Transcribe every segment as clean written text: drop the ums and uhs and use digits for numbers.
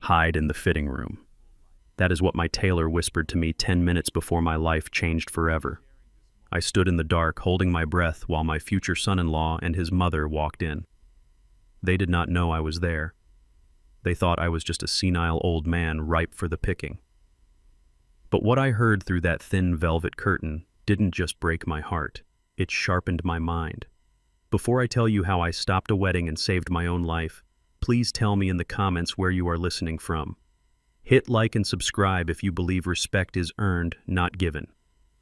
hide in the fitting room. That is what my tailor whispered to me 10 minutes before my life changed forever. I stood in the dark, holding my breath while my future son-in-law and his mother walked in. They did not know I was there. They thought I was just a senile old man ripe for the picking. But what I heard through that thin velvet curtain didn't just break my heart, it sharpened my mind. Before I tell you how I stopped a wedding and saved my own life, please tell me in the comments where you are listening from. Hit like and subscribe if you believe respect is earned, not given.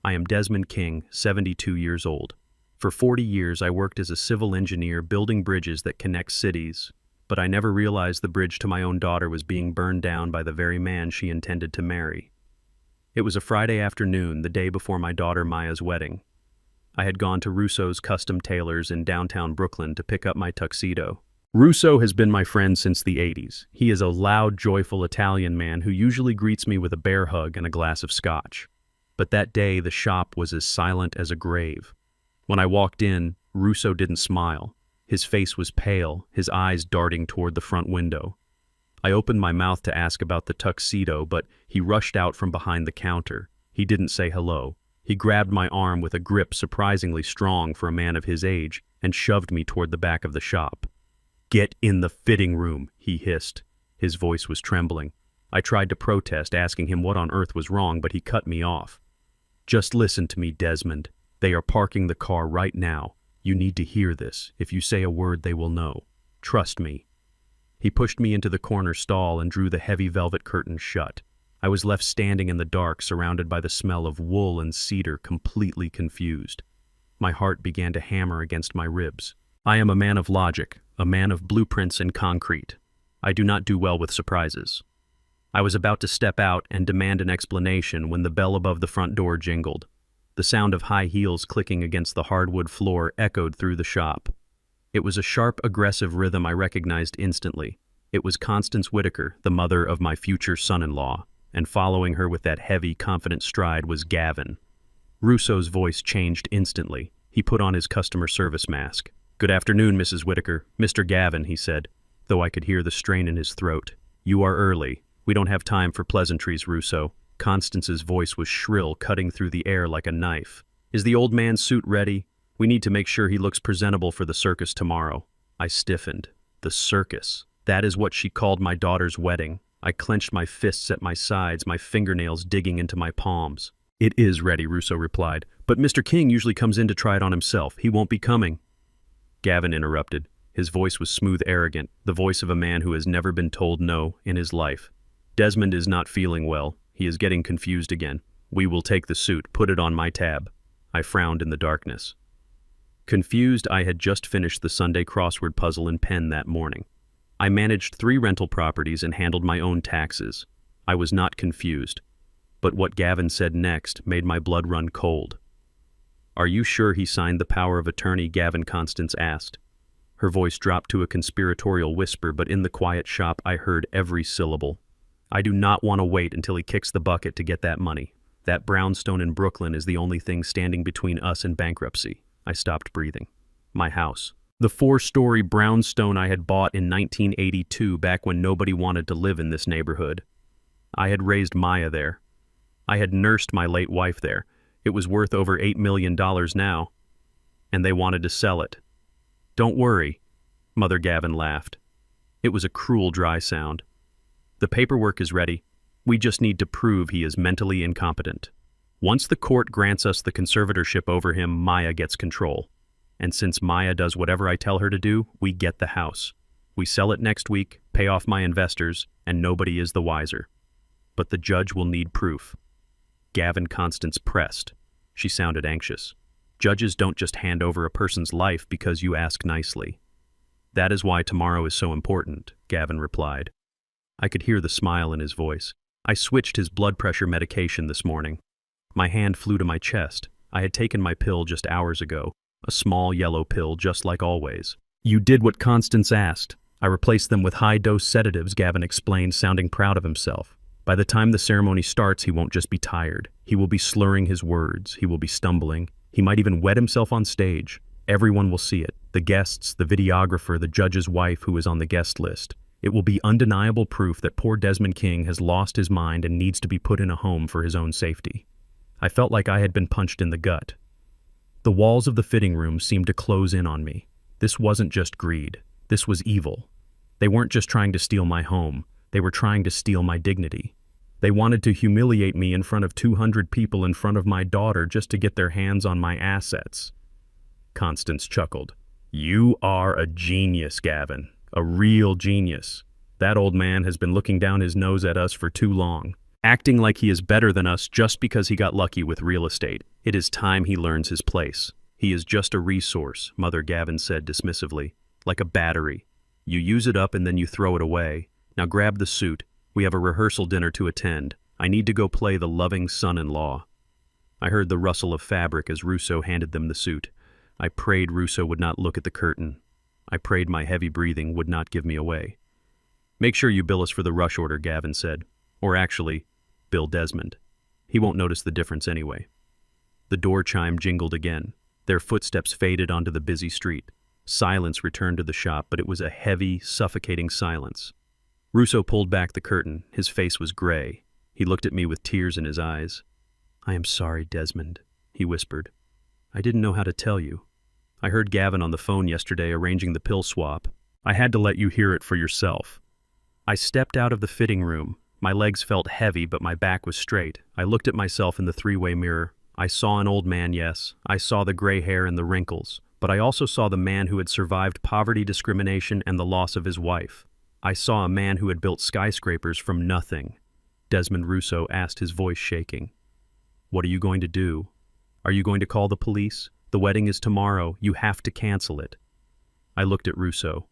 I am Desmond King, 72 years old. For 40 years I worked as a civil engineer building bridges that connect cities, but I never realized the bridge to my own daughter was being burned down by the very man she intended to marry. It was a Friday afternoon, the day before my daughter Maya's wedding. I had gone to Russo's Custom Tailors in downtown Brooklyn to pick up my tuxedo. Russo has been my friend since the 80s. He is a loud, joyful Italian man who usually greets me with a bear hug and a glass of scotch. But that day the shop was as silent as a grave. When I walked in, Russo didn't smile. His face was pale, his eyes darting toward the front window. I opened my mouth to ask about the tuxedo, but he rushed out from behind the counter. He didn't say hello. He grabbed my arm with a grip surprisingly strong for a man of his age and shoved me toward the back of the shop. "Get in the fitting room," he hissed. His voice was trembling. I tried to protest, asking him what on earth was wrong, but he cut me off. "Just listen to me, Desmond. They are parking the car right now. You need to hear this. If you say a word, they will know. Trust me." He pushed me into the corner stall and drew the heavy velvet curtains shut. I was left standing in the dark, surrounded by the smell of wool and cedar, completely confused. My heart began to hammer against my ribs. I am a man of logic, a man of blueprints and concrete. I do not do well with surprises. I was about to step out and demand an explanation when the bell above the front door jingled. The sound of high heels clicking against the hardwood floor echoed through the shop. It was a sharp, aggressive rhythm I recognized instantly. It was Constance Whitaker, the mother of my future son-in-law, and following her with that heavy, confident stride was Gavin. Russo's voice changed instantly. He put on his customer service mask. "Good afternoon, Mrs. Whitaker. Mr. Gavin," he said, though I could hear the strain in his throat. "You are early. We don't have time for pleasantries, Russo." Constance's voice was shrill, cutting through the air like a knife. "Is the old man's suit ready? We need to make sure he looks presentable for the circus tomorrow." I stiffened. The circus. That is what she called my daughter's wedding. I clenched my fists at my sides, my fingernails digging into my palms. "It is ready," Russo replied, "but Mr. King usually comes in to try it on himself. He won't be coming." Gavin interrupted. His voice was smooth, arrogant, the voice of a man who has never been told no in his life. "Desmond is not feeling well. He is getting confused again. We will take the suit. Put it on my tab." I frowned in the darkness. Confused, I had just finished the Sunday crossword puzzle in pen that morning. I managed 3 rental properties and handled my own taxes. I was not confused. But what Gavin said next made my blood run cold. "Are you sure he signed the power of attorney?" Gavin Constance asked. Her voice dropped to a conspiratorial whisper, but in the quiet shop I heard every syllable. "I do not want to wait until he kicks the bucket to get that money. That brownstone in Brooklyn is the only thing standing between us and bankruptcy." I stopped breathing. My house. The 4-story brownstone I had bought in 1982, back when nobody wanted to live in this neighborhood. I had raised Maya there. I had nursed my late wife there. It was worth over $8 million now. And they wanted to sell it. "Don't worry," Mother Gavin laughed. It was a cruel, dry sound. "The paperwork is ready. We just need to prove he is mentally incompetent. Once the court grants us the conservatorship over him, Maya gets control. And since Maya does whatever I tell her to do, we get the house. We sell it next week, pay off my investors, and nobody is the wiser. But the judge will need proof." Gavin Constance pressed. She sounded anxious. "Judges don't just hand over a person's life because you ask nicely." "That is why tomorrow is so important," Gavin replied. I could hear the smile in his voice. I switched his blood pressure medication this morning. My hand flew to my chest. I had taken my pill just hours ago, a small yellow pill just like always. "You did what Constance asked. I replaced them with high-dose sedatives," Gavin explained, sounding proud of himself. "By the time the ceremony starts, he won't just be tired. He will be slurring his words. He will be stumbling. He might even wet himself on stage. Everyone will see it. The guests, the videographer, the judge's wife who is on the guest list. It will be undeniable proof that poor Desmond King has lost his mind and needs to be put in a home for his own safety. I felt like I had been punched in the gut. The walls of the fitting room seemed to close in on me. This wasn't just greed. This was evil. They weren't just trying to steal my home. They were trying to steal my dignity. They wanted to humiliate me in front of 200 people in front of my daughter just to get their hands on my assets. Constance chuckled. You are a genius, Gavin. A real genius. That old man has been looking down his nose at us for too long, acting like he is better than us just because he got lucky with real estate. It is time he learns his place. He is just a resource, Mother Gavin said dismissively, like a battery. You use it up and then you throw it away. Now grab the suit. We have a rehearsal dinner to attend. I need to go play the loving son-in-law. I heard the rustle of fabric as Russo handed them the suit. I prayed Russo would not look at the curtain. I prayed my heavy breathing would not give me away. Make sure you bill us for the rush order, Gavin said. Or actually, bill Desmond. He won't notice the difference anyway. The door chime jingled again. Their footsteps faded onto the busy street. Silence returned to the shop, but it was a heavy, suffocating silence. Russo pulled back the curtain. His face was gray. He looked at me with tears in his eyes. I am sorry, Desmond, he whispered. I didn't know how to tell you. I heard Gavin on the phone yesterday arranging the pill swap. I had to let you hear it for yourself. I stepped out of the fitting room. My legs felt heavy, but my back was straight. I looked at myself in the three-way mirror. I saw an old man, yes. I saw the gray hair and the wrinkles. But I also saw the man who had survived poverty, discrimination, and the loss of his wife. I saw a man who had built skyscrapers from nothing. Desmond Russo asked, his voice shaking. What are you going to do? Are you going to call the police? The wedding is tomorrow. You have to cancel it. I looked at Russo.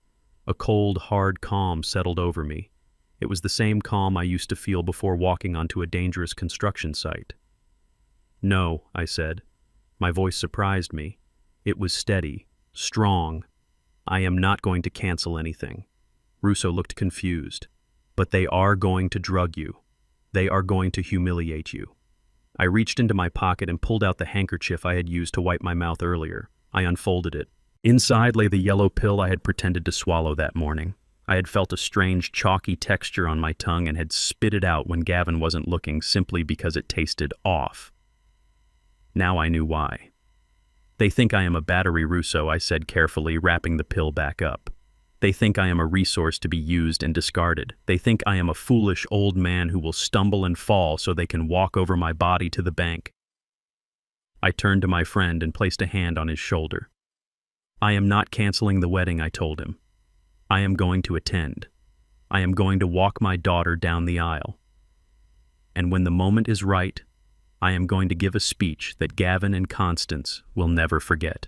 A cold, hard calm settled over me. It was the same calm I used to feel before walking onto a dangerous construction site. No, I said. My voice surprised me. It was steady, strong. I am not going to cancel anything. Russo looked confused. But they are going to drug you. They are going to humiliate you. I reached into my pocket and pulled out the handkerchief I had used to wipe my mouth earlier. I unfolded it. Inside lay the yellow pill I had pretended to swallow that morning. I had felt a strange, chalky texture on my tongue and had spit it out when Gavin wasn't looking simply because it tasted off. Now I knew why. They think I am a battery, Russo, I said carefully, wrapping the pill back up. They think I am a resource to be used and discarded. They think I am a foolish old man who will stumble and fall so they can walk over my body to the bank. I turned to my friend and placed a hand on his shoulder. I am not canceling the wedding, I told him. I am going to attend. I am going to walk my daughter down the aisle. And when the moment is right, I am going to give a speech that Gavin and Constance will never forget.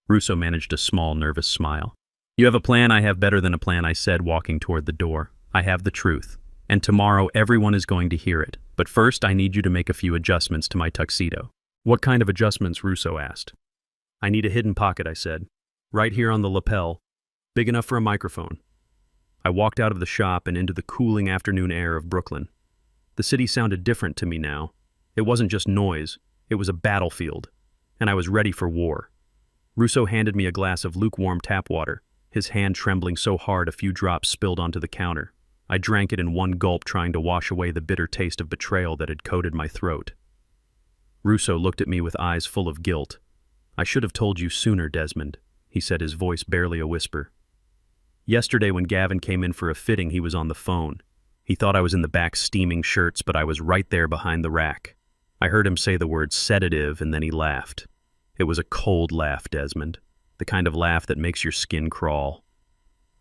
Russo managed a small, nervous smile. You have a plan, I have better than a plan, I said, walking toward the door. I have the truth. And tomorrow everyone is going to hear it. But first I need you to make a few adjustments to my tuxedo. What kind of adjustments? Russo asked. I need a hidden pocket, I said. Right here on the lapel. Big enough for a microphone. I walked out of the shop and into the cooling afternoon air of Brooklyn. The city sounded different to me now. It wasn't just noise. It was a battlefield. And I was ready for war. Russo handed me a glass of lukewarm tap water. His hand trembling so hard a few drops spilled onto the counter. I drank it in one gulp, trying to wash away the bitter taste of betrayal that had coated my throat. Russo looked at me with eyes full of guilt. I should have told you sooner, Desmond, he said, his voice barely a whisper. Yesterday when Gavin came in for a fitting, he was on the phone. He thought I was in the back steaming shirts, but I was right there behind the rack. I heard him say the word sedative, and then he laughed. It was a cold laugh, Desmond. The kind of laugh that makes your skin crawl.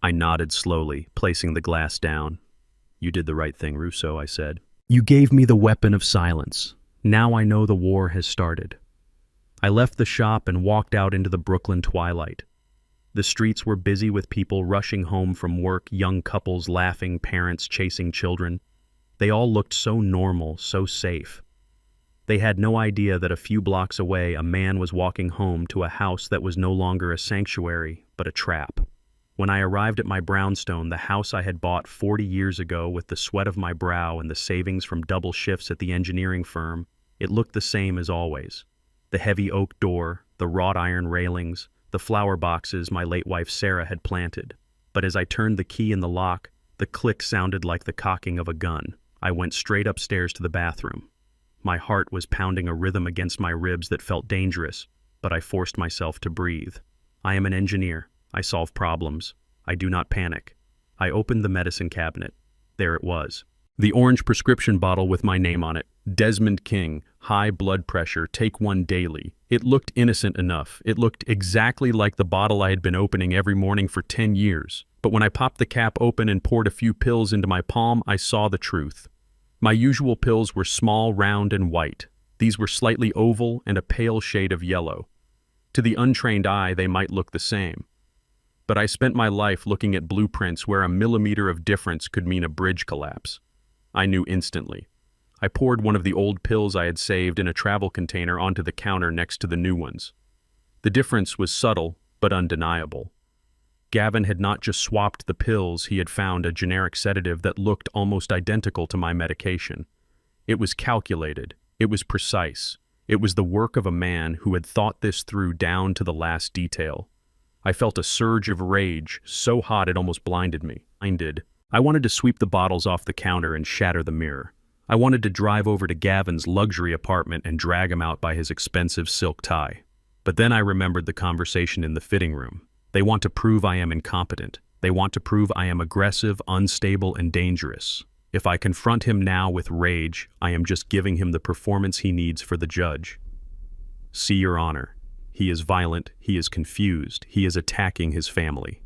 I nodded slowly, placing the glass down. You did the right thing, Russo, I said. You gave me the weapon of silence. Now I know the war has started. I left the shop and walked out into the Brooklyn twilight. The streets were busy with people rushing home from work, young couples laughing, parents chasing children. They all looked so normal, so safe. They had no idea that a few blocks away a man was walking home to a house that was no longer a sanctuary, but a trap. When I arrived at my brownstone, the house I had bought 40 years ago with the sweat of my brow and the savings from double shifts at the engineering firm, it looked the same as always. The heavy oak door, the wrought iron railings, the flower boxes my late wife Sarah had planted. But as I turned the key in the lock, The click sounded like the cocking of a gun. I went straight upstairs to the bathroom. My heart was pounding a rhythm against my ribs that felt dangerous, but I forced myself to breathe. I am an engineer. I solve problems. I do not panic. I opened the medicine cabinet. There it was. The orange prescription bottle with my name on it. Desmond King, high blood pressure, take one daily. It looked innocent enough. It looked exactly like the bottle I had been opening every morning for 10 years. But when I popped the cap open and poured a few pills into my palm, I saw the truth. My usual pills were small, round, and white. These were slightly oval and a pale shade of yellow. To the untrained eye, they might look the same. But I spent my life looking at blueprints where a millimeter of difference could mean a bridge collapse. I knew instantly. I poured one of the old pills I had saved in a travel container onto the counter next to the new ones. The difference was subtle, but undeniable. Gavin had not just swapped the pills, he had found a generic sedative that looked almost identical to my medication. It was calculated. It was precise. It was the work of a man who had thought this through down to the last detail. I felt a surge of rage, so hot it almost blinded me. I wanted to sweep the bottles off the counter and shatter the mirror. I wanted to drive over to Gavin's luxury apartment and drag him out by his expensive silk tie. But then I remembered the conversation in the fitting room. They want to prove I am incompetent. They want to prove I am aggressive, unstable, and dangerous. If I confront him now with rage, I am just giving him the performance he needs for the judge. See, Your Honor. He is violent, he is confused, he is attacking his family.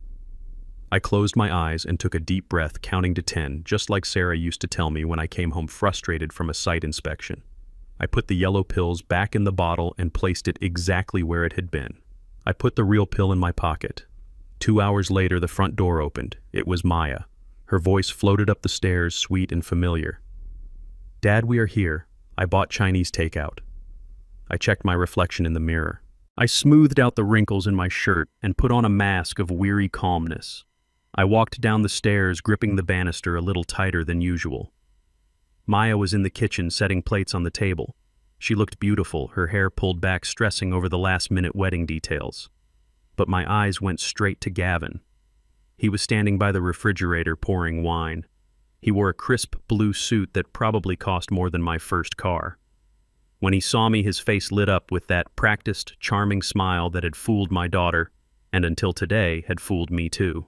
I closed my eyes and took a deep breath, counting to 10, just like Sarah used to tell me when I came home frustrated from a site inspection. I put the yellow pills back in the bottle and placed it exactly where it had been. I put the real pill in my pocket. 2 hours later, the front door opened. It was Maya. Her voice floated up the stairs, sweet and familiar. Dad, we are here. I bought Chinese takeout. I checked my reflection in the mirror. I smoothed out the wrinkles in my shirt and put on a mask of weary calmness. I walked down the stairs, gripping the banister a little tighter than usual. Maya was in the kitchen, setting plates on the table. She looked beautiful, her hair pulled back, stressing over the last-minute wedding details. But my eyes went straight to Gavin. He was standing by the refrigerator pouring wine. He wore a crisp blue suit that probably cost more than my first car. When he saw me, his face lit up with that practiced, charming smile that had fooled my daughter, and until today had fooled me too.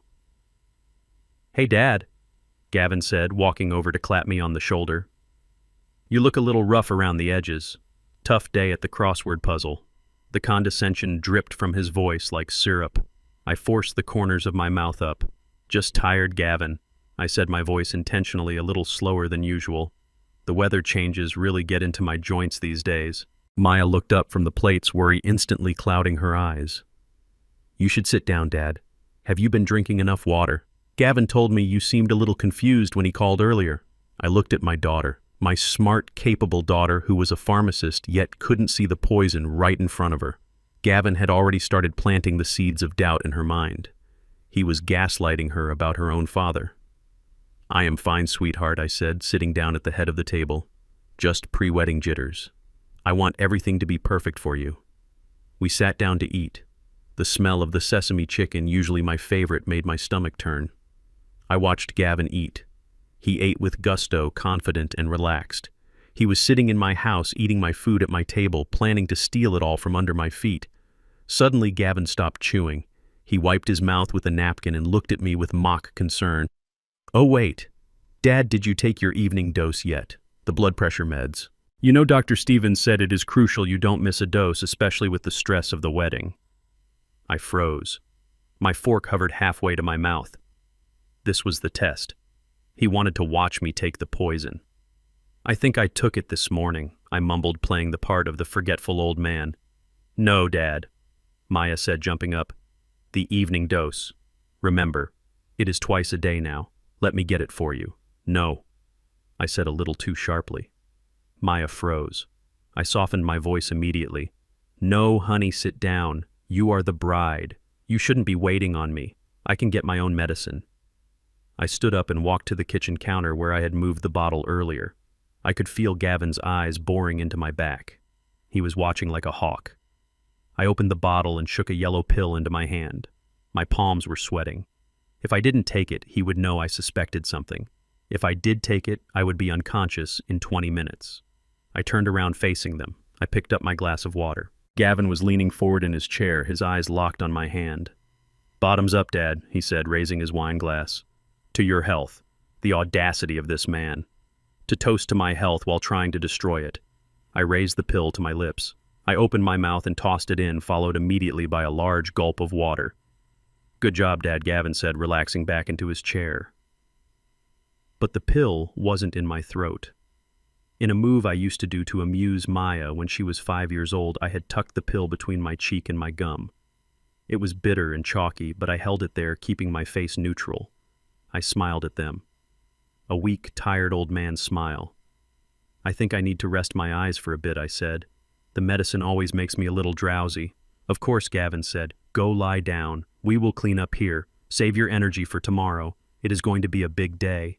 Hey, Dad, Gavin said, walking over to clap me on the shoulder. You look a little rough around the edges. Tough day at the crossword puzzle. The condescension dripped from his voice like syrup. I forced the corners of my mouth up. Just tired, Gavin. I said, my voice intentionally a little slower than usual. The weather changes really get into my joints these days. Maya looked up from the plates, worry instantly clouding her eyes. You should sit down, Dad. Have you been drinking enough water? Gavin told me you seemed a little confused when he called earlier. I looked at my daughter, my smart, capable daughter who was a pharmacist yet couldn't see the poison right in front of her. Gavin had already started planting the seeds of doubt in her mind. He was gaslighting her about her own father. I am fine, sweetheart, I said, sitting down at the head of the table. Just pre-wedding jitters. I want everything to be perfect for you. We sat down to eat. The smell of the sesame chicken, usually my favorite, made my stomach turn. I watched Gavin eat. He ate with gusto, confident and relaxed. He was sitting in my house, eating my food at my table, planning to steal it all from under my feet. Suddenly, Gavin stopped chewing. He wiped his mouth with a napkin and looked at me with mock concern. Oh, wait. Dad, did you take your evening dose yet? The blood pressure meds. You know, Dr. Stevens said it is crucial you don't miss a dose, especially with the stress of the wedding. I froze. My fork hovered halfway to my mouth. This was the test. He wanted to watch me take the poison. I think I took it this morning, I mumbled, playing the part of the forgetful old man. No, Dad, Maya said, jumping up. The evening dose. Remember, it is twice a day now. Let me get it for you. No, I said a little too sharply. Maya froze. I softened my voice immediately. No, honey, sit down. You are the bride. You shouldn't be waiting on me. I can get my own medicine. I stood up and walked to the kitchen counter where I had moved the bottle earlier. I could feel Gavin's eyes boring into my back. He was watching like a hawk. I opened the bottle and shook a yellow pill into my hand. My palms were sweating. If I didn't take it, he would know I suspected something. If I did take it, I would be unconscious in 20 minutes. I turned around facing them. I picked up my glass of water. Gavin was leaning forward in his chair, his eyes locked on my hand. "Bottoms up, Dad," he said, raising his wine glass. "To your health." The audacity of this man. To toast to my health while trying to destroy it. I raised the pill to my lips. I opened my mouth and tossed it in, followed immediately by a large gulp of water. "Good job, Dad," Gavin said, relaxing back into his chair. But the pill wasn't in my throat. In a move I used to do to amuse Maya when she was 5 years old, I had tucked the pill between my cheek and my gum. It was bitter and chalky, but I held it there, keeping my face neutral. I smiled at them. A weak, tired old man's smile. "I think I need to rest my eyes for a bit," I said. "The medicine always makes me a little drowsy." "Of course," Gavin said. "Go lie down. We will clean up here. Save your energy for tomorrow. It is going to be a big day."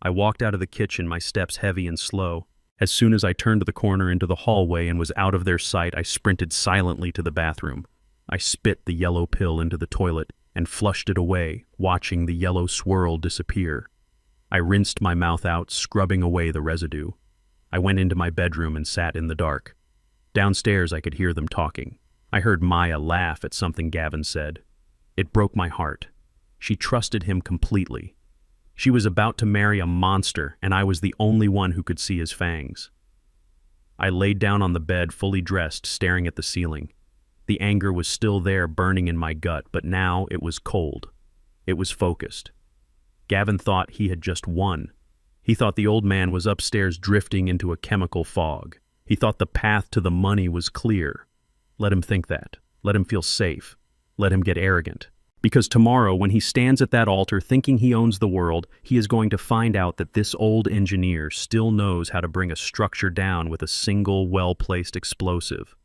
I walked out of the kitchen, my steps heavy and slow. As soon as I turned the corner into the hallway and was out of their sight, I sprinted silently to the bathroom. I spit the yellow pill into the toilet and flushed it away, watching the yellow swirl disappear. I rinsed my mouth out, scrubbing away the residue. I went into my bedroom and sat in the dark. Downstairs, I could hear them talking. I heard Maya laugh at something Gavin said. It broke my heart. She trusted him completely. She was about to marry a monster, and I was the only one who could see his fangs. I laid down on the bed, fully dressed, staring at the ceiling. The anger was still there, burning in my gut, but now it was cold. It was focused. Gavin thought he had just won. He thought the old man was upstairs drifting into a chemical fog. He thought the path to the money was clear. Let him think that. Let him feel safe. Let him get arrogant. Because tomorrow, when he stands at that altar thinking he owns the world, he is going to find out that this old engineer still knows how to bring a structure down with a single, well-placed explosive.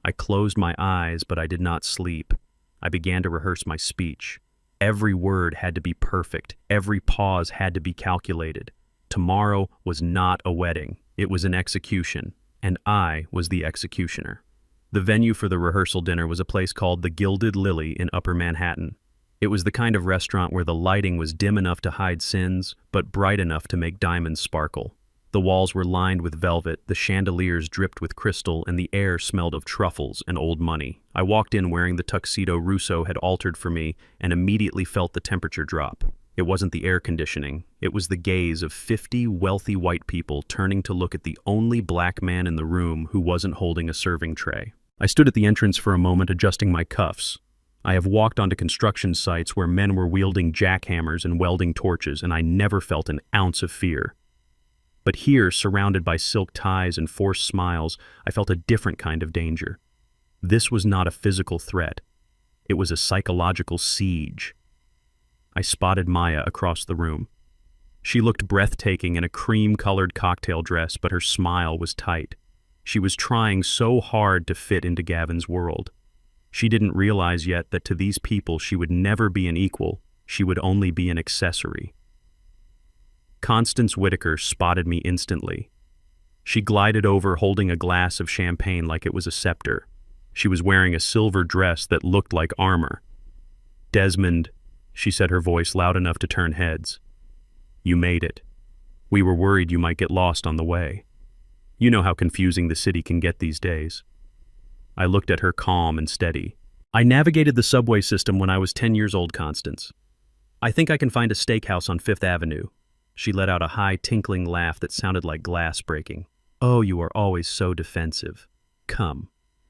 I closed my eyes, but I did not sleep. I began to rehearse my speech. Every word had to be perfect. Every pause had to be calculated. Tomorrow was not a wedding. It was an execution, and I was the executioner. The venue for the rehearsal dinner was a place called the Gilded Lily in Upper Manhattan. It was the kind of restaurant where the lighting was dim enough to hide sins, but bright enough to make diamonds sparkle. The walls were lined with velvet, the chandeliers dripped with crystal, and the air smelled of truffles and old money. I walked in wearing the tuxedo Russo had altered for me and immediately felt the temperature drop. It wasn't the air conditioning. It was the gaze of 50 wealthy white people turning to look at the only black man in the room who wasn't holding a serving tray. I stood at the entrance for a moment, adjusting my cuffs. I have walked onto construction sites where men were wielding jackhammers and welding torches, and I never felt an ounce of fear. But here, surrounded by silk ties and forced smiles, I felt a different kind of danger. This was not a physical threat. It was a psychological siege. I spotted Maya across the room. She looked breathtaking in a cream-colored cocktail dress, but her smile was tight. She was trying so hard to fit into Gavin's world. She didn't realize yet that to these people she would never be an equal, she would only be an accessory. Constance Whitaker spotted me instantly. She glided over holding a glass of champagne like it was a scepter. She was wearing a silver dress that looked like armor. "Desmond," she said, her voice loud enough to turn heads. "You made it. We were worried you might get lost on the way. You know how confusing the city can get these days." I looked at her calm and steady. "I navigated the subway system when I was 10 years old, Constance. I think I can find a steakhouse on Fifth Avenue." She let out a high, tinkling laugh that sounded like glass breaking. "Oh, you are always so defensive. Come.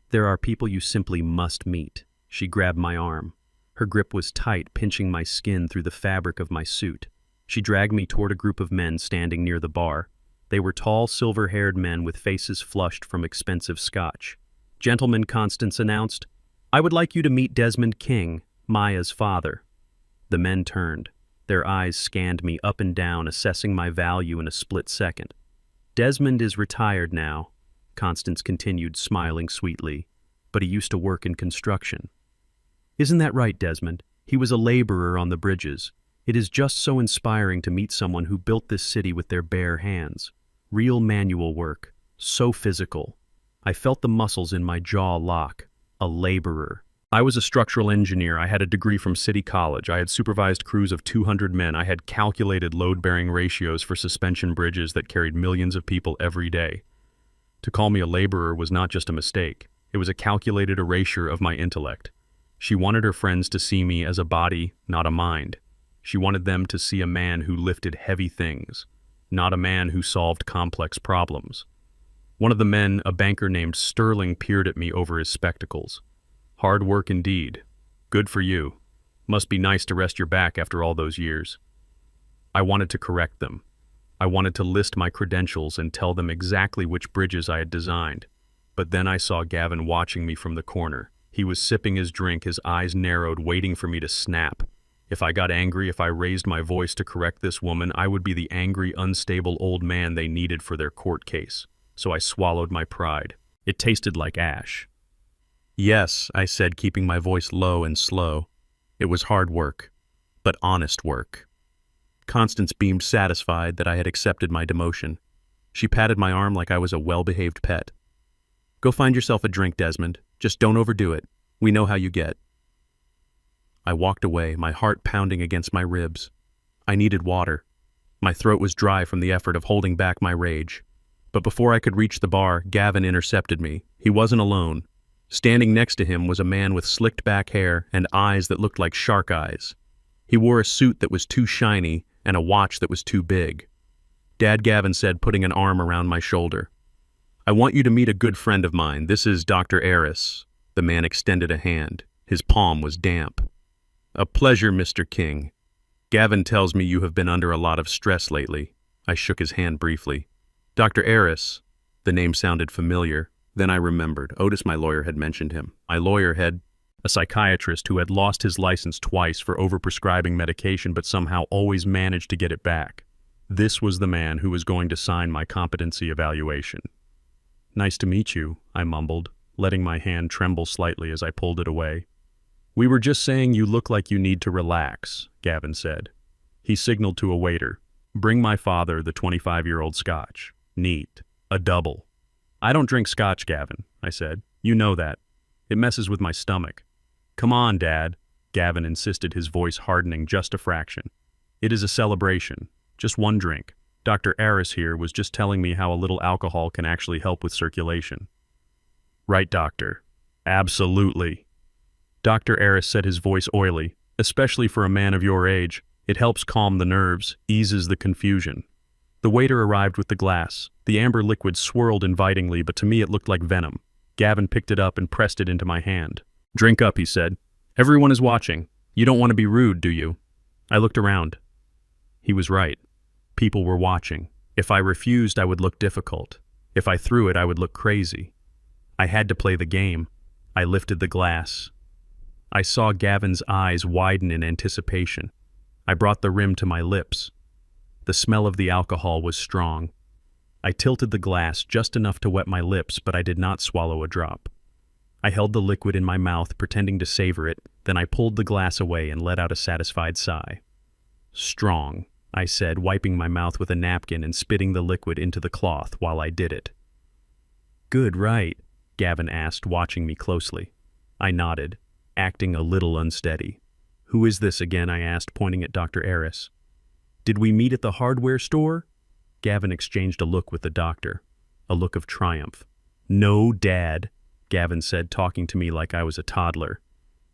There are people you simply must meet." She grabbed my arm. Her grip was tight, pinching my skin through the fabric of my suit. She dragged me toward a group of men standing near the bar. They were tall, silver-haired men with faces flushed from expensive scotch. "Gentlemen," Constance announced, "I would like you to meet Desmond King, Maya's father." The men turned. Their eyes scanned me up and down, assessing my value in a split second. "Desmond is retired now," Constance continued, smiling sweetly, "but he used to work in construction." "Isn't that right, Desmond? He was a laborer on the bridges. It is just so inspiring to meet someone who built this city with their bare hands. Real manual work, so physical. I felt the muscles in my jaw lock. A laborer. I was a structural engineer. I had a degree from City College. I had supervised crews of 200 men. I had calculated load-bearing ratios for suspension bridges that carried millions of people every day. To call me a laborer was not just a mistake. It was a calculated erasure of my intellect. She wanted her friends to see me as a body, not a mind. She wanted them to see a man who lifted heavy things, not a man who solved complex problems. One of the men, a banker named Sterling, peered at me over his spectacles. Hard work indeed. Good for you. Must be nice to rest your back after all those years. I wanted to correct them. I wanted to list my credentials and tell them exactly which bridges I had designed. But then I saw Gavin watching me from the corner. He was sipping his drink, his eyes narrowed, waiting for me to snap. If I got angry, if I raised my voice to correct this woman, I would be the angry, unstable old man they needed for their court case. So I swallowed my pride. It tasted like ash. Yes, I said, keeping my voice low and slow. It was hard work, but honest work. Constance beamed, satisfied that I had accepted my demotion. She patted my arm like I was a well-behaved pet. Go find yourself a drink, Desmond. Just don't overdo it. We know how you get. I walked away, my heart pounding against my ribs. I needed water. My throat was dry from the effort of holding back my rage. But before I could reach the bar, Gavin intercepted me. He wasn't alone. Standing next to him was a man with slicked back hair and eyes that looked like shark eyes. He wore a suit that was too shiny and a watch that was too big. Dad, Gavin said, putting an arm around my shoulder. I want you to meet a good friend of mine. This is Dr. Eris. The man extended a hand. His palm was damp. A pleasure, Mr. King. Gavin tells me you have been under a lot of stress lately. I shook his hand briefly. Dr. Eris. The name sounded familiar. Then I remembered. Otis, my lawyer, had mentioned him. My lawyer had a psychiatrist who had lost his license twice for overprescribing medication but somehow always managed to get it back. This was the man who was going to sign my competency evaluation. Nice to meet you, I mumbled, letting my hand tremble slightly as I pulled it away. We were just saying you look like you need to relax, Gavin said. He signaled to a waiter. Bring my father the 25-year-old scotch. Neat. A double. I don't drink scotch, Gavin, I said. You know that. It messes with my stomach. Come on, Dad, Gavin insisted, his voice hardening just a fraction. It is a celebration. Just one drink. Dr. Eris here was just telling me how a little alcohol can actually help with circulation. Right, Doctor. Absolutely. Dr. Eris said, his voice oily. Especially for a man of your age. It helps calm the nerves, eases the confusion. The waiter arrived with the glass. The amber liquid swirled invitingly, but to me it looked like venom. Gavin picked it up and pressed it into my hand. Drink up, he said. Everyone is watching. You don't want to be rude, do you? I looked around. He was right. People were watching. If I refused, I would look difficult. If I threw it, I would look crazy. I had to play the game. I lifted the glass. I saw Gavin's eyes widen in anticipation. I brought the rim to my lips. The smell of the alcohol was strong. I tilted the glass just enough to wet my lips, but I did not swallow a drop. I held the liquid in my mouth, pretending to savor it, then I pulled the glass away and let out a satisfied sigh. Strong, I said, wiping my mouth with a napkin and spitting the liquid into the cloth while I did it. Good, right? Gavin asked, watching me closely. I nodded, acting a little unsteady. Who is this again? I asked, pointing at Dr. Eris. Did we meet at the hardware store? Gavin exchanged a look with the doctor, a look of triumph. No, Dad, Gavin said, talking to me like I was a toddler.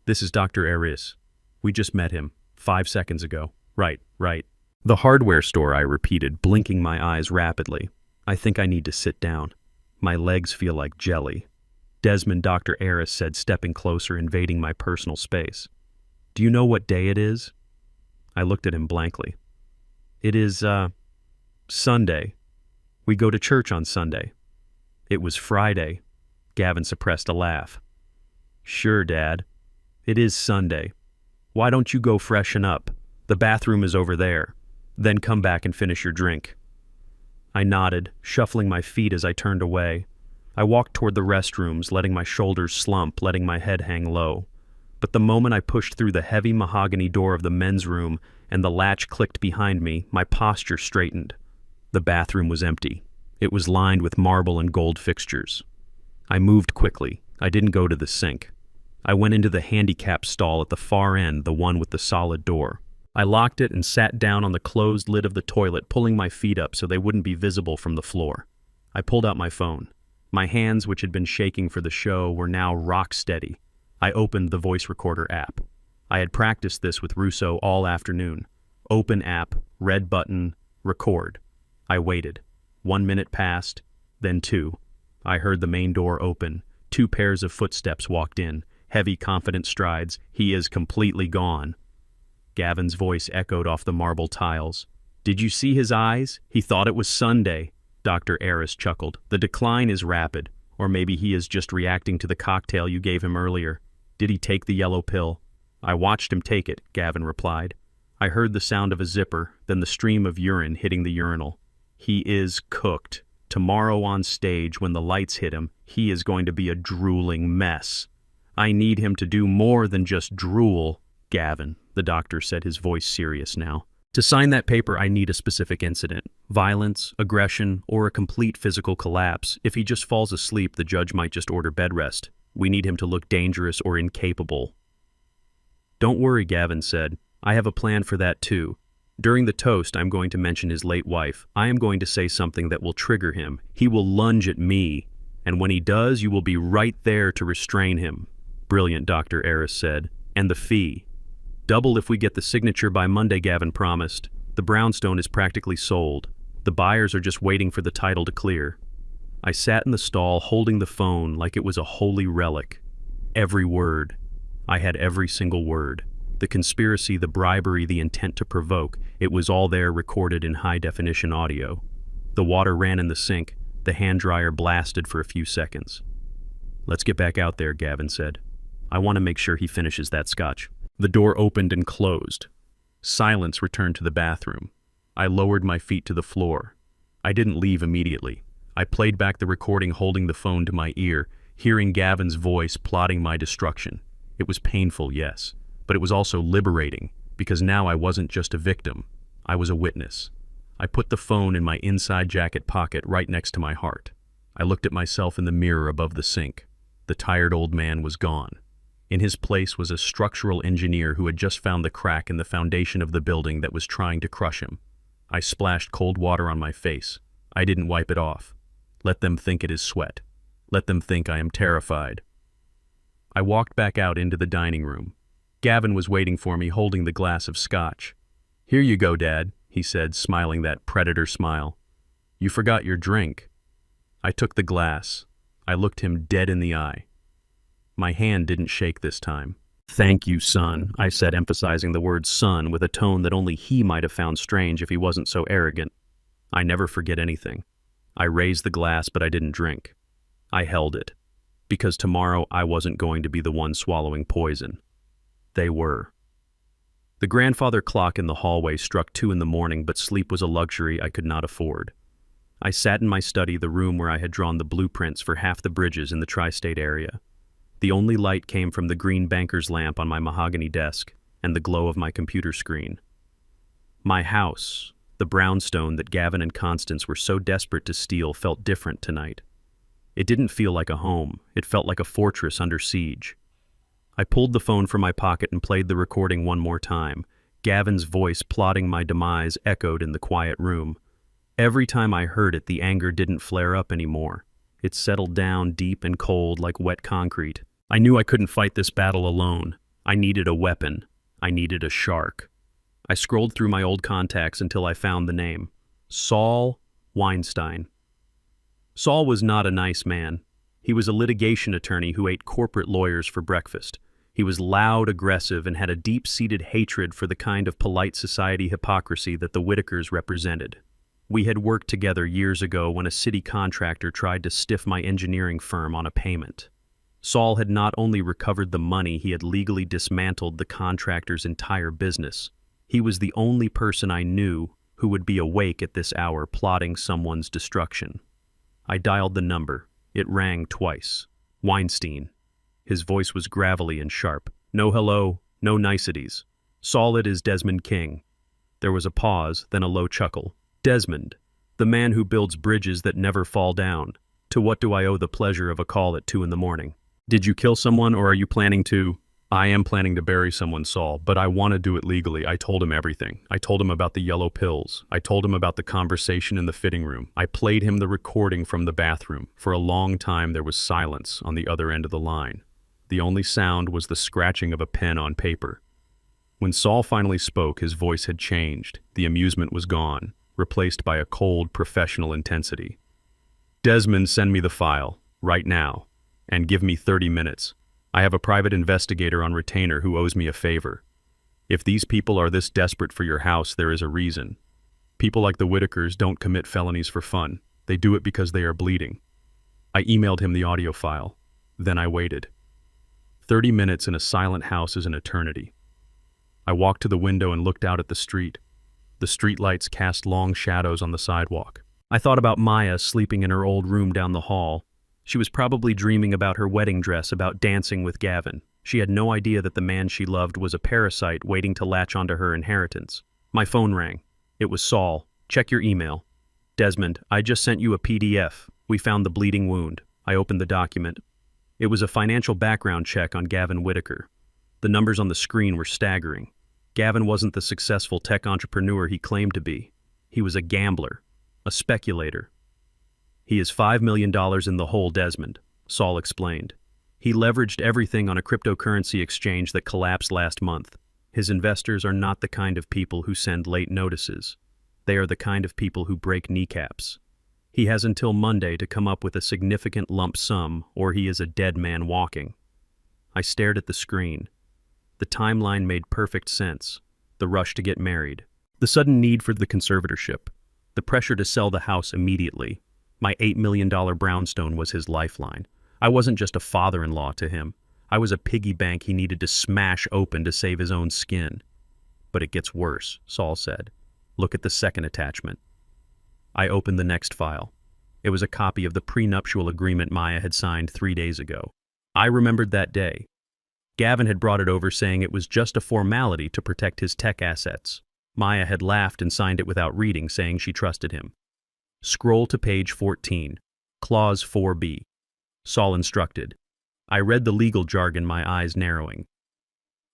This is Dr. Eris. We just met him 5 seconds ago. Right. The hardware store, I repeated, blinking my eyes rapidly. I think I need to sit down. My legs feel like jelly. Desmond, Dr. Eris said, stepping closer, invading my personal space. Do you know what day it is? I looked at him blankly. It is, Sunday. We go to church on Sunday. It was Friday. Gavin suppressed a laugh. Sure, Dad. It is Sunday. Why don't you go freshen up? The bathroom is over there. Then come back and finish your drink. I nodded, shuffling my feet as I turned away. I walked toward the restrooms, letting my shoulders slump, letting my head hang low. But the moment I pushed through the heavy mahogany door of the men's room and the latch clicked behind me, my posture straightened. The bathroom was empty. It was lined with marble and gold fixtures. I moved quickly. I didn't go to the sink. I went into the handicap stall at the far end, the one with the solid door. I locked it and sat down on the closed lid of the toilet, pulling my feet up so they wouldn't be visible from the floor. I pulled out my phone. My hands, which had been shaking for the show, were now rock steady. I opened the voice recorder app. I had practiced this with Russo all afternoon. Open app, red button, record. I waited. 1 minute passed, then 2. I heard the main door open. 2 pairs of footsteps walked in. Heavy, confident strides. He is completely gone. Gavin's voice echoed off the marble tiles. Did you see his eyes? He thought it was Sunday. Dr. Aris chuckled. The decline is rapid. Or maybe he is just reacting to the cocktail you gave him earlier. Did he take the yellow pill? I watched him take it, Gavin replied. I heard the sound of a zipper, then the stream of urine hitting the urinal. He is cooked. Tomorrow on stage, when the lights hit him, he is going to be a drooling mess. I need him to do more than just drool. Gavin, the doctor said, his voice serious now. To sign that paper, I need a specific incident. Violence, aggression, or a complete physical collapse. If he just falls asleep, the judge might just order bed rest. We need him to look dangerous or incapable. Don't worry, Gavin said. I have a plan for that too. During the toast, I'm going to mention his late wife. I am going to say something that will trigger him. He will lunge at me. And when he does, you will be right there to restrain him. Brilliant, Dr. Aris said. And the fee. Double if we get the signature by Monday, Gavin promised. The brownstone is practically sold. The buyers are just waiting for the title to clear. I sat in the stall holding the phone like it was a holy relic. Every word. I had every single word. The conspiracy, the bribery, the intent to provoke, it was all there recorded in high-definition audio. The water ran in the sink. The hand dryer blasted for a few seconds. Let's get back out there, Gavin said. I want to make sure he finishes that scotch. The door opened and closed. Silence returned to the bathroom. I lowered my feet to the floor. I didn't leave immediately. I played back the recording holding the phone to my ear, hearing Gavin's voice plotting my destruction. It was painful, yes, but it was also liberating, because now I wasn't just a victim. I was a witness. I put the phone in my inside jacket pocket right next to my heart. I looked at myself in the mirror above the sink. The tired old man was gone. In his place was a structural engineer who had just found the crack in the foundation of the building that was trying to crush him. I splashed cold water on my face. I didn't wipe it off. Let them think it is sweat. Let them think I am terrified. I walked back out into the dining room. Gavin was waiting for me, holding the glass of scotch. Here you go, Dad, he said, smiling that predator smile. You forgot your drink. I took the glass. I looked him dead in the eye. My hand didn't shake this time. Thank you, son, I said, emphasizing the word son with a tone that only he might have found strange if he wasn't so arrogant. I never forget anything. I raised the glass, but I didn't drink. I held it, because tomorrow I wasn't going to be the one swallowing poison. They were. The grandfather clock in the hallway struck 2 in the morning, but sleep was a luxury I could not afford. I sat in my study, the room where I had drawn the blueprints for half the bridges in the tri-state area. The only light came from the green banker's lamp on my mahogany desk and the glow of my computer screen. My house, the brownstone that Gavin and Constance were so desperate to steal, felt different tonight. It didn't feel like a home. It felt like a fortress under siege. I pulled the phone from my pocket and played the recording one more time. Gavin's voice plotting my demise echoed in the quiet room. Every time I heard it, the anger didn't flare up anymore. It settled down deep and cold like wet concrete. I knew I couldn't fight this battle alone. I needed a weapon. I needed a shark. I scrolled through my old contacts until I found the name. Saul Weinstein. Saul was not a nice man. He was a litigation attorney who ate corporate lawyers for breakfast. He was loud, aggressive, and had a deep-seated hatred for the kind of polite society hypocrisy that the Whitakers represented. We had worked together years ago when a city contractor tried to stiff my engineering firm on a payment. Saul had not only recovered the money, he had legally dismantled the contractor's entire business. He was the only person I knew who would be awake at this hour plotting someone's destruction. I dialed the number. It rang twice. Weinstein. His voice was gravelly and sharp. No hello, no niceties. Saul, it is Desmond King. There was a pause, then a low chuckle. Desmond, the man who builds bridges that never fall down. To what do I owe the pleasure of a call at 2 in the morning? Did you kill someone or are you planning to? I am planning to bury someone, Saul, but I want to do it legally. I told him everything. I told him about the yellow pills. I told him about the conversation in the fitting room. I played him the recording from the bathroom. For a long time there was silence on the other end of the line. The only sound was the scratching of a pen on paper. When Saul finally spoke, his voice had changed. The amusement was gone, replaced by a cold, professional intensity. Desmond, send me the file, right now, and give me 30 minutes. I have a private investigator on retainer who owes me a favor. If these people are this desperate for your house, there is a reason. People like the Whitakers don't commit felonies for fun. They do it because they are bleeding. I emailed him the audio file. Then I waited. 30 minutes in a silent house is an eternity. I walked to the window and looked out at the street. The streetlights cast long shadows on the sidewalk. I thought about Maya sleeping in her old room down the hall. She was probably dreaming about her wedding dress, about dancing with Gavin. She had no idea that the man she loved was a parasite waiting to latch onto her inheritance. My phone rang. It was Saul. Check your email. Desmond, I just sent you a PDF. We found the bleeding wound. I opened the document. It was a financial background check on Gavin Whitaker. The numbers on the screen were staggering. Gavin wasn't the successful tech entrepreneur he claimed to be. He was a gambler, a speculator. He is $5 million in the hole, Desmond, Saul explained. He leveraged everything on a cryptocurrency exchange that collapsed last month. His investors are not the kind of people who send late notices. They are the kind of people who break kneecaps. He has until Monday to come up with a significant lump sum, or he is a dead man walking. I stared at the screen. The timeline made perfect sense. The rush to get married. The sudden need for the conservatorship. The pressure to sell the house immediately. My $8 million brownstone was his lifeline. I wasn't just a father-in-law to him. I was a piggy bank he needed to smash open to save his own skin. But it gets worse, Saul said. Look at the second attachment. I opened the next file. It was a copy of the prenuptial agreement Maya had signed 3 days ago. I remembered that day. Gavin had brought it over saying it was just a formality to protect his tech assets. Maya had laughed and signed it without reading, saying she trusted him. Scroll to page 14. Clause 4B. Saul instructed. I read the legal jargon, my eyes narrowing.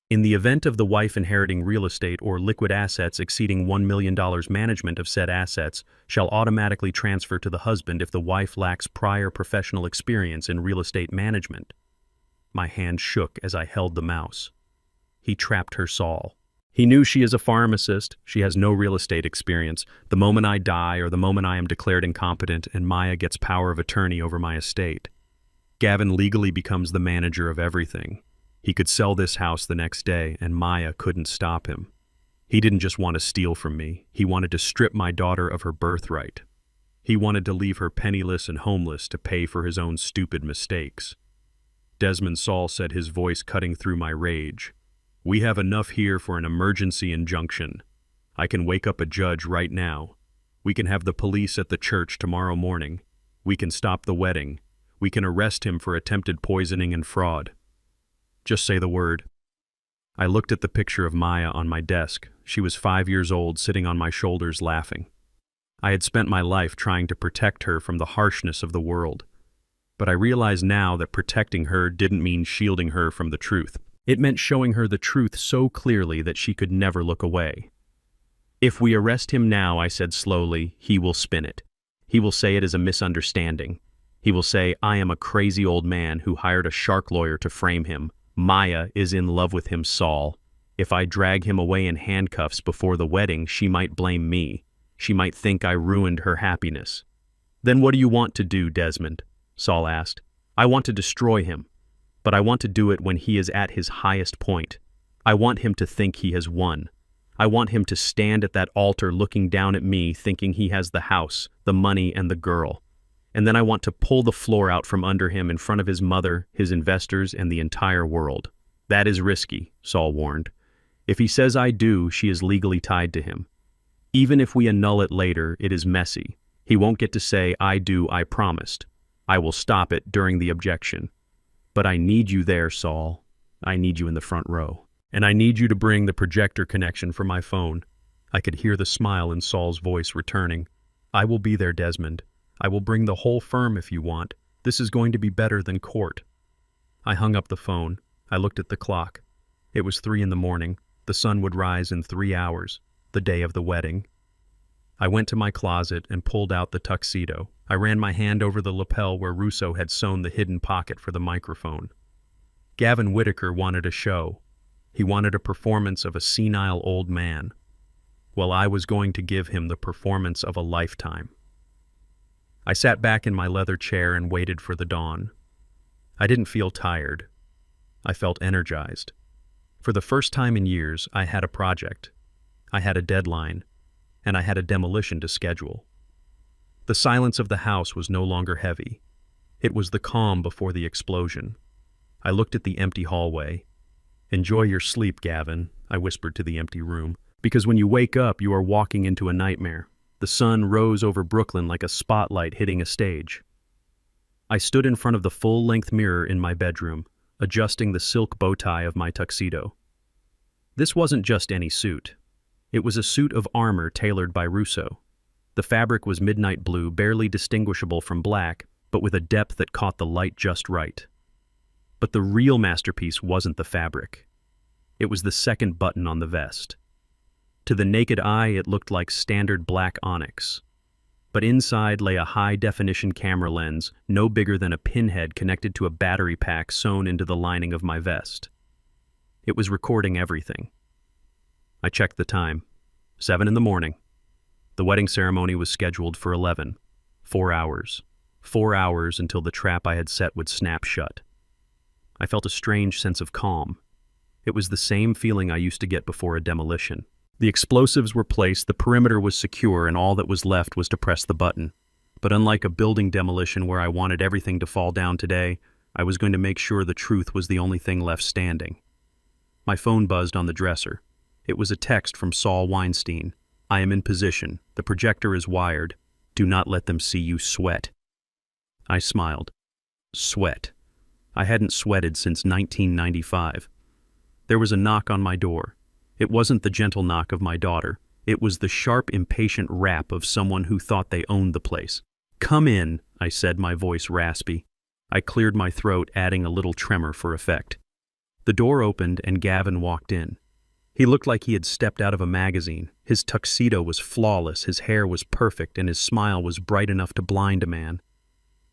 In the event of the wife inheriting real estate or liquid assets exceeding $1 million, management of said assets shall automatically transfer to the husband if the wife lacks prior professional experience in real estate management. My hand shook as I held the mouse. He trapped her, Saul. He knew she is a pharmacist. She has no real estate experience. The moment I die or the moment I am declared incompetent and Maya gets power of attorney over my estate, Gavin legally becomes the manager of everything. He could sell this house the next day and Maya couldn't stop him. He didn't just want to steal from me. He wanted to strip my daughter of her birthright. He wanted to leave her penniless and homeless to pay for his own stupid mistakes. Desmond, Saul said, his voice cutting through my rage. We have enough here for an emergency injunction. I can wake up a judge right now. We can have the police at the church tomorrow morning. We can stop the wedding. We can arrest him for attempted poisoning and fraud. Just say the word. I looked at the picture of Maya on my desk. She was 5 years old, sitting on my shoulders laughing. I had spent my life trying to protect her from the harshness of the world. But I realize now that protecting her didn't mean shielding her from the truth. It meant showing her the truth so clearly that she could never look away. If we arrest him now, I said slowly, he will spin it. He will say it is a misunderstanding. He will say, I am a crazy old man who hired a shark lawyer to frame him. Maya is in love with him, Saul. If I drag him away in handcuffs before the wedding, she might blame me. She might think I ruined her happiness. Then what do you want to do, Desmond? Saul asked. I want to destroy him. But I want to do it when he is at his highest point. I want him to think he has won. I want him to stand at that altar looking down at me thinking he has the house, the money, and the girl. And then I want to pull the floor out from under him in front of his mother, his investors, and the entire world. That is risky, Saul warned. If he says I do, she is legally tied to him. Even if we annul it later, it is messy. He won't get to say, I do, I promised. I will stop it during the objection. But I need you there, Saul. I need you in the front row. And I need you to bring the projector connection for my phone. I could hear the smile in Saul's voice returning. I will be there, Desmond. I will bring the whole firm if you want. This is going to be better than court. I hung up the phone. I looked at the clock. It was 3 in the morning. The sun would rise in 3 hours, the day of the wedding. I went to my closet and pulled out the tuxedo. I ran my hand over the lapel where Russo had sewn the hidden pocket for the microphone. Gavin Whitaker wanted a show. He wanted a performance of a senile old man. Well, I was going to give him the performance of a lifetime. I sat back in my leather chair and waited for the dawn. I didn't feel tired. I felt energized. For the first time in years, I had a project. I had a deadline, and I had a demolition to schedule. The silence of the house was no longer heavy. It was the calm before the explosion. I looked at the empty hallway. "Enjoy your sleep, Gavin," I whispered to the empty room, "because when you wake up, you are walking into a nightmare." The sun rose over Brooklyn like a spotlight hitting a stage. I stood in front of the full-length mirror in my bedroom, adjusting the silk bow tie of my tuxedo. This wasn't just any suit. It was a suit of armor tailored by Russo. The fabric was midnight blue, barely distinguishable from black, but with a depth that caught the light just right. But the real masterpiece wasn't the fabric. It was the second button on the vest. To the naked eye, it looked like standard black onyx. But inside lay a high-definition camera lens, no bigger than a pinhead connected to a battery pack sewn into the lining of my vest. It was recording everything. I checked the time. 7 in the morning. The wedding ceremony was scheduled for 11. 4 hours. 4 hours until the trap I had set would snap shut. I felt a strange sense of calm. It was the same feeling I used to get before a demolition. The explosives were placed, the perimeter was secure, and all that was left was to press the button. But unlike a building demolition where I wanted everything to fall down today, I was going to make sure the truth was the only thing left standing. My phone buzzed on the dresser. It was a text from Saul Weinstein. "I am in position. The projector is wired. Do not let them see you sweat." I smiled. Sweat. I hadn't sweated since 1995. There was a knock on my door. It wasn't the gentle knock of my daughter. It was the sharp, impatient rap of someone who thought they owned the place. "Come in," I said, my voice raspy. I cleared my throat, adding a little tremor for effect. The door opened and Gavin walked in. He looked like he had stepped out of a magazine. His tuxedo was flawless, his hair was perfect, and his smile was bright enough to blind a man.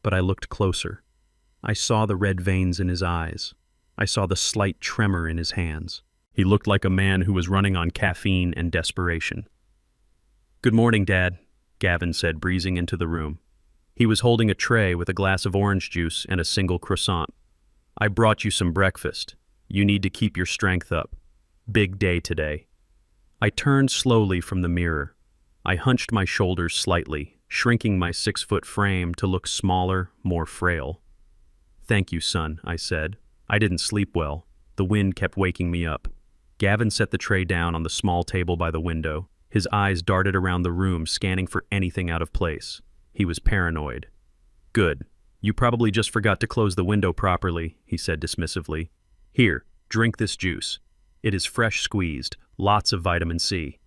But I looked closer. I saw the red veins in his eyes. I saw the slight tremor in his hands. He looked like a man who was running on caffeine and desperation. "Good morning, Dad," Gavin said, breezing into the room. He was holding a tray with a glass of orange juice and a single croissant. "I brought you some breakfast. You need to keep your strength up. Big day today." I turned slowly from the mirror. I hunched my shoulders slightly, shrinking my 6-foot frame to look smaller, more frail. "Thank you, son," I said. I didn't sleep well. The wind kept waking me up. Gavin set the tray down on the small table by the window. His eyes darted around the room, scanning for anything out of place. He was paranoid. "Good. You probably just forgot to close the window properly," he said dismissively. "Here, drink this juice. It is fresh squeezed, lots of vitamin C."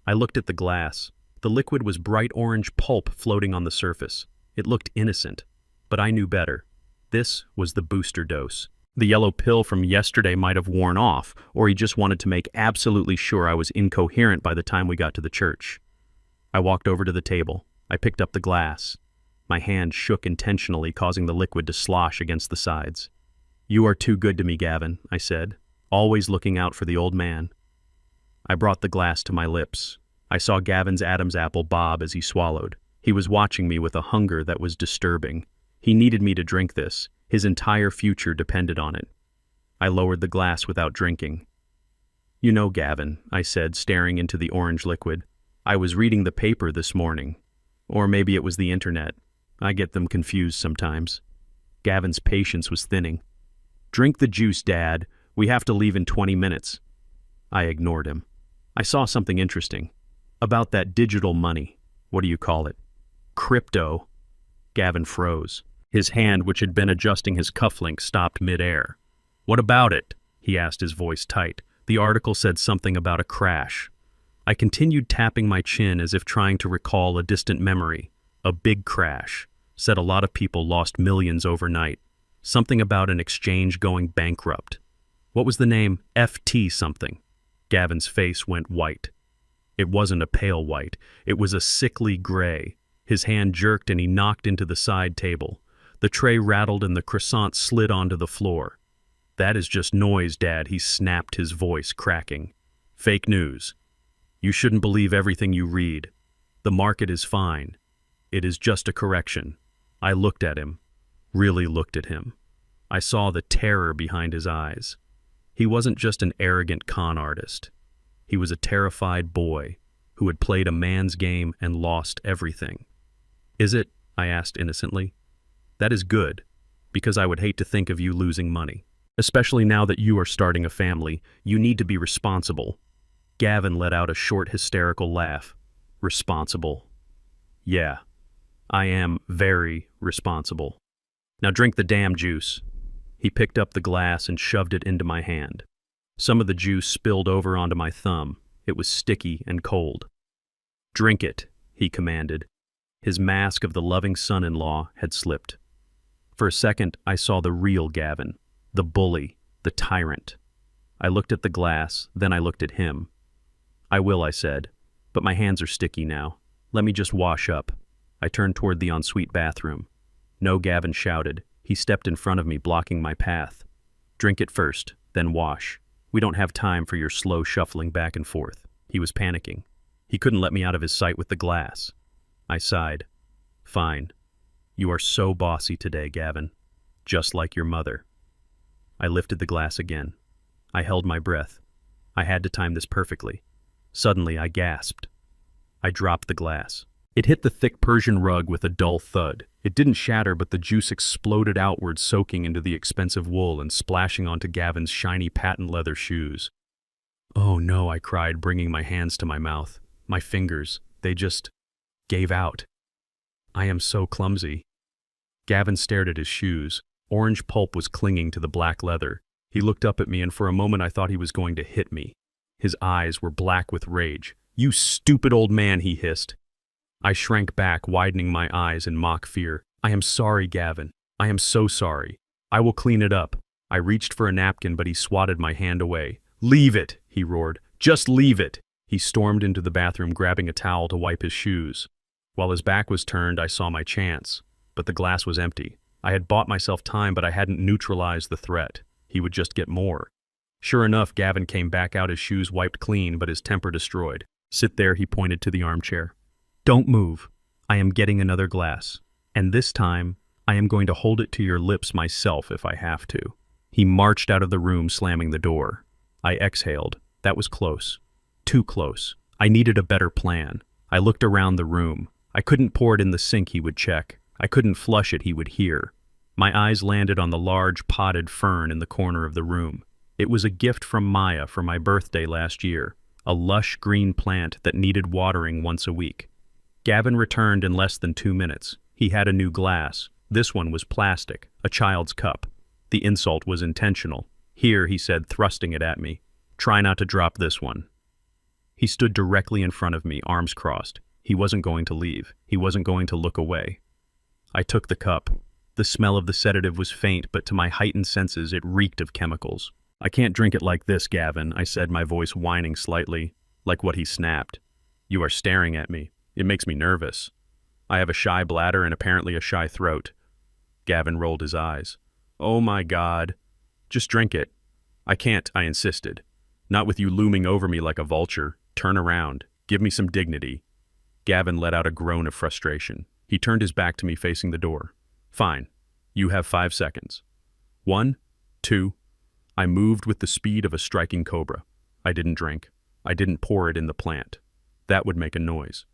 I looked at the glass. The liquid was bright orange pulp floating on the surface. It looked innocent, but I knew better. This was the booster dose. The yellow pill from yesterday might have worn off, or he just wanted to make absolutely sure I was incoherent by the time we got to the church. I walked over to the table. I picked up the glass. My hand shook intentionally, causing the liquid to slosh against the sides. "You are too good to me, Gavin," I said, always looking out for the old man. I brought the glass to my lips. I saw Gavin's Adam's apple bob as he swallowed. He was watching me with a hunger that was disturbing. He needed me to drink this. His entire future depended on it. I lowered the glass without drinking. "You know, Gavin," I said, staring into the orange liquid, "I was reading the paper this morning. Or maybe it was the internet. I get them confused sometimes." Gavin's patience was thinning. "Drink the juice, Dad. We have to leave in 20 minutes. I ignored him. I saw something interesting. About that digital money. What do you call it? Crypto. Gavin froze. His hand, which had been adjusting his cufflink, stopped mid-air. "What about it?" he asked, his voice tight. The article said something about a crash. I continued tapping my chin as if trying to recall a distant memory. A big crash. Said a lot of people lost millions overnight. Something about an exchange going bankrupt. What was the name? FT something. Gavin's face went white. It wasn't a pale white. It was a sickly gray. His hand jerked and he knocked into the side table. The tray rattled and the croissant slid onto the floor. "That is just noise, Dad," he snapped, his voice cracking. "Fake news. You shouldn't believe everything you read. The market is fine. It is just a correction." I looked at him, really looked at him. I saw the terror behind his eyes. He wasn't just an arrogant con artist. He was a terrified boy who had played a man's game and lost everything. "Is it?" I asked innocently. "That is good, because I would hate to think of you losing money. Especially now that you are starting a family, you need to be responsible." Gavin let out a short, hysterical laugh. "Responsible? Yeah, I am very responsible. Now drink the damn juice." He picked up the glass and shoved it into my hand. Some of the juice spilled over onto my thumb. It was sticky and cold. "Drink it," he commanded. His mask of the loving son-in-law had slipped. For a second, I saw the real Gavin, the bully, the tyrant. I looked at the glass, then I looked at him. "I will," I said, "but my hands are sticky now. Let me just wash up." I turned toward the ensuite bathroom. "No," Gavin shouted. He stepped in front of me, blocking my path. "Drink it first, then wash. We don't have time for your slow shuffling back and forth." He was panicking. He couldn't let me out of his sight with the glass. I sighed. "Fine. You are so bossy today, Gavin. Just like your mother." I lifted the glass again. I held my breath. I had to time this perfectly. Suddenly, I gasped. I dropped the glass. It hit the thick Persian rug with a dull thud. It didn't shatter, but the juice exploded outward, soaking into the expensive wool and splashing onto Gavin's shiny patent leather shoes. "Oh no," I cried, bringing my hands to my mouth. My fingers, they just gave out. "I am so clumsy." Gavin stared at his shoes. Orange pulp was clinging to the black leather. He looked up at me, and for a moment I thought he was going to hit me. His eyes were black with rage. "You stupid old man," he hissed. I shrank back, widening my eyes in mock fear. "I am sorry, Gavin. I am so sorry. I will clean it up." I reached for a napkin, but he swatted my hand away. "Leave it," he roared. "Just leave it." He stormed into the bathroom, grabbing a towel to wipe his shoes. While his back was turned, I saw my chance, but the glass was empty. I had bought myself time, but I hadn't neutralized the threat. He would just get more. Sure enough, Gavin came back out, his shoes wiped clean, but his temper destroyed. "Sit there," he pointed to the armchair. "Don't move. I am getting another glass. And this time, I am going to hold it to your lips myself if I have to." He marched out of the room, slamming the door. I exhaled. That was close. Too close. I needed a better plan. I looked around the room. I couldn't pour it in the sink, he would check. I couldn't flush it, he would hear. My eyes landed on the large potted fern in the corner of the room. It was a gift from Maya for my birthday last year, a lush green plant that needed watering once a week. Gavin returned in less than 2 minutes. He had a new glass. This one was plastic, a child's cup. The insult was intentional. "Here," he said, thrusting it at me. "Try not to drop this one." He stood directly in front of me, arms crossed. He wasn't going to leave. He wasn't going to look away. I took the cup. The smell of the sedative was faint, but to my heightened senses it reeked of chemicals. "I can't drink it like this, Gavin," I said, my voice whining slightly, like what he snapped. "You are staring at me. It makes me nervous. I have a shy bladder and apparently a shy throat." Gavin rolled his eyes. "Oh my God. Just drink it." "I can't," I insisted. "Not with you looming over me like a vulture. Turn around. Give me some dignity." Gavin let out a groan of frustration. He turned his back to me, facing the door. "Fine. You have 5 seconds. 1, 2. I moved with the speed of a striking cobra. I didn't drink. I didn't pour it in the plant. That would make a noise.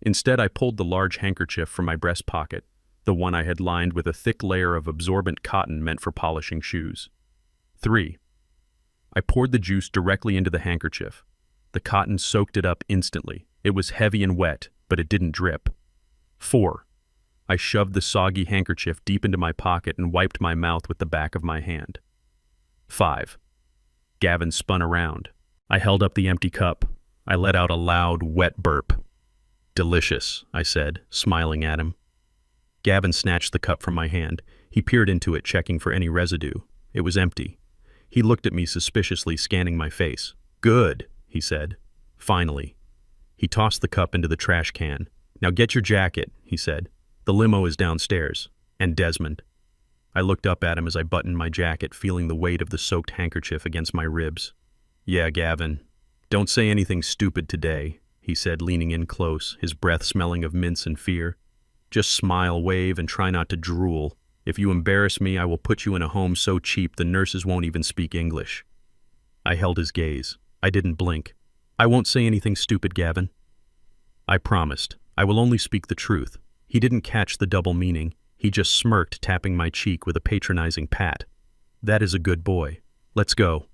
Instead, I pulled the large handkerchief from my breast pocket, the one I had lined with a thick layer of absorbent cotton meant for polishing shoes. 3. I poured the juice directly into the handkerchief. The cotton soaked it up instantly. It was heavy and wet, but it didn't drip. 4. I shoved the soggy handkerchief deep into my pocket and wiped my mouth with the back of my hand. 5. Gavin spun around. I held up the empty cup. I let out a loud, wet burp. "Delicious," I said, smiling at him. Gavin snatched the cup from my hand. He peered into it, checking for any residue. It was empty. He looked at me suspiciously, scanning my face. "Good," he said. "Finally." He tossed the cup into the trash can. "Now get your jacket," he said. "The limo is downstairs. And Desmond." I looked up at him as I buttoned my jacket, feeling the weight of the soaked handkerchief against my ribs. "Yeah, Gavin. Don't say anything stupid today," he said, leaning in close, his breath smelling of mints and fear. "Just smile, wave, and try not to drool. If you embarrass me, I will put you in a home so cheap the nurses won't even speak English." I held his gaze. I didn't blink. "I won't say anything stupid, Gavin." I promised. "I will only speak the truth." He didn't catch the double meaning. He just smirked, tapping my cheek with a patronizing pat. "That is a good boy. Let's go."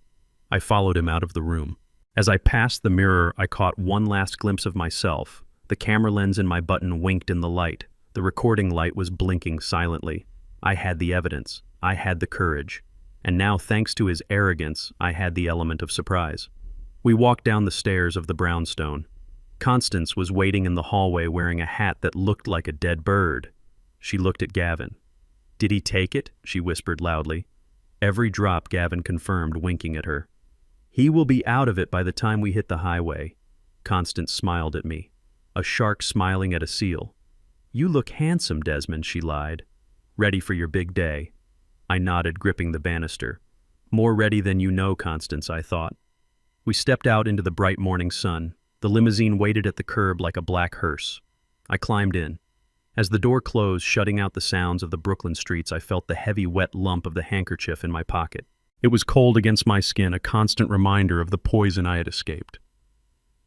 I followed him out of the room. As I passed the mirror, I caught one last glimpse of myself. The camera lens in my button winked in the light. The recording light was blinking silently. I had the evidence. I had the courage. And now, thanks to his arrogance, I had the element of surprise. We walked down the stairs of the brownstone. Constance was waiting in the hallway wearing a hat that looked like a dead bird. She looked at Gavin. "Did he take it?" she whispered loudly. Every drop, Gavin confirmed, winking at her. "He will be out of it by the time we hit the highway." Constance smiled at me. A shark smiling at a seal. "You look handsome, Desmond," she lied. "Ready for your big day." I nodded, gripping the banister. "More ready than you know, Constance," I thought. We stepped out into the bright morning sun. The limousine waited at the curb like a black hearse. I climbed in. As the door closed, shutting out the sounds of the Brooklyn streets, I felt the heavy, wet lump of the handkerchief in my pocket. It was cold against my skin, a constant reminder of the poison I had escaped.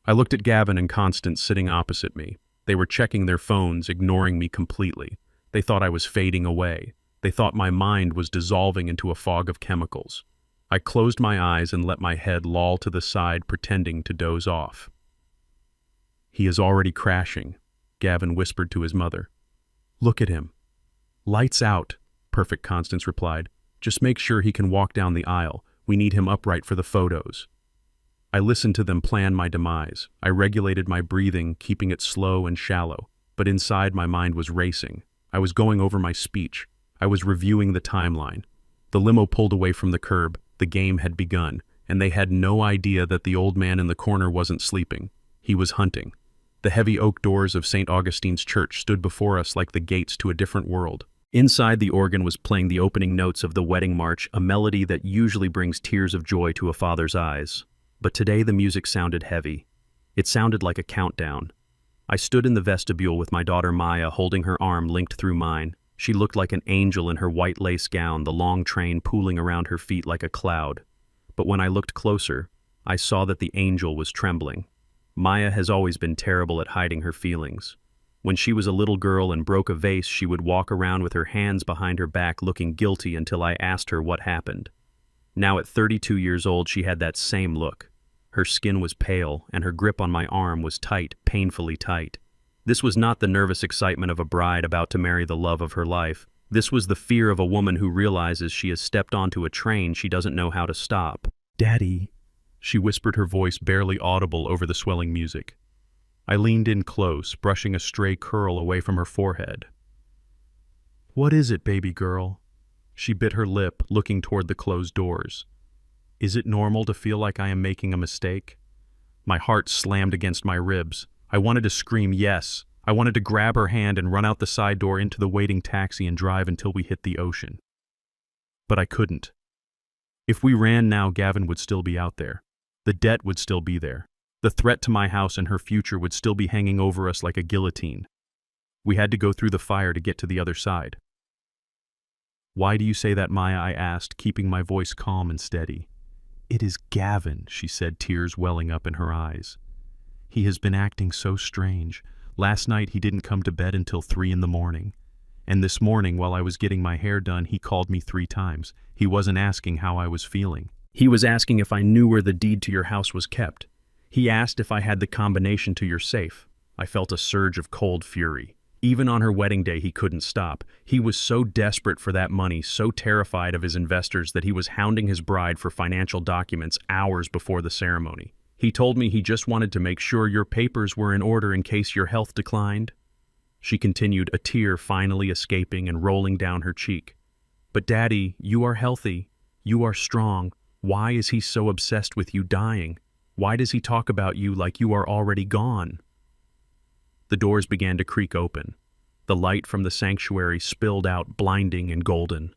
I looked at Gavin and Constance sitting opposite me. They were checking their phones, ignoring me completely. They thought I was fading away. They thought my mind was dissolving into a fog of chemicals. I closed my eyes and let my head loll to the side, pretending to doze off. "He is already crashing," Gavin whispered to his mother. "Look at him." "Lights out," Perfect Constance replied. "Just make sure he can walk down the aisle. We need him upright for the photos." I listened to them plan my demise. I regulated my breathing, keeping it slow and shallow. But inside, my mind was racing. I was going over my speech. I was reviewing the timeline. The limo pulled away from the curb. The game had begun, and they had no idea that the old man in the corner wasn't sleeping. He was hunting. The heavy oak doors of St. Augustine's Church stood before us like the gates to a different world. Inside, the organ was playing the opening notes of the wedding march, a melody that usually brings tears of joy to a father's eyes. But today the music sounded heavy. It sounded like a countdown. I stood in the vestibule with my daughter Maya, holding her arm linked through mine. She looked like an angel in her white lace gown, the long train pooling around her feet like a cloud. But when I looked closer, I saw that the angel was trembling. Maya has always been terrible at hiding her feelings. When she was a little girl and broke a vase, she would walk around with her hands behind her back looking guilty until I asked her what happened. Now at 32 years old, she had that same look. Her skin was pale, and her grip on my arm was tight, painfully tight. This was not the nervous excitement of a bride about to marry the love of her life. This was the fear of a woman who realizes she has stepped onto a train she doesn't know how to stop. "Daddy," she whispered, her voice barely audible over the swelling music. I leaned in close, brushing a stray curl away from her forehead. "What is it, baby girl?" She bit her lip, looking toward the closed doors. "Is it normal to feel like I am making a mistake?" My heart slammed against my ribs. I wanted to scream yes. I wanted to grab her hand and run out the side door into the waiting taxi and drive until we hit the ocean. But I couldn't. If we ran now, Gavin would still be out there. The debt would still be there. The threat to my house and her future would still be hanging over us like a guillotine. We had to go through the fire to get to the other side. "Why do you say that, Maya?" I asked, keeping my voice calm and steady. "It is Gavin," she said, tears welling up in her eyes. "He has been acting so strange. Last night he didn't come to bed until 3 in the morning. And this morning, while I was getting my hair done, he called me 3 times. He wasn't asking how I was feeling. He was asking if I knew where the deed to your house was kept. He asked if I had the combination to your safe." I felt a surge of cold fury. Even on her wedding day, he couldn't stop. He was so desperate for that money, so terrified of his investors, that he was hounding his bride for financial documents hours before the ceremony. "He told me he just wanted to make sure your papers were in order in case your health declined." She continued, a tear finally escaping and rolling down her cheek. But Daddy, you are healthy. You are strong. Why is he so obsessed with you dying? Why does he talk about you like you are already gone? The doors began to creak open. The light from the sanctuary spilled out, blinding and golden.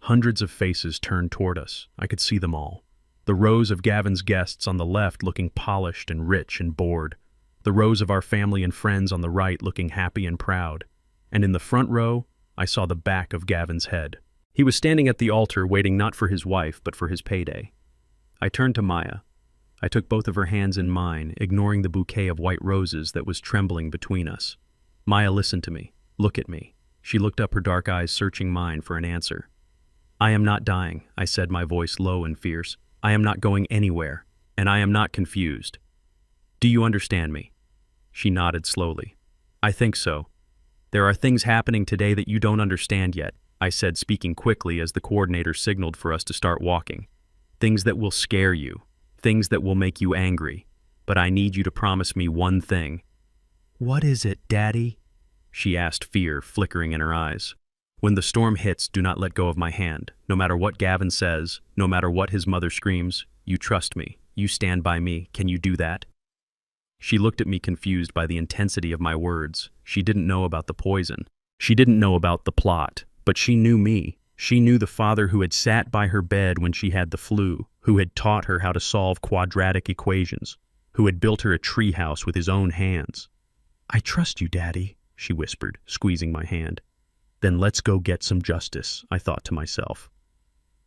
Hundreds of faces turned toward us. I could see them all. The rows of Gavin's guests on the left looking polished and rich and bored. The rows of our family and friends on the right looking happy and proud. And in the front row, I saw the back of Gavin's head. He was standing at the altar waiting not for his wife, but for his payday. I turned to Maya. I took both of her hands in mine, ignoring the bouquet of white roses that was trembling between us. Maya listened to me. Look at me. She looked up, her dark eyes searching mine for an answer. I am not dying, I said, my voice low and fierce. I am not going anywhere, and I am not confused. Do you understand me? She nodded slowly. I think so. There are things happening today that you don't understand yet, I said, speaking quickly as the coordinator signaled for us to start walking. Things that will scare you, things that will make you angry. But I need you to promise me one thing. What is it, Daddy? She asked, fear flickering in her eyes. When the storm hits, do not let go of my hand. No matter what Gavin says, no matter what his mother screams, you trust me. You stand by me. Can you do that? She looked at me, confused by the intensity of my words. She didn't know about the poison. She didn't know about the plot. But she knew me. She knew the father who had sat by her bed when she had the flu, who had taught her how to solve quadratic equations, who had built her a treehouse with his own hands. I trust you, Daddy, she whispered, squeezing my hand. Then let's go get some justice, I thought to myself.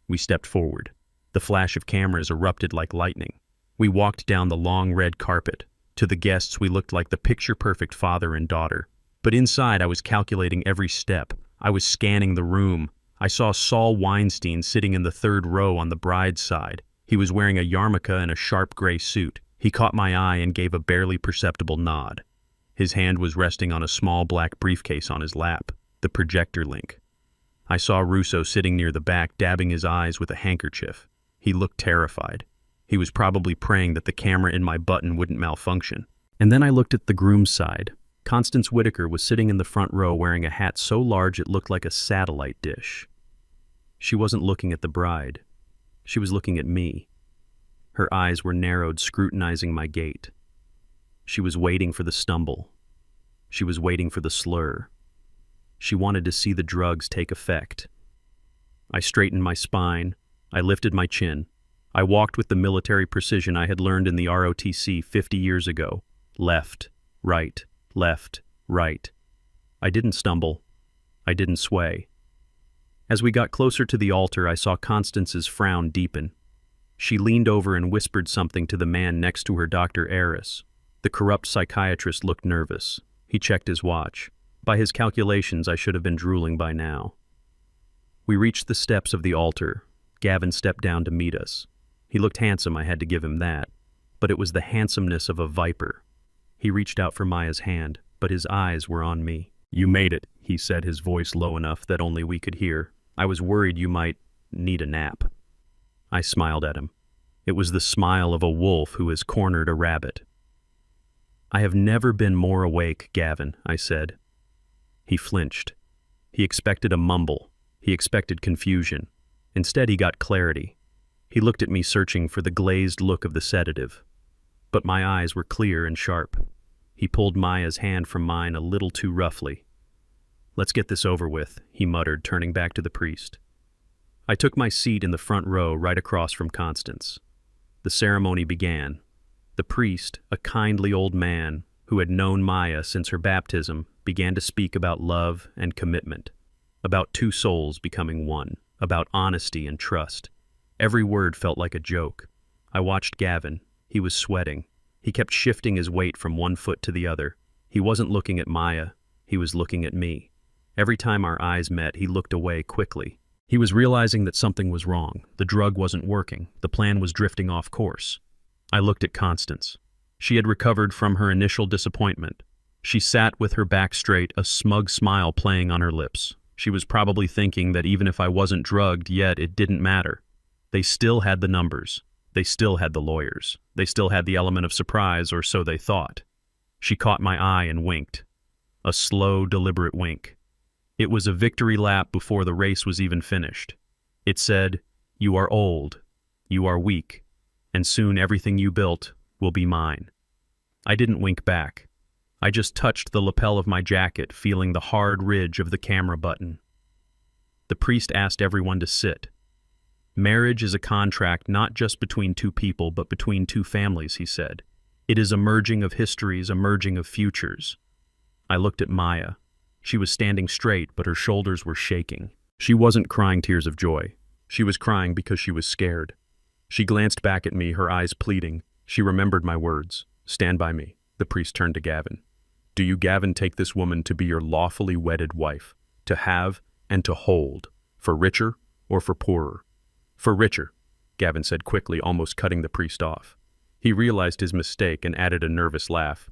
We stepped forward. The flash of cameras erupted like lightning. We walked down the long red carpet. To the guests, we looked like the picture-perfect father and daughter. But inside, I was calculating every step. I was scanning the room. I saw Saul Weinstein sitting in the third row on the bride's side. He was wearing a yarmulke and a sharp gray suit. He caught my eye and gave a barely perceptible nod. His hand was resting on a small black briefcase on his lap, the projector link. I saw Russo sitting near the back, dabbing his eyes with a handkerchief. He looked terrified. He was probably praying that the camera in my button wouldn't malfunction. And then I looked at the groom's side. Constance Whitaker was sitting in the front row wearing a hat so large it looked like a satellite dish. She wasn't looking at the bride. She was looking at me. Her eyes were narrowed, scrutinizing my gait. She was waiting for the stumble. She was waiting for the slur. She wanted to see the drugs take effect. I straightened my spine. I lifted my chin. I walked with the military precision I had learned in the ROTC 50 years ago. Left, right, left, right. I didn't stumble. I didn't sway. As we got closer to the altar, I saw Constance's frown deepen. She leaned over and whispered something to the man next to her, Dr. Aris. The corrupt psychiatrist looked nervous. He checked his watch. By his calculations, I should have been drooling by now. We reached the steps of the altar. Gavin stepped down to meet us. He looked handsome, I had to give him that. But it was the handsomeness of a viper. He reached out for Maya's hand, but his eyes were on me. You made it, he said, his voice low enough that only we could hear. I was worried you might need a nap. I smiled at him. It was the smile of a wolf who has cornered a rabbit. I have never been more awake, Gavin, I said. He flinched. He expected a mumble. He expected confusion. Instead, he got clarity. He looked at me, searching for the glazed look of the sedative. But my eyes were clear and sharp. He pulled Maya's hand from mine a little too roughly. Let's get this over with, he muttered, turning back to the priest. I took my seat in the front row, right across from Constance. The ceremony began. The priest, a kindly old man who had known Maya since her baptism, began to speak about love and commitment, about two souls becoming one, about honesty and trust. Every word felt like a joke. I watched Gavin. He was sweating. He kept shifting his weight from one foot to the other. He wasn't looking at Maya. He was looking at me. Every time our eyes met, he looked away quickly. He was realizing that something was wrong. The drug wasn't working. The plan was drifting off course. I looked at Constance. She had recovered from her initial disappointment. She sat with her back straight, a smug smile playing on her lips. She was probably thinking that even if I wasn't drugged yet, it didn't matter. They still had the numbers. They still had the lawyers. They still had the element of surprise, or so they thought. She caught my eye and winked. A slow, deliberate wink. It was a victory lap before the race was even finished. It said, "You are old, you are weak, and soon everything you built will be mine." I didn't wink back. I just touched the lapel of my jacket, feeling the hard ridge of the camera button. The priest asked everyone to sit. "Marriage is a contract not just between two people, but between two families," he said. "It is a merging of histories, a merging of futures." I looked at Maya. She was standing straight, but her shoulders were shaking. She wasn't crying tears of joy. She was crying because she was scared. She glanced back at me, her eyes pleading. She remembered my words. "Stand by me." The priest turned to Gavin. "Do you, Gavin, take this woman to be your lawfully wedded wife, to have and to hold, for richer or for poorer?" "For richer," Gavin said quickly, almost cutting the priest off. He realized his mistake and added a nervous laugh.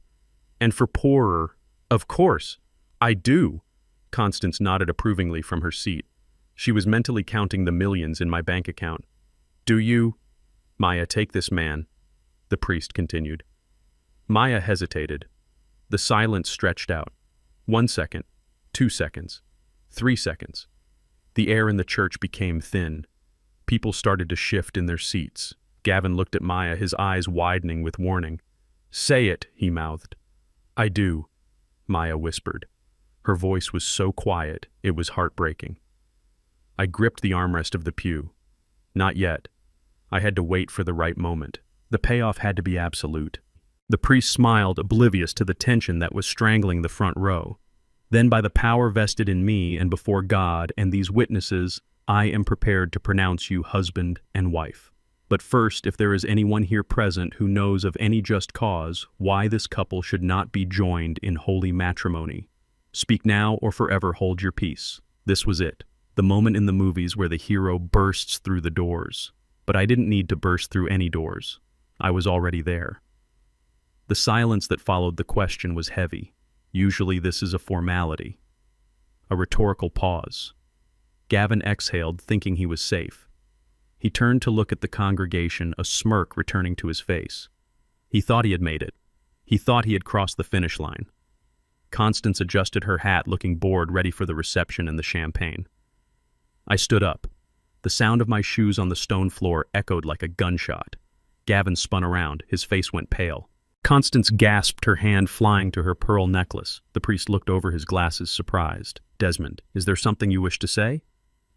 "And for poorer, of course. I do." Constance nodded approvingly from her seat. She was mentally counting the millions in my bank account. "Do you?" "Maya, take this man," the priest continued. Maya hesitated. The silence stretched out. 1 second, 2 seconds, 3 seconds. The air in the church became thin. People started to shift in their seats. Gavin looked at Maya, his eyes widening with warning. "Say it," he mouthed. "I do," Maya whispered. Her voice was so quiet, it was heartbreaking. I gripped the armrest of the pew. Not yet. I had to wait for the right moment. The payoff had to be absolute. The priest smiled, oblivious to the tension that was strangling the front row. "Then by the power vested in me and before God and these witnesses, I am prepared to pronounce you husband and wife. But first, if there is anyone here present who knows of any just cause why this couple should not be joined in holy matrimony, speak now or forever hold your peace." This was it, the moment in the movies where the hero bursts through the doors. But I didn't need to burst through any doors. I was already there. The silence that followed the question was heavy. Usually this is a formality. A rhetorical pause. Gavin exhaled, thinking he was safe. He turned to look at the congregation, a smirk returning to his face. He thought he had made it. He thought he had crossed the finish line. Constance adjusted her hat, looking bored, ready for the reception and the champagne. I stood up. The sound of my shoes on the stone floor echoed like a gunshot. Gavin spun around. His face went pale. Constance gasped, her hand flying to her pearl necklace. The priest looked over his glasses, surprised. "Desmond, is there something you wish to say?"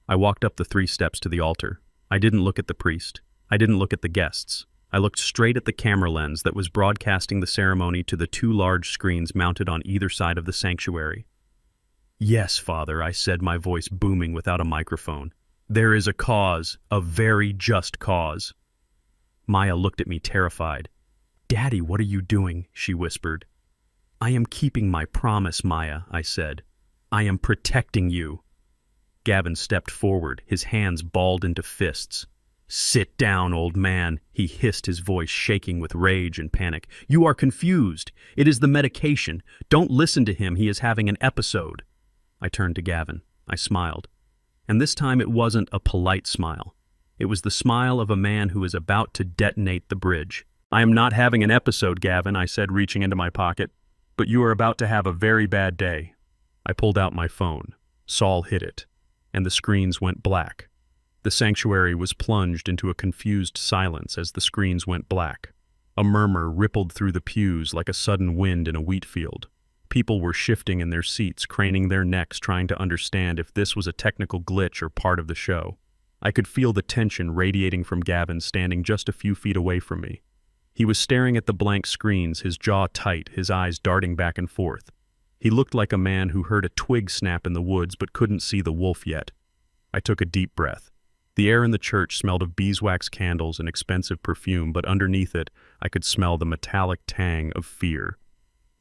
I walked up the 3 steps to the altar. I didn't look at the priest. I didn't look at the guests. I looked straight at the camera lens that was broadcasting the ceremony to the 2 large screens mounted on either side of the sanctuary. "Yes, Father," I said, my voice booming without a microphone. "There is a cause, a very just cause." Maya looked at me terrified. "Daddy, what are you doing?" she whispered. "I am keeping my promise, Maya," I said. "I am protecting you." Gavin stepped forward, his hands balled into fists. "Sit down, old man," he hissed, his voice shaking with rage and panic. "You are confused. It is the medication. Don't listen to him. He is having an episode." I turned to Gavin. I smiled. And this time it wasn't a polite smile. It was the smile of a man who is about to detonate the bridge. "I am not having an episode, Gavin," I said, reaching into my pocket. "But you are about to have a very bad day." I pulled out my phone. Saul hit it, and the screens went black. The sanctuary was plunged into a confused silence as the screens went black. A murmur rippled through the pews like a sudden wind in a wheat field. People were shifting in their seats, craning their necks, trying to understand if this was a technical glitch or part of the show. I could feel the tension radiating from Gavin, standing just a few feet away from me. He was staring at the blank screens, his jaw tight, his eyes darting back and forth. He looked like a man who heard a twig snap in the woods but couldn't see the wolf yet. I took a deep breath. The air in the church smelled of beeswax candles and expensive perfume, but underneath it, I could smell the metallic tang of fear.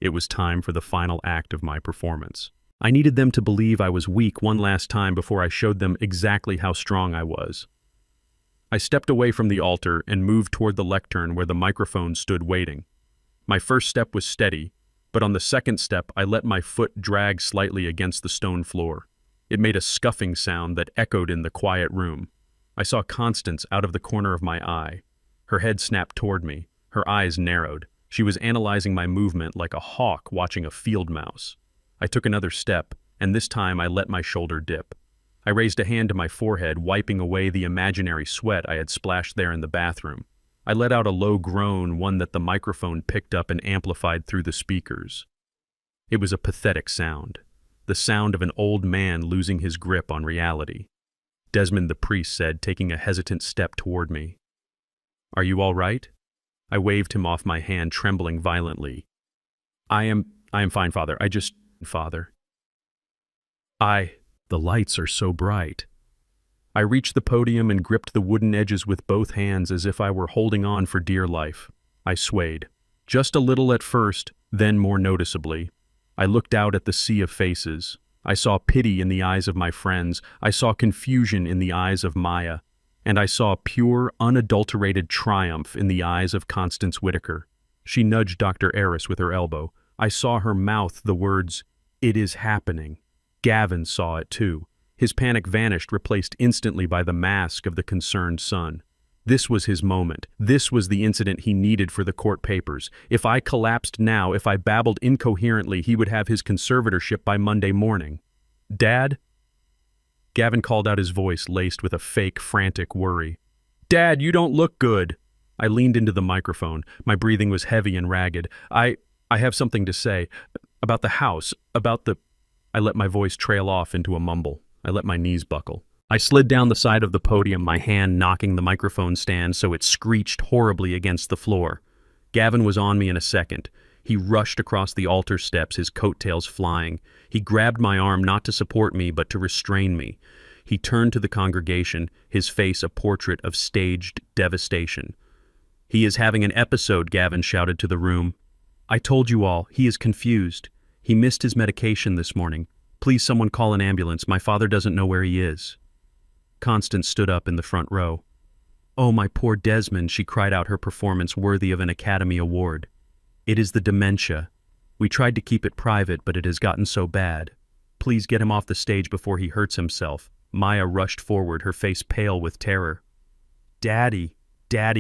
It was time for the final act of my performance. I needed them to believe I was weak one last time before I showed them exactly how strong I was. I stepped away from the altar and moved toward the lectern where the microphone stood waiting. My first step was steady, but on the second step I let my foot drag slightly against the stone floor. It made a scuffing sound that echoed in the quiet room. I saw Constance out of the corner of my eye. Her head snapped toward me. Her eyes narrowed. She was analyzing my movement like a hawk watching a field mouse. I took another step, and this time I let my shoulder dip. I raised a hand to my forehead, wiping away the imaginary sweat I had splashed there in the bathroom. I let out a low groan, one that the microphone picked up and amplified through the speakers. It was a pathetic sound, the sound of an old man losing his grip on reality. Desmond the priest said, taking a hesitant step toward me. "Are you all right?" I waved him off my hand, trembling violently. I am fine, Father. Father. The lights are so bright. I reached the podium and gripped the wooden edges with both hands as if I were holding on for dear life. I swayed. Just a little at first, then more noticeably. I looked out at the sea of faces. I saw pity in the eyes of my friends. I saw confusion in the eyes of Maya. And I saw pure, unadulterated triumph in the eyes of Constance Whitaker. She nudged Dr. Eris with her elbow. I saw her mouth the words, "It is happening." Gavin saw it too. His panic vanished, replaced instantly by the mask of the concerned son. This was his moment. This was the incident he needed for the court papers. If I collapsed now, if I babbled incoherently, he would have his conservatorship by Monday morning. "Dad?" Gavin called out, his voice laced with a fake, frantic worry. "Dad, you don't look good." I leaned into the microphone. My breathing was heavy and ragged. I have something to say. About the house, about the... I let my voice trail off into a mumble. I let my knees buckle. I slid down the side of the podium, my hand knocking the microphone stand so it screeched horribly against the floor. Gavin was on me in a second. He rushed across the altar steps, his coattails flying. He grabbed my arm not to support me, but to restrain me. He turned to the congregation, his face a portrait of staged devastation. "He is having an episode," Gavin shouted to the room. "I told you all, he is confused. He missed his medication this morning. Please someone call an ambulance. My father doesn't know where he is." Constance stood up in the front row. "Oh, my poor Desmond," she cried out, her performance worthy of an Academy Award. "It is the dementia. We tried to keep it private, but it has gotten so bad. Please get him off the stage before he hurts himself." Maya rushed forward, her face pale with terror. Daddy,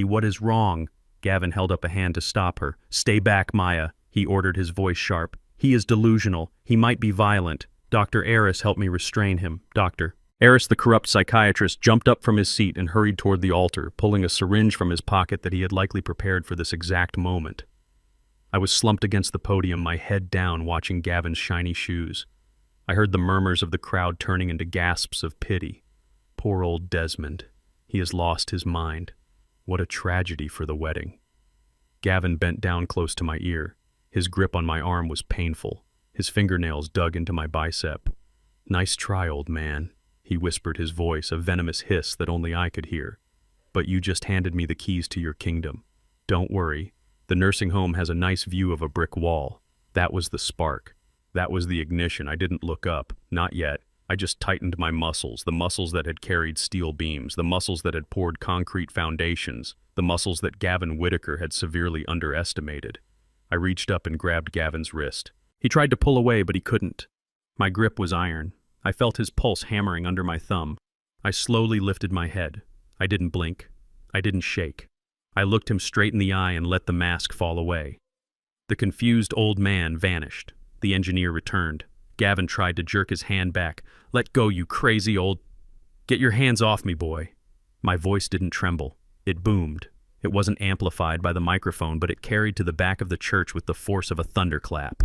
what is wrong?" Gavin held up a hand to stop her. "Stay back, Maya," he ordered, his voice sharp. "He is delusional. He might be violent. Dr. Eris helped me restrain him. Doctor." Eris, the corrupt psychiatrist, jumped up from his seat and hurried toward the altar, pulling a syringe from his pocket that he had likely prepared for this exact moment. I was slumped against the podium, my head down, watching Gavin's shiny shoes. I heard the murmurs of the crowd turning into gasps of pity. Poor old Desmond. He has lost his mind. What a tragedy for the wedding. Gavin bent down close to my ear. His grip on my arm was painful. His fingernails dug into my bicep. "Nice try, old man," he whispered, his voice a venomous hiss that only I could hear. "But you just handed me the keys to your kingdom. Don't worry. The nursing home has a nice view of a brick wall. That was the spark. That was the ignition. I didn't look up. Not yet. I just tightened my muscles, the muscles that had carried steel beams, the muscles that had poured concrete foundations, the muscles that Gavin Whitaker had severely underestimated. I reached up and grabbed Gavin's wrist. He tried to pull away, but he couldn't. My grip was iron. I felt his pulse hammering under my thumb. I slowly lifted my head. I didn't blink. I didn't shake. I looked him straight in the eye and let the mask fall away. The confused old man vanished. The engineer returned. Gavin tried to jerk his hand back. "Let go, you crazy old... Get your hands off me, boy." My voice didn't tremble. It boomed. It wasn't amplified by the microphone, but it carried to the back of the church with the force of a thunderclap.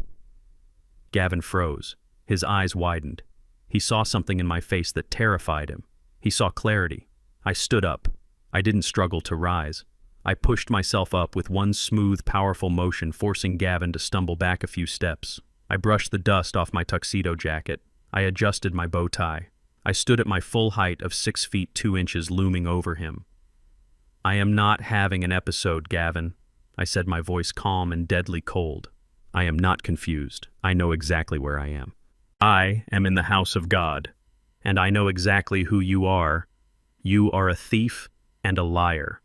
Gavin froze. His eyes widened. He saw something in my face that terrified him. He saw clarity. I stood up. I didn't struggle to rise. I pushed myself up with one smooth, powerful motion, forcing Gavin to stumble back a few steps. I brushed the dust off my tuxedo jacket. I adjusted my bow tie. I stood at my full height of 6 feet 2 inches, looming over him. "I am not having an episode, Gavin," I said, my voice calm and deadly cold. "I am not confused. I know exactly where I am. I am in the house of God, and I know exactly who you are. You are a thief and a liar."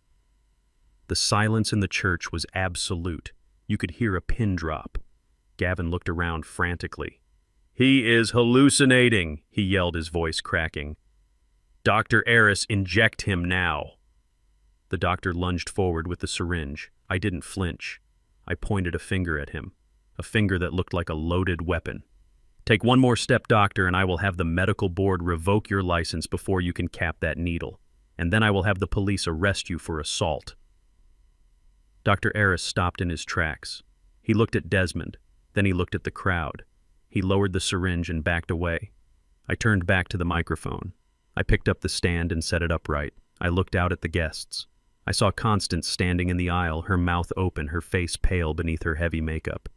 The silence in the church was absolute. You could hear a pin drop. Gavin looked around frantically. "He is hallucinating," he yelled, his voice cracking. "Dr. Eris, inject him now." The doctor lunged forward with the syringe. I didn't flinch. I pointed a finger at him, a finger that looked like a loaded weapon. Take one more step, doctor, and I will have the medical board revoke your license before you can cap that needle. And then I will have the police arrest you for assault. Dr. Aris stopped in his tracks. He looked at Desmond, then he looked at the crowd. He lowered the syringe and backed away. I turned back to the microphone. I picked up the stand and set it upright. I looked out at the guests. I saw Constance standing in the aisle, her mouth open, her face pale beneath her heavy makeup.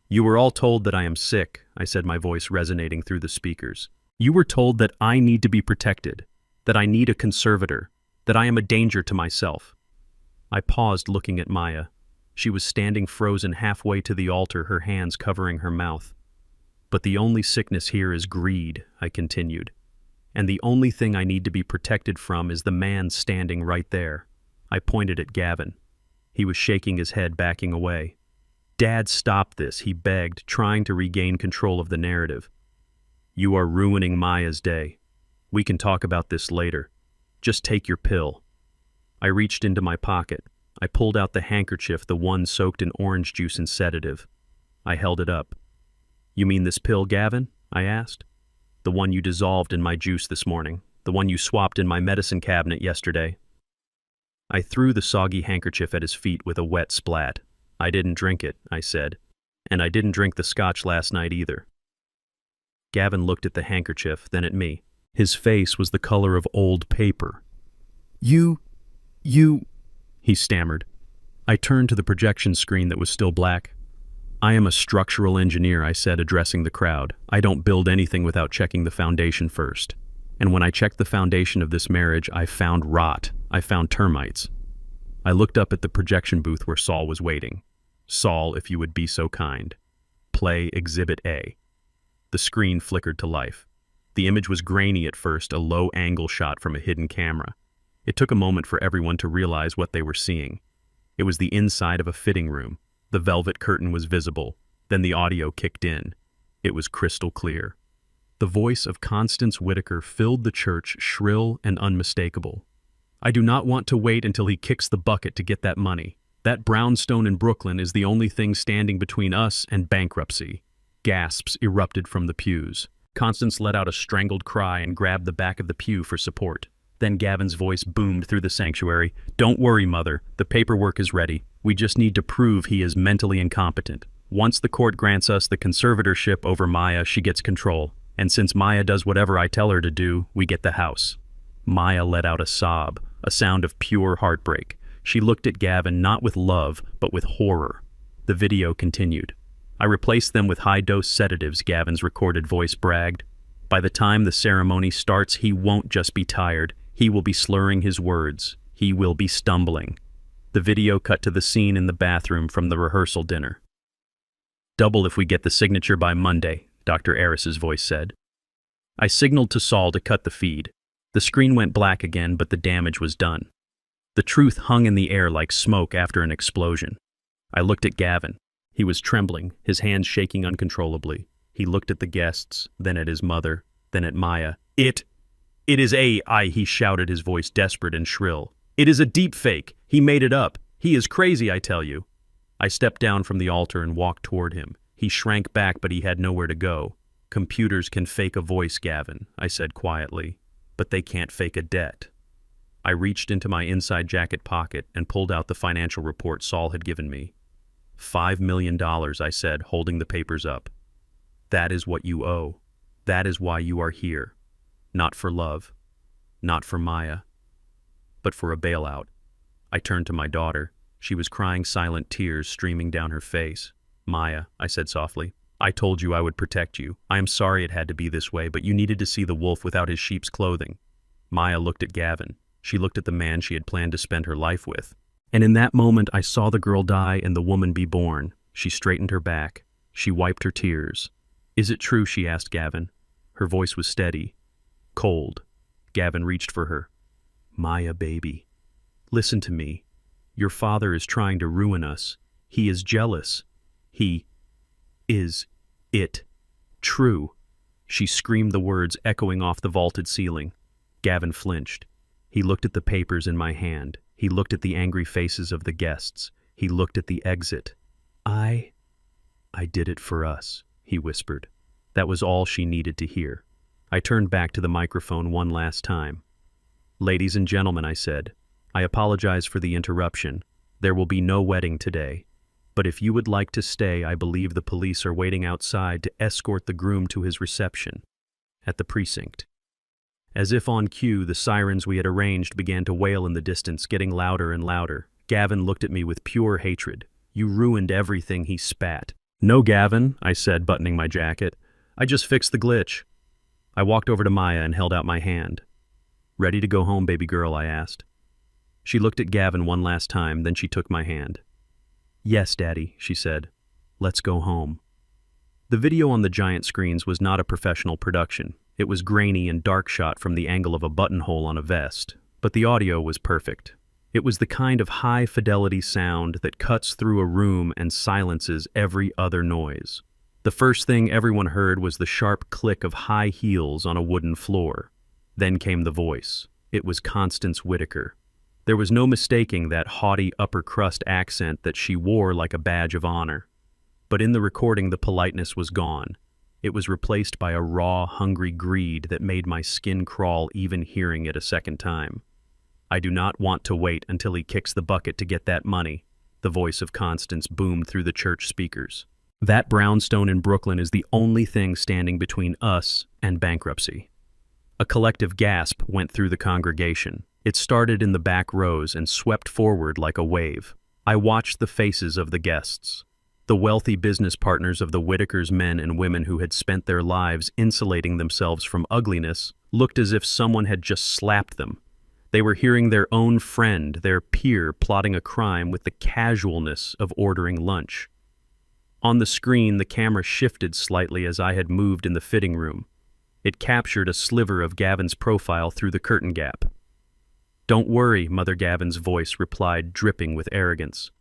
You were all told that I am sick, I said, my voice resonating through the speakers. You were told that I need to be protected, that I need a conservator, that I am a danger to myself. I paused, looking at Maya. She was standing frozen halfway to the altar, her hands covering her mouth. But the only sickness here is greed, I continued. And the only thing I need to be protected from is the man standing right there. I pointed at Gavin. He was shaking his head, backing away. Dad, stop this, he begged, trying to regain control of the narrative. You are ruining Maya's day. We can talk about this later. Just take your pill. I reached into my pocket. I pulled out the handkerchief, the one soaked in orange juice and sedative. I held it up. You mean this pill, Gavin? I asked. The one you dissolved in my juice this morning. The one you swapped in my medicine cabinet yesterday. I threw the soggy handkerchief at his feet with a wet splat. I didn't drink it, I said. And I didn't drink the scotch last night either. Gavin looked at the handkerchief, then at me. His face was the color of old paper. You, he stammered. I turned to the projection screen that was still black. I am a structural engineer, I said, addressing the crowd. I don't build anything without checking the foundation first. And when I checked the foundation of this marriage, I found rot. I found termites. I looked up at the projection booth where Saul was waiting. Saul, if you would be so kind. Play Exhibit A. The screen flickered to life. The image was grainy at first, a low-angle shot from a hidden camera. It took a moment for everyone to realize what they were seeing. It was the inside of a fitting room. The velvet curtain was visible. Then the audio kicked in. It was crystal clear. The voice of Constance Whitaker filled the church, shrill and unmistakable. I do not want to wait until he kicks the bucket to get that money. That brownstone in Brooklyn is the only thing standing between us and bankruptcy. Gasps erupted from the pews. Constance let out a strangled cry and grabbed the back of the pew for support. Then Gavin's voice boomed through the sanctuary. Don't worry, Mother. The paperwork is ready. We just need to prove he is mentally incompetent. Once the court grants us the conservatorship over Maya, she gets control. And since Maya does whatever I tell her to do, we get the house. Maya let out a sob, a sound of pure heartbreak. She looked at Gavin not with love, but with horror. The video continued. I replaced them with high-dose sedatives, Gavin's recorded voice bragged. By the time the ceremony starts, he won't just be tired. He will be slurring his words. He will be stumbling. The video cut to the scene in the bathroom from the rehearsal dinner. Double if we get the signature by Monday, Dr. Aris's voice said. I signaled to Saul to cut the feed. The screen went black again, but the damage was done. The truth hung in the air like smoke after an explosion. I looked at Gavin. He was trembling, his hands shaking uncontrollably. He looked at the guests, then at his mother, then at Maya. It is he shouted, his voice desperate and shrill. It is a deep fake. He made it up. He is crazy, I tell you. I stepped down from the altar and walked toward him. He shrank back, but he had nowhere to go. Computers can fake a voice, Gavin, I said quietly, but they can't fake a debt. I reached into my inside jacket pocket and pulled out the financial report Saul had given me. $5 million, I said, holding the papers up. That is what you owe. That is why you are here. Not for love, not for Maya, but for a bailout. I turned to my daughter. She was crying, silent tears streaming down her face. Maya, I said softly, I told you I would protect you. I am sorry it had to be this way, but you needed to see the wolf without his sheep's clothing. Maya looked at Gavin. She looked at the man she had planned to spend her life with. And in that moment, I saw the girl die and the woman be born. She straightened her back. She wiped her tears. Is it true? She asked Gavin. Her voice was steady, cold. Gavin reached for her. Maya, baby. Listen to me. Your father is trying to ruin us. He is jealous. Is it true? She screamed the words echoing off the vaulted ceiling. Gavin flinched. He looked at the papers in my hand. He looked at the angry faces of the guests. He looked at the exit. I did it for us, he whispered. That was all she needed to hear. I turned back to the microphone one last time. "Ladies and gentlemen," I said, "I apologize for the interruption. There will be no wedding today. But if you would like to stay, I believe the police are waiting outside to escort the groom to his reception at the precinct." As if on cue, the sirens we had arranged began to wail in the distance, getting louder and louder. Gavin looked at me with pure hatred. "You ruined everything," he spat. "No, Gavin," I said, buttoning my jacket. "I just fixed the glitch." I walked over to Maya and held out my hand. "Ready to go home, baby girl?" I asked. She looked at Gavin one last time, then she took my hand. "Yes, Daddy," she said. "Let's go home." The video on the giant screens was not a professional production. It was grainy and dark shot from the angle of a buttonhole on a vest, but the audio was perfect. It was the kind of high-fidelity sound that cuts through a room and silences every other noise. The first thing everyone heard was the sharp click of high heels on a wooden floor. Then came the voice. It was Constance Whitaker. There was no mistaking that haughty upper-crust accent that she wore like a badge of honor. But in the recording, the politeness was gone. It was replaced by a raw, hungry greed that made my skin crawl even hearing it a second time. "I do not want to wait until he kicks the bucket to get that money," the voice of Constance boomed through the church speakers. "That brownstone in Brooklyn is the only thing standing between us and bankruptcy." A collective gasp went through the congregation. It started in the back rows and swept forward like a wave. I watched the faces of the guests. The wealthy business partners of the Whitakers, men and women who had spent their lives insulating themselves from ugliness, looked as if someone had just slapped them. They were hearing their own friend, their peer, plotting a crime with the casualness of ordering lunch. On the screen, the camera shifted slightly as I had moved in the fitting room. It captured a sliver of Gavin's profile through the curtain gap. "Don't worry," Mother Gavin's voice replied, dripping with arrogance.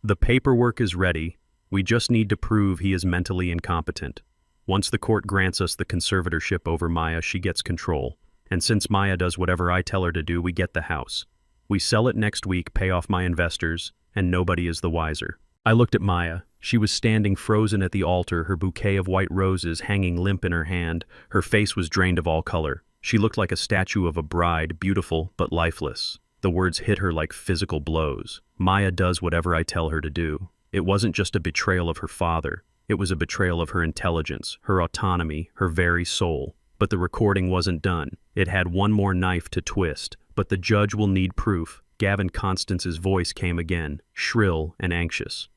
"The paperwork is ready. We just need to prove he is mentally incompetent. Once the court grants us the conservatorship over Maya, she gets control. And since Maya does whatever I tell her to do, we get the house. We sell it next week, pay off my investors, and nobody is the wiser." I looked at Maya. She was standing frozen at the altar, her bouquet of white roses hanging limp in her hand. Her face was drained of all color. She looked like a statue of a bride, beautiful but lifeless. The words hit her like physical blows. "Maya does whatever I tell her to do." It wasn't just a betrayal of her father. It was a betrayal of her intelligence, her autonomy, her very soul. But the recording wasn't done. It had one more knife to twist. "But the judge will need proof." Gavin Constance's voice came again, shrill and anxious.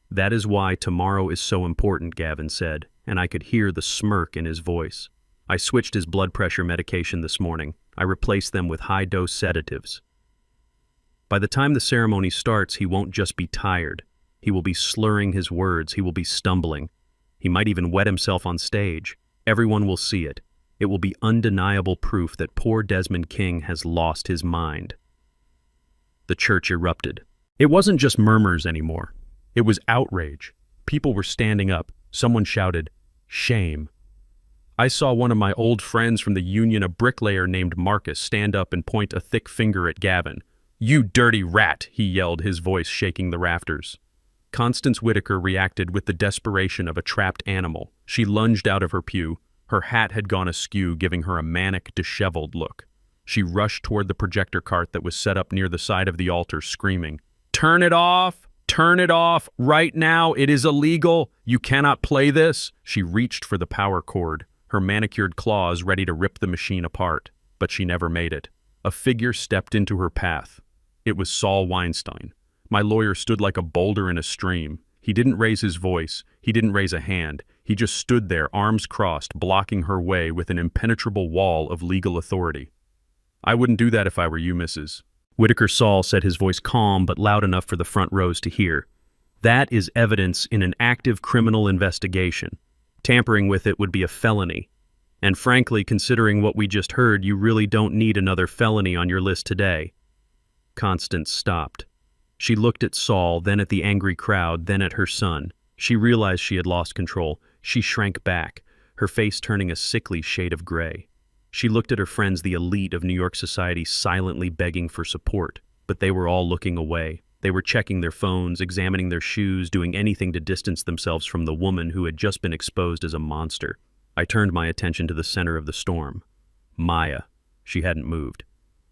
"That is why tomorrow is so important," Gavin said, and I could hear the smirk in his voice. "I switched his blood pressure medication this morning. I replaced them with high-dose sedatives. By the time the ceremony starts, he won't just be tired. He will be slurring his words. He will be stumbling. He might even wet himself on stage. Everyone will see it. It will be undeniable proof that poor Desmond King has lost his mind." The church erupted. It wasn't just murmurs anymore. It was outrage. People were standing up. Someone shouted, "Shame." I saw one of my old friends from the union, a bricklayer named Marcus, stand up and point a thick finger at Gavin. "You dirty rat," he yelled, his voice shaking the rafters. Constance Whitaker reacted with the desperation of a trapped animal. She lunged out of her pew. Her hat had gone askew, giving her a manic, disheveled look. She rushed toward the projector cart that was set up near the side of the altar, screaming, "Turn it off! Turn it off! Right now! It is illegal! You cannot play this!" She reached for the power cord, her manicured claws ready to rip the machine apart, but she never made it. A figure stepped into her path. It was Saul Weinstein. My lawyer stood like a boulder in a stream. He didn't raise his voice. He didn't raise a hand. He just stood there, arms crossed, blocking her way with an impenetrable wall of legal authority. "I wouldn't do that if I were you, Mrs. Whitaker." Saul said, his voice calm but loud enough for the front rows to hear. "That is evidence in an active criminal investigation. Tampering with it would be a felony. And frankly, considering what we just heard, you really don't need another felony on your list today." Constance stopped. She looked at Saul, then at the angry crowd, then at her son. She realized she had lost control. She shrank back, her face turning a sickly shade of gray. She looked at her friends, the elite of New York society, silently begging for support, but they were all looking away. They were checking their phones, examining their shoes, doing anything to distance themselves from the woman who had just been exposed as a monster. I turned my attention to the center of the storm. Maya. She hadn't moved.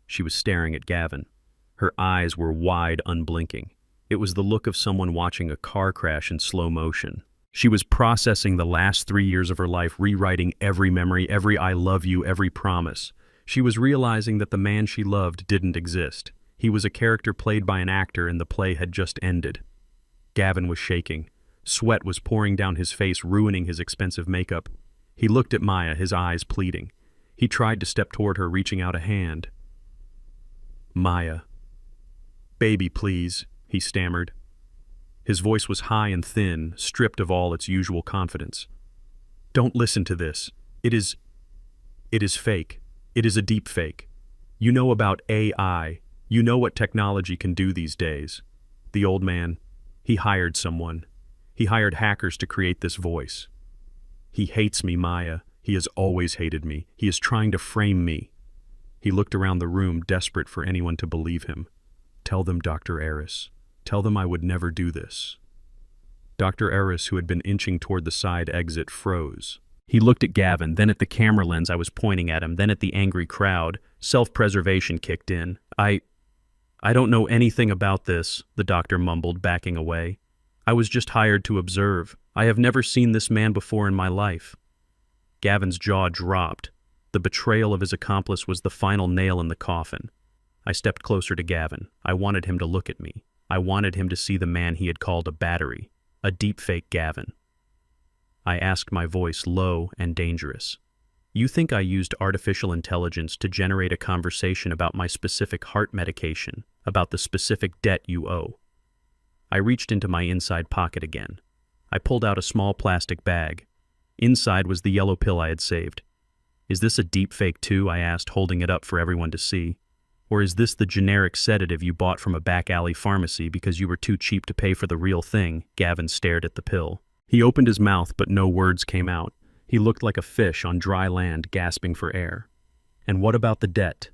She was staring at Gavin. Her eyes were wide, unblinking. It was the look of someone watching a car crash in slow motion. She was processing the last 3 years of her life, rewriting every memory, every I love you, every promise. She was realizing that the man she loved didn't exist. He was a character played by an actor, and the play had just ended. Gavin was shaking. Sweat was pouring down his face, ruining his expensive makeup. He looked at Maya, his eyes pleading. He tried to step toward her, reaching out a hand. Maya. Baby, please, he stammered. His voice was high and thin, stripped of all its usual confidence. Don't listen to this. It is fake. It is a deep fake. You know about AI. You know what technology can do these days. The old man, he hired someone. He hired hackers to create this voice. He hates me, Maya. He has always hated me. He is trying to frame me. He looked around the room, desperate for anyone to believe him. Tell them, Dr. Eris. Tell them I would never do this. Dr. Eris, who had been inching toward the side exit, froze. He looked at Gavin, then at the camera lens I was pointing at him, then at the angry crowd. Self-preservation kicked in. I don't know anything about this, the doctor mumbled, backing away. I was just hired to observe. I have never seen this man before in my life. Gavin's jaw dropped. The betrayal of his accomplice was the final nail in the coffin. I stepped closer to Gavin. I wanted him to look at me. I wanted him to see the man he had called a battery, a deepfake Gavin. I asked, my voice low and dangerous. You think I used artificial intelligence to generate a conversation about my specific heart medication, about the specific debt you owe? I reached into my inside pocket again. I pulled out a small plastic bag. Inside was the yellow pill I had saved. Is this a deepfake too? I asked, holding it up for everyone to see. Or is this the generic sedative you bought from a back alley pharmacy because you were too cheap to pay for the real thing? Gavin stared at the pill. He opened his mouth, but no words came out. He looked like a fish on dry land, gasping for air. And what about the debt?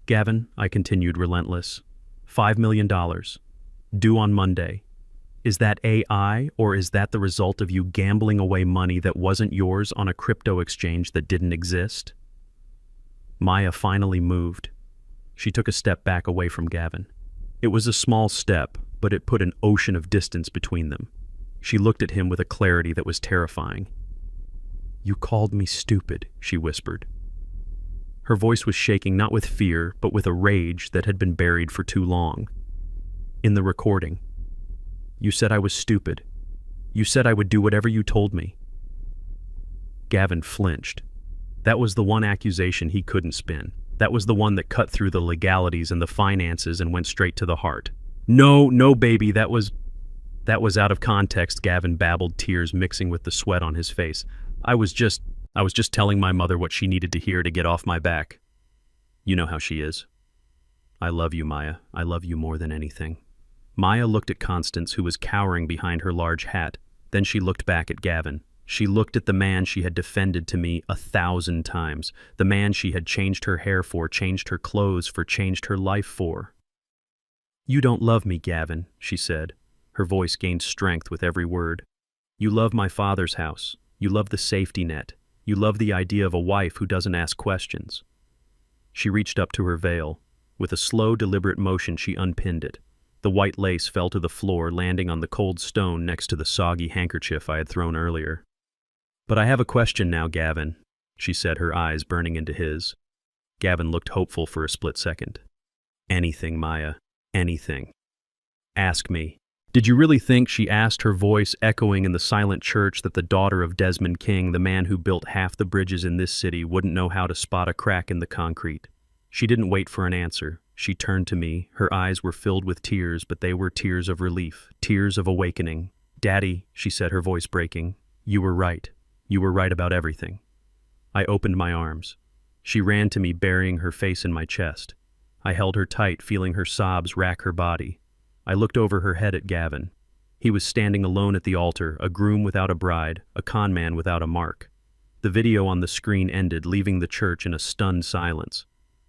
Gavin, I continued, relentless. $5 million. Due on Monday. Is that AI, or is that the result of you gambling away money that wasn't yours on a crypto exchange that didn't exist? Maya finally moved. She took a step back away from Gavin. It was a small step, but it put an ocean of distance between them. She looked at him with a clarity that was terrifying. You called me stupid, she whispered. Her voice was shaking not with fear, but with a rage that had been buried for too long. In the recording, you said I was stupid. You said I would do whatever you told me. Gavin flinched. That was the one accusation he couldn't spin. That was the one that cut through the legalities and the finances and went straight to the heart. No, baby, that was out of context, Gavin babbled, tears mixing with the sweat on his face. I was just telling my mother what she needed to hear to get off my back. You know how she is. I love you, Maya. I love you more than anything. Maya looked at Constance, who was cowering behind her large hat. Then she looked back at Gavin. She looked at the man she had defended to me 1,000 times, the man she had changed her hair for, changed her clothes for, changed her life for. You don't love me, Gavin, she said. Her voice gained strength with every word. You love my father's house. You love the safety net. You love the idea of a wife who doesn't ask questions. She reached up to her veil. With a slow, deliberate motion, she unpinned it. The white lace fell to the floor, landing on the cold stone next to the soggy handkerchief I had thrown earlier. But I have a question now, Gavin, she said, her eyes burning into his. Gavin looked hopeful for a split second. Anything, Maya. Anything. Ask me. Did you really think, she asked, her voice echoing in the silent church, that the daughter of Desmond King, the man who built half the bridges in this city, wouldn't know how to spot a crack in the concrete? She didn't wait for an answer. She turned to me. Her eyes were filled with tears, but they were tears of relief, tears of awakening. Daddy, she said, her voice breaking, you were right. You were right about everything. I opened my arms. She ran to me, burying her face in my chest. I held her tight, feeling her sobs rack her body. I looked over her head at Gavin. He was standing alone at the altar, a groom without a bride, a con man without a mark. The video on the screen ended, leaving the church in a stunned silence.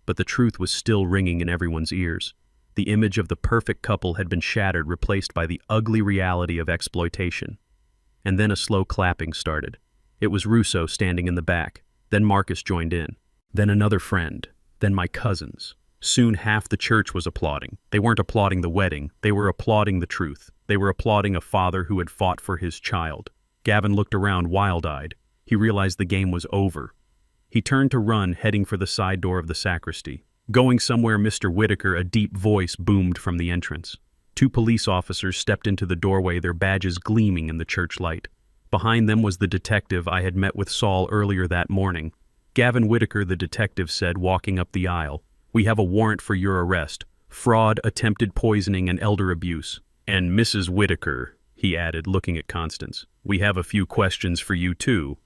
But the truth was still ringing in everyone's ears. The image of the perfect couple had been shattered, replaced by the ugly reality of exploitation. And then a slow clapping started. It was Russo standing in the back. Then Marcus joined in. Then another friend. Then my cousins. Soon half the church was applauding. They weren't applauding the wedding. They were applauding the truth. They were applauding a father who had fought for his child. Gavin looked around wild-eyed. He realized the game was over. He turned to run, heading for the side door of the sacristy. Going somewhere, Mr. Whitaker, a deep voice boomed from the entrance. 2 police officers stepped into the doorway, their badges gleaming in the church light. Behind them was the detective I had met with Saul earlier that morning. Gavin Whitaker, the detective said, walking up the aisle. "We have a warrant for your arrest. Fraud, attempted poisoning, and elder abuse. And Mrs. Whitaker," he added, looking at Constance, "we have a few questions for you too."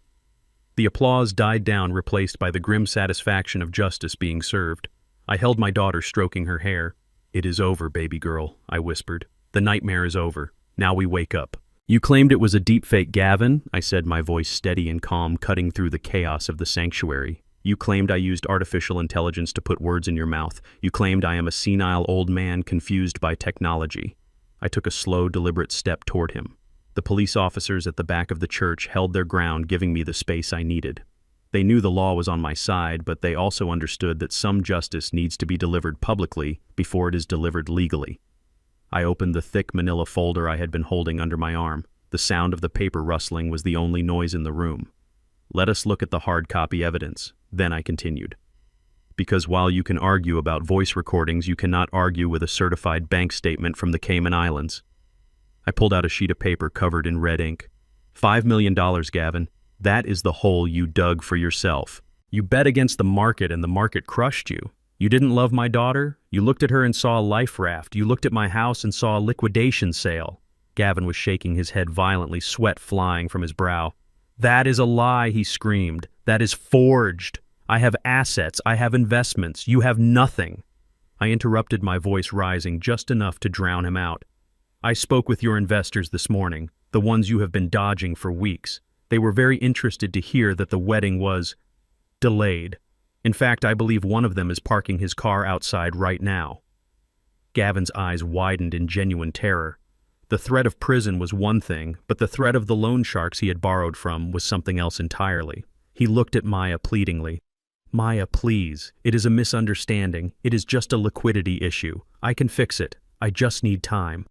The applause died down, replaced by the grim satisfaction of justice being served. I held my daughter, stroking her hair. "It is over, baby girl," I whispered. "The nightmare is over. Now we wake up." "You claimed it was a deepfake, Gavin," I said, my voice steady and calm, cutting through the chaos of the sanctuary. "You claimed I used artificial intelligence to put words in your mouth. You claimed I am a senile old man confused by technology." I took a slow, deliberate step toward him. The police officers at the back of the church held their ground, giving me the space I needed. They knew the law was on my side, but they also understood that some justice needs to be delivered publicly before it is delivered legally. I opened the thick manila folder I had been holding under my arm. The sound of the paper rustling was the only noise in the room. "Let us look at the hard copy evidence." Then I continued. "Because while you can argue about voice recordings, you cannot argue with a certified bank statement from the Cayman Islands." I pulled out a sheet of paper covered in red ink. $5 million, Gavin. That is the hole you dug for yourself. You bet against the market and the market crushed you. You didn't love my daughter? You looked at her and saw a life raft. You looked at my house and saw a liquidation sale. Gavin was shaking his head violently, sweat flying from his brow. "That is a lie," he screamed. "That is forged. I have assets. I have investments. You have nothing." I interrupted, my voice rising just enough to drown him out. "I spoke with your investors this morning, the ones you have been dodging for weeks. They were very interested to hear that the wedding was delayed. In fact, I believe one of them is parking his car outside right now." Gavin's eyes widened in genuine terror. The threat of prison was one thing, but the threat of the loan sharks he had borrowed from was something else entirely. He looked at Maya pleadingly. "Maya, please. It is a misunderstanding. It is just a liquidity issue. I can fix it. I just need time."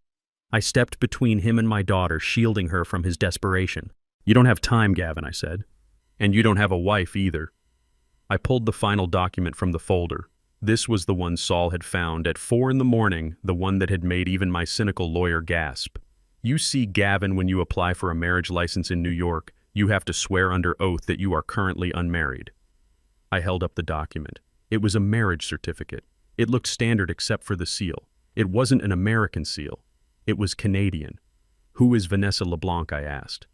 I stepped between him and my daughter, shielding her from his desperation. "You don't have time, Gavin," I said. "And you don't have a wife either." I pulled the final document from the folder. This was the one Saul had found at 4 a.m, the one that had made even my cynical lawyer gasp. "You see, Gavin, when you apply for a marriage license in New York, you have to swear under oath that you are currently unmarried." I held up the document. It was a marriage certificate. It looked standard except for the seal. It wasn't an American seal. It was Canadian. "Who is Vanessa LeBlanc?" I asked.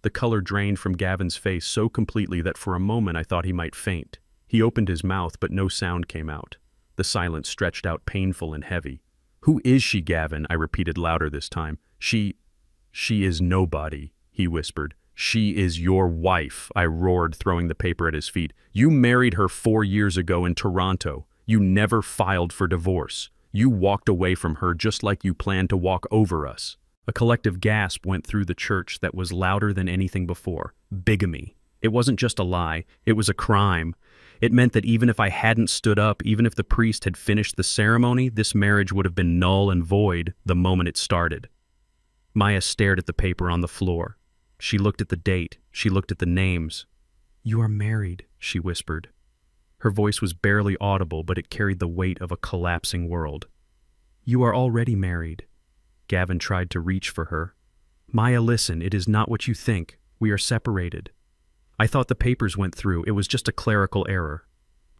The color drained from Gavin's face so completely that for a moment I thought he might faint. He opened his mouth, but no sound came out. The silence stretched out painful and heavy. "Who is she, Gavin?" I repeated louder this time. She is nobody," he whispered. "She is your wife," I roared, throwing the paper at his feet. "You married her 4 years ago in Toronto. You never filed for divorce. You walked away from her just like you planned to walk over us." A collective gasp went through the church that was louder than anything before. Bigamy. It wasn't just a lie. It was a crime. It meant that even if I hadn't stood up, even if the priest had finished the ceremony, this marriage would have been null and void the moment it started. Maya stared at the paper on the floor. She looked at the date. She looked at the names. "You are married," she whispered. Her voice was barely audible, but it carried the weight of a collapsing world. "You are already married." Gavin tried to reach for her. "Maya, listen, it is not what you think. We are separated." "I thought the papers went through. It was just a clerical error."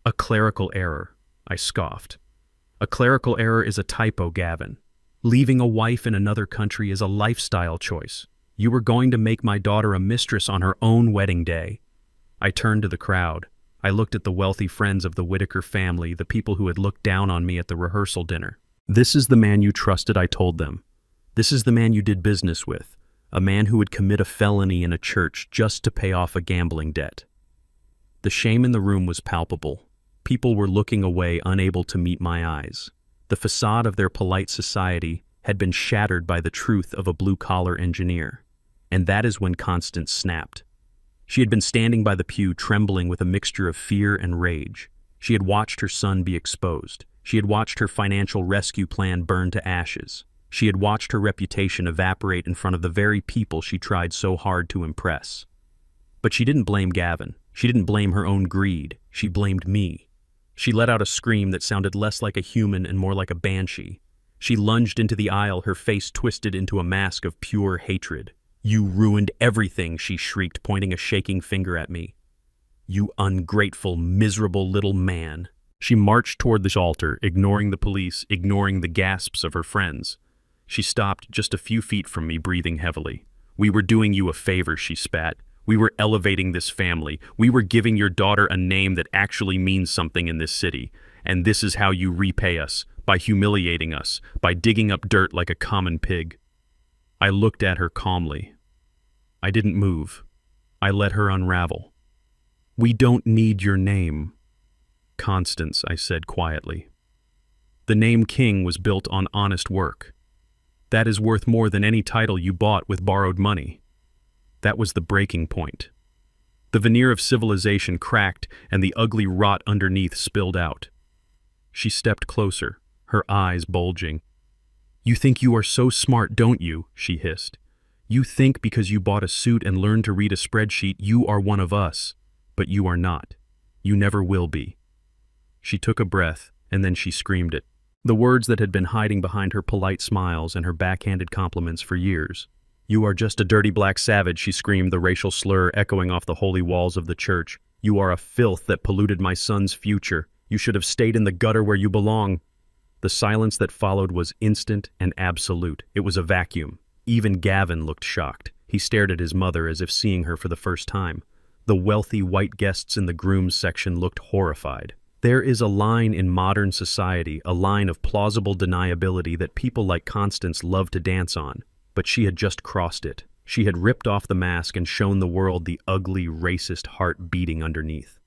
"A clerical error," I scoffed. "A clerical error is a typo, Gavin. Leaving a wife in another country is a lifestyle choice. You were going to make my daughter a mistress on her own wedding day." I turned to the crowd. I looked at the wealthy friends of the Whitaker family, the people who had looked down on me at the rehearsal dinner. "This is the man you trusted," I told them. "This is the man you did business with, a man who would commit a felony in a church just to pay off a gambling debt." The shame in the room was palpable. People were looking away, unable to meet my eyes. The facade of their polite society had been shattered by the truth of a blue-collar engineer. And that is when Constance snapped. She had been standing by the pew trembling with a mixture of fear and rage. She had watched her son be exposed. She had watched her financial rescue plan burn to ashes. She had watched her reputation evaporate in front of the very people she tried so hard to impress. But she didn't blame Gavin. She didn't blame her own greed. She blamed me. She let out a scream that sounded less like a human and more like a banshee. She lunged into the aisle, her face twisted into a mask of pure hatred. "You ruined everything," she shrieked, pointing a shaking finger at me. "You ungrateful, miserable little man." She marched toward the altar, ignoring the police, ignoring the gasps of her friends. She stopped just a few feet from me, breathing heavily. "We were doing you a favor," she spat. "We were elevating this family. We were giving your daughter a name that actually means something in this city. And this is how you repay us, by humiliating us, by digging up dirt like a common pig." I looked at her calmly. I didn't move. I let her unravel. "We don't need your name, Constance," I said quietly. "The name King was built on honest work. That is worth more than any title you bought with borrowed money." That was the breaking point. The veneer of civilization cracked and the ugly rot underneath spilled out. She stepped closer, her eyes bulging. "You think you are so smart, don't you?" she hissed. "You think because you bought a suit and learned to read a spreadsheet you are one of us, but you are not. You never will be." She took a breath, and then she screamed it. The words that had been hiding behind her polite smiles and her backhanded compliments for years. "You are just a dirty black savage," she screamed, the racial slur echoing off the holy walls of the church. "You are a filth that polluted my son's future. You should have stayed in the gutter where you belong." The silence that followed was instant and absolute. It was a vacuum. Even Gavin looked shocked. He stared at his mother as if seeing her for the first time. The wealthy white guests in the groom's section looked horrified. There is a line in modern society, a line of plausible deniability that people like Constance love to dance on, but she had just crossed it. She had ripped off the mask and shown the world the ugly, racist heart beating underneath.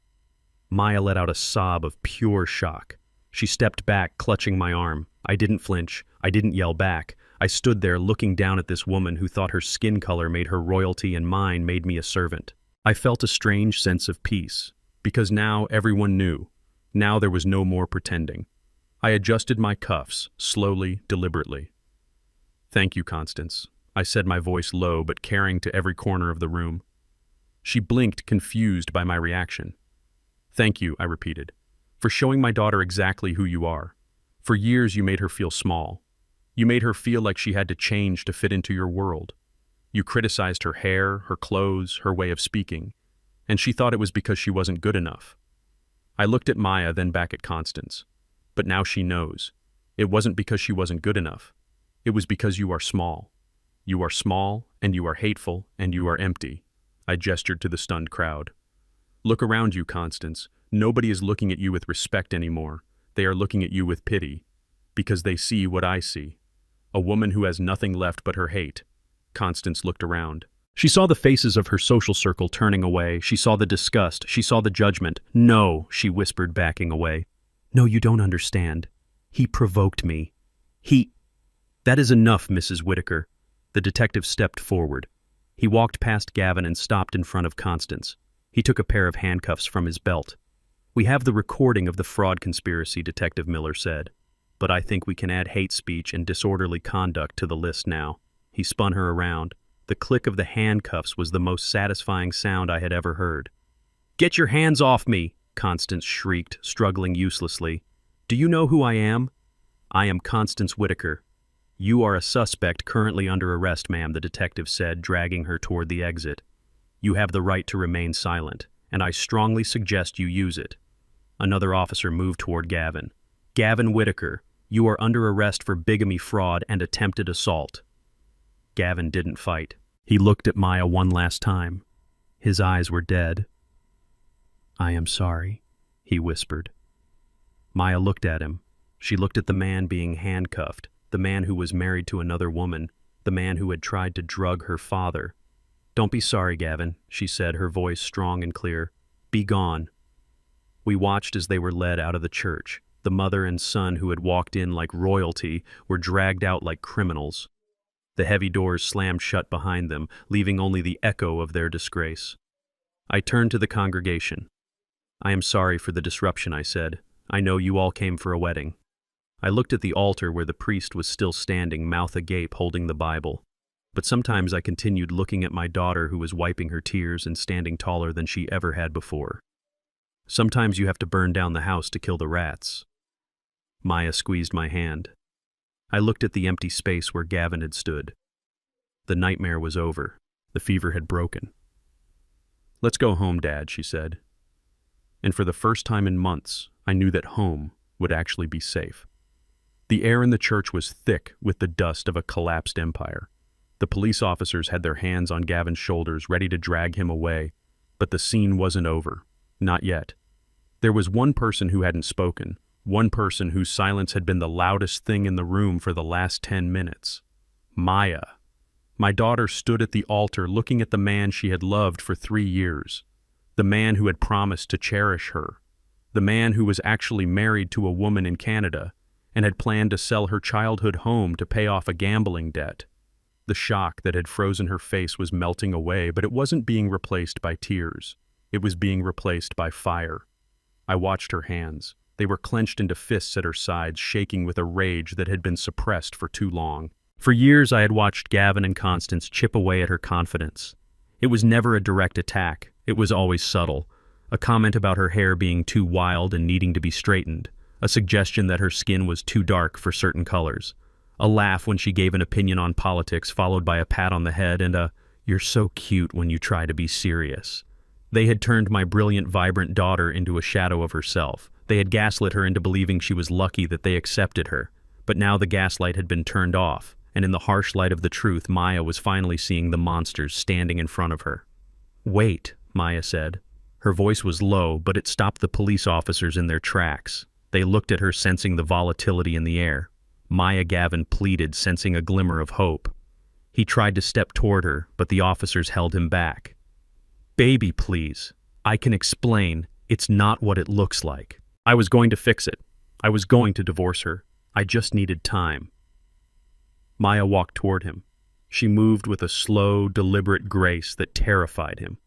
Maya let out a sob of pure shock. She stepped back, clutching my arm. I didn't flinch. I didn't yell back. I stood there looking down at this woman who thought her skin color made her royalty and mine made me a servant. I felt a strange sense of peace, because now everyone knew. Now there was no more pretending. I adjusted my cuffs, slowly, deliberately. "Thank you, Constance," I said, my voice low but carrying to every corner of the room. She blinked, confused by my reaction. "Thank you," I repeated, "for showing my daughter exactly who you are. For years you made her feel small. You made her feel like she had to change to fit into your world. You criticized her hair, her clothes, her way of speaking, and she thought it was because she wasn't good enough." I looked at Maya, then back at Constance. But now she knows. It wasn't because she wasn't good enough. It was because you are small. You are small, and you are hateful, and you are empty. I gestured to the stunned crowd. "Look around you, Constance. Nobody is looking at you with respect anymore. They are looking at you with pity. Because they see what I see. A woman who has nothing left but her hate." Constance looked around. She saw the faces of her social circle turning away. She saw the disgust. She saw the judgment. "No," she whispered, backing away. "No, you don't understand. He provoked me. That is enough, Mrs. Whitaker." The detective stepped forward. He walked past Gavin and stopped in front of Constance. He took a pair of handcuffs from his belt. "We have the recording of the fraud conspiracy," Detective Miller said. "But I think we can add hate speech and disorderly conduct to the list now." He spun her around. The click of the handcuffs was the most satisfying sound I had ever heard. "Get your hands off me!" Constance shrieked, struggling uselessly. "Do you know who I am?" "I am Constance Whitaker." "You are a suspect currently under arrest, ma'am," the detective said, dragging her toward the exit. "You have the right to remain silent, and I strongly suggest you use it." Another officer moved toward Gavin. "Gavin Whitaker, you are under arrest for bigamy, fraud, and attempted assault." Gavin didn't fight. He looked at Maya one last time. His eyes were dead. "I am sorry," he whispered. Maya looked at him. She looked at the man being handcuffed, the man who was married to another woman, the man who had tried to drug her father. "Don't be sorry, Gavin," she said, her voice strong and clear. "Be gone." We watched as they were led out of the church. The mother and son who had walked in like royalty were dragged out like criminals. The heavy doors slammed shut behind them, leaving only the echo of their disgrace. I turned to the congregation. "I am sorry for the disruption," I said. "I know you all came for a wedding." I looked at the altar where the priest was still standing, mouth agape, holding the Bible. But sometimes I continued looking at my daughter, who was wiping her tears and standing taller than she ever had before. Sometimes you have to burn down the house to kill the rats. Maya squeezed my hand. I looked at the empty space where Gavin had stood. The nightmare was over. The fever had broken. "Let's go home, Dad," she said. And for the first time in months, I knew that home would actually be safe. The air in the church was thick with the dust of a collapsed empire. The police officers had their hands on Gavin's shoulders, ready to drag him away, but the scene wasn't over. Not yet. There was one person who hadn't spoken, one person whose silence had been the loudest thing in the room for the last 10 minutes. Maya. My daughter stood at the altar looking at the man she had loved for 3 years, the man who had promised to cherish her, the man who was actually married to a woman in Canada and had planned to sell her childhood home to pay off a gambling debt. The shock that had frozen her face was melting away, but it wasn't being replaced by tears. It was being replaced by fire. I watched her hands. They were clenched into fists at her sides, shaking with a rage that had been suppressed for too long. For years I had watched Gavin and Constance chip away at her confidence. It was never a direct attack. It was always subtle. A comment about her hair being too wild and needing to be straightened. A suggestion that her skin was too dark for certain colors. A laugh when she gave an opinion on politics, followed by a pat on the head and a, "You're so cute when you try to be serious." They had turned my brilliant, vibrant daughter into a shadow of herself. They had gaslit her into believing she was lucky that they accepted her. But now the gaslight had been turned off, and in the harsh light of the truth, Maya was finally seeing the monsters standing in front of her. "Wait," Maya said. Her voice was low, but it stopped the police officers in their tracks. They looked at her, sensing the volatility in the air. Maya, Gavin pleaded, sensing a glimmer of hope. He tried to step toward her, but the officers held him back. "Baby, please. I can explain. It's not what it looks like. I was going to fix it. I was going to divorce her. I just needed time." Maya walked toward him. She moved with a slow, deliberate grace that terrified him.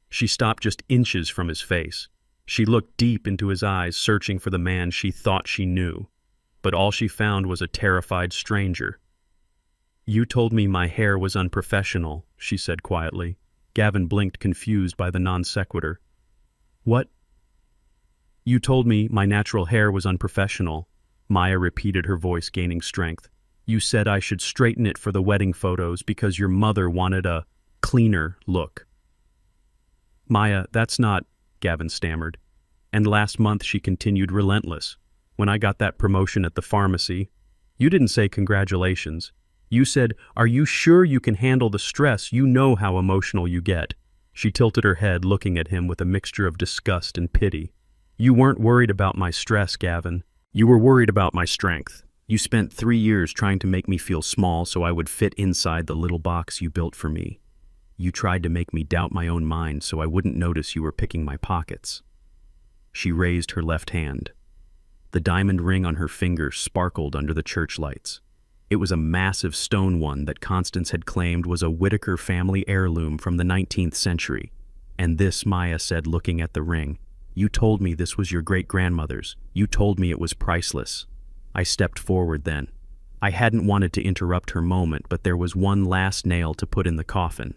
She stopped just inches from his face. She looked deep into his eyes, searching for the man she thought she knew. But all she found was a terrified stranger. "You told me my hair was unprofessional," she said quietly. Gavin blinked, confused by the non sequitur. "What?" "You told me my natural hair was unprofessional," Maya repeated, her voice gaining strength. "You said I should straighten it for the wedding photos because your mother wanted a cleaner look." "Maya, that's not," Gavin stammered. "And last month," she continued, relentless, "when I got that promotion at the pharmacy, you didn't say congratulations. You said, 'Are you sure you can handle the stress? You know how emotional you get.'" She tilted her head, looking at him with a mixture of disgust and pity. "You weren't worried about my stress, Gavin. You were worried about my strength. You spent 3 years trying to make me feel small so I would fit inside the little box you built for me. You tried to make me doubt my own mind so I wouldn't notice you were picking my pockets." She raised her left hand. The diamond ring on her finger sparkled under the church lights. It was a massive stone one that Constance had claimed was a Whittaker family heirloom from the 19th century. "And this," Maya said, looking at the ring, "you told me this was your great-grandmother's. You told me it was priceless." I stepped forward then. I hadn't wanted to interrupt her moment, but there was one last nail to put in the coffin.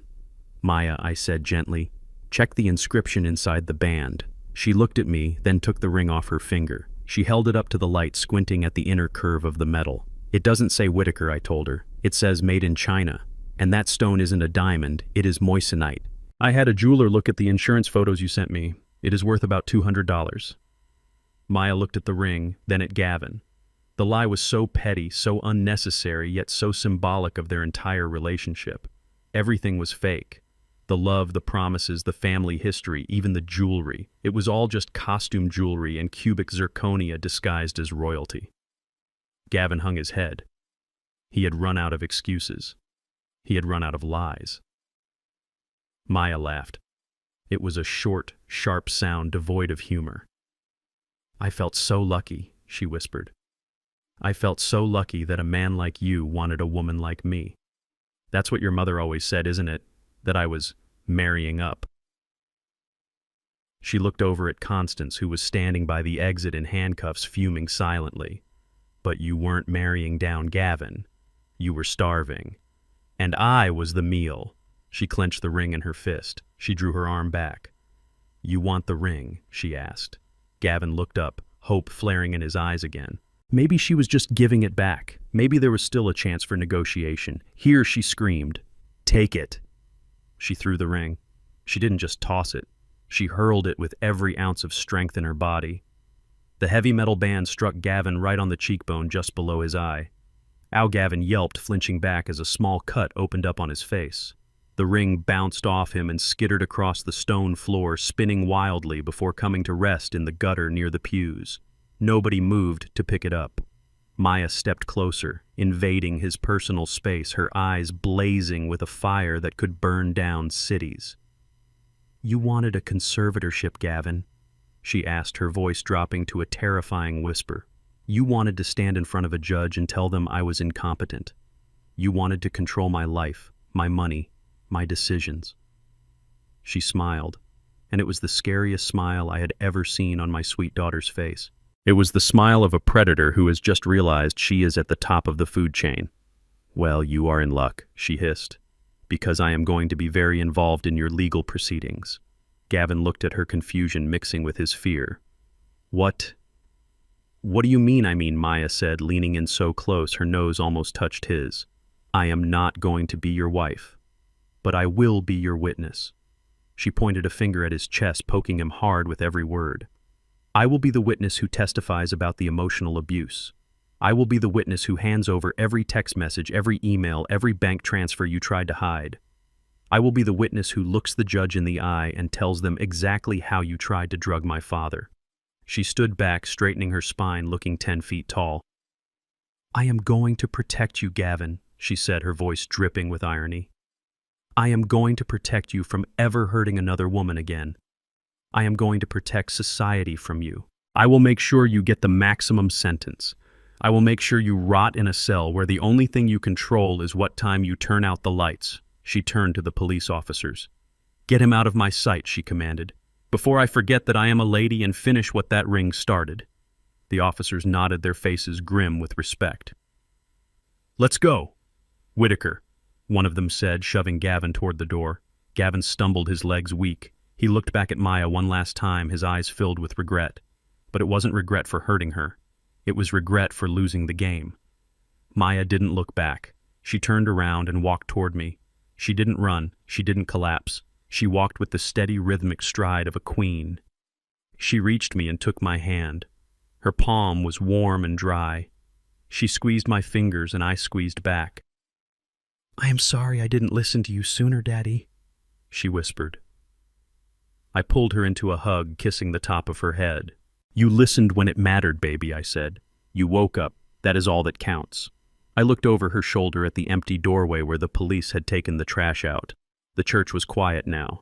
"Maya," I said gently, "check the inscription inside the band." She looked at me, then took the ring off her finger. She held it up to the light, squinting at the inner curve of the metal. "It doesn't say Whittaker," I told her. "It says made in China. And that stone isn't a diamond, it is moissanite. I had a jeweler look at the insurance photos you sent me. It is worth about $200. Maya looked at the ring, then at Gavin. The lie was so petty, so unnecessary, yet so symbolic of their entire relationship. Everything was fake. The love, the promises, the family history, even the jewelry. It was all just costume jewelry and cubic zirconia disguised as royalty. Gavin hung his head. He had run out of excuses. He had run out of lies. Maya laughed. It was a short, sharp sound devoid of humor. "I felt so lucky," she whispered. "I felt so lucky that a man like you wanted a woman like me. That's what your mother always said, isn't it? That I was marrying up." She looked over at Constance, who was standing by the exit in handcuffs, fuming silently. But you weren't marrying down Gavin. You were starving. And I was the meal. She clenched the ring in her fist. She drew her arm back. You want the ring? She asked. Gavin looked up, hope flaring in his eyes again. Maybe she was just giving it back. Maybe there was still a chance for negotiation. Here, she screamed. Take it. She threw the ring. She didn't just toss it. She hurled it with every ounce of strength in her body. The heavy metal band struck Gavin right on the cheekbone just below his eye. Gavin yelped, flinching back as a small cut opened up on his face. The ring bounced off him and skittered across the stone floor, spinning wildly before coming to rest in the gutter near the pews. Nobody moved to pick it up. Maya stepped closer, invading his personal space, her eyes blazing with a fire that could burn down cities. You wanted a conservatorship, Gavin, she asked, her voice dropping to a terrifying whisper. You wanted to stand in front of a judge and tell them I was incompetent. You wanted to control my life, my money, my decisions. She smiled, and it was the scariest smile I had ever seen on my sweet daughter's face. It was the smile of a predator who has just realized she is at the top of the food chain. Well, you are in luck, she hissed, because I am going to be very involved in your legal proceedings. Gavin looked at her confusion mixing with his fear. What do you mean, Maya said, leaning in so close her nose almost touched his. I am not going to be your wife, but I will be your witness. She pointed a finger at his chest, poking him hard with every word. I will be the witness who testifies about the emotional abuse. I will be the witness who hands over every text message, every email, every bank transfer you tried to hide. I will be the witness who looks the judge in the eye and tells them exactly how you tried to drug my father. She stood back, straightening her spine, looking 10 feet tall. I am going to protect you, Gavin, she said, her voice dripping with irony. I am going to protect you from ever hurting another woman again. I am going to protect society from you. I will make sure you get the maximum sentence. I will make sure you rot in a cell where the only thing you control is what time you turn out the lights. She turned to the police officers. Get him out of my sight, she commanded, before I forget that I am a lady and finish what that ring started. The officers nodded, their faces grim with respect. Let's go, Whitaker, one of them said, shoving Gavin toward the door. Gavin stumbled, his legs weak. He looked back at Maya one last time, his eyes filled with regret. But it wasn't regret for hurting her. It was regret for losing the game. Maya didn't look back. She turned around and walked toward me. She didn't run. She didn't collapse. She walked with the steady, rhythmic stride of a queen. She reached me and took my hand. Her palm was warm and dry. She squeezed my fingers and I squeezed back. I am sorry I didn't listen to you sooner, Daddy, she whispered. I pulled her into a hug, kissing the top of her head. You listened when it mattered, baby, I said. You woke up. That is all that counts. I looked over her shoulder at the empty doorway where the police had taken the trash out. The church was quiet now.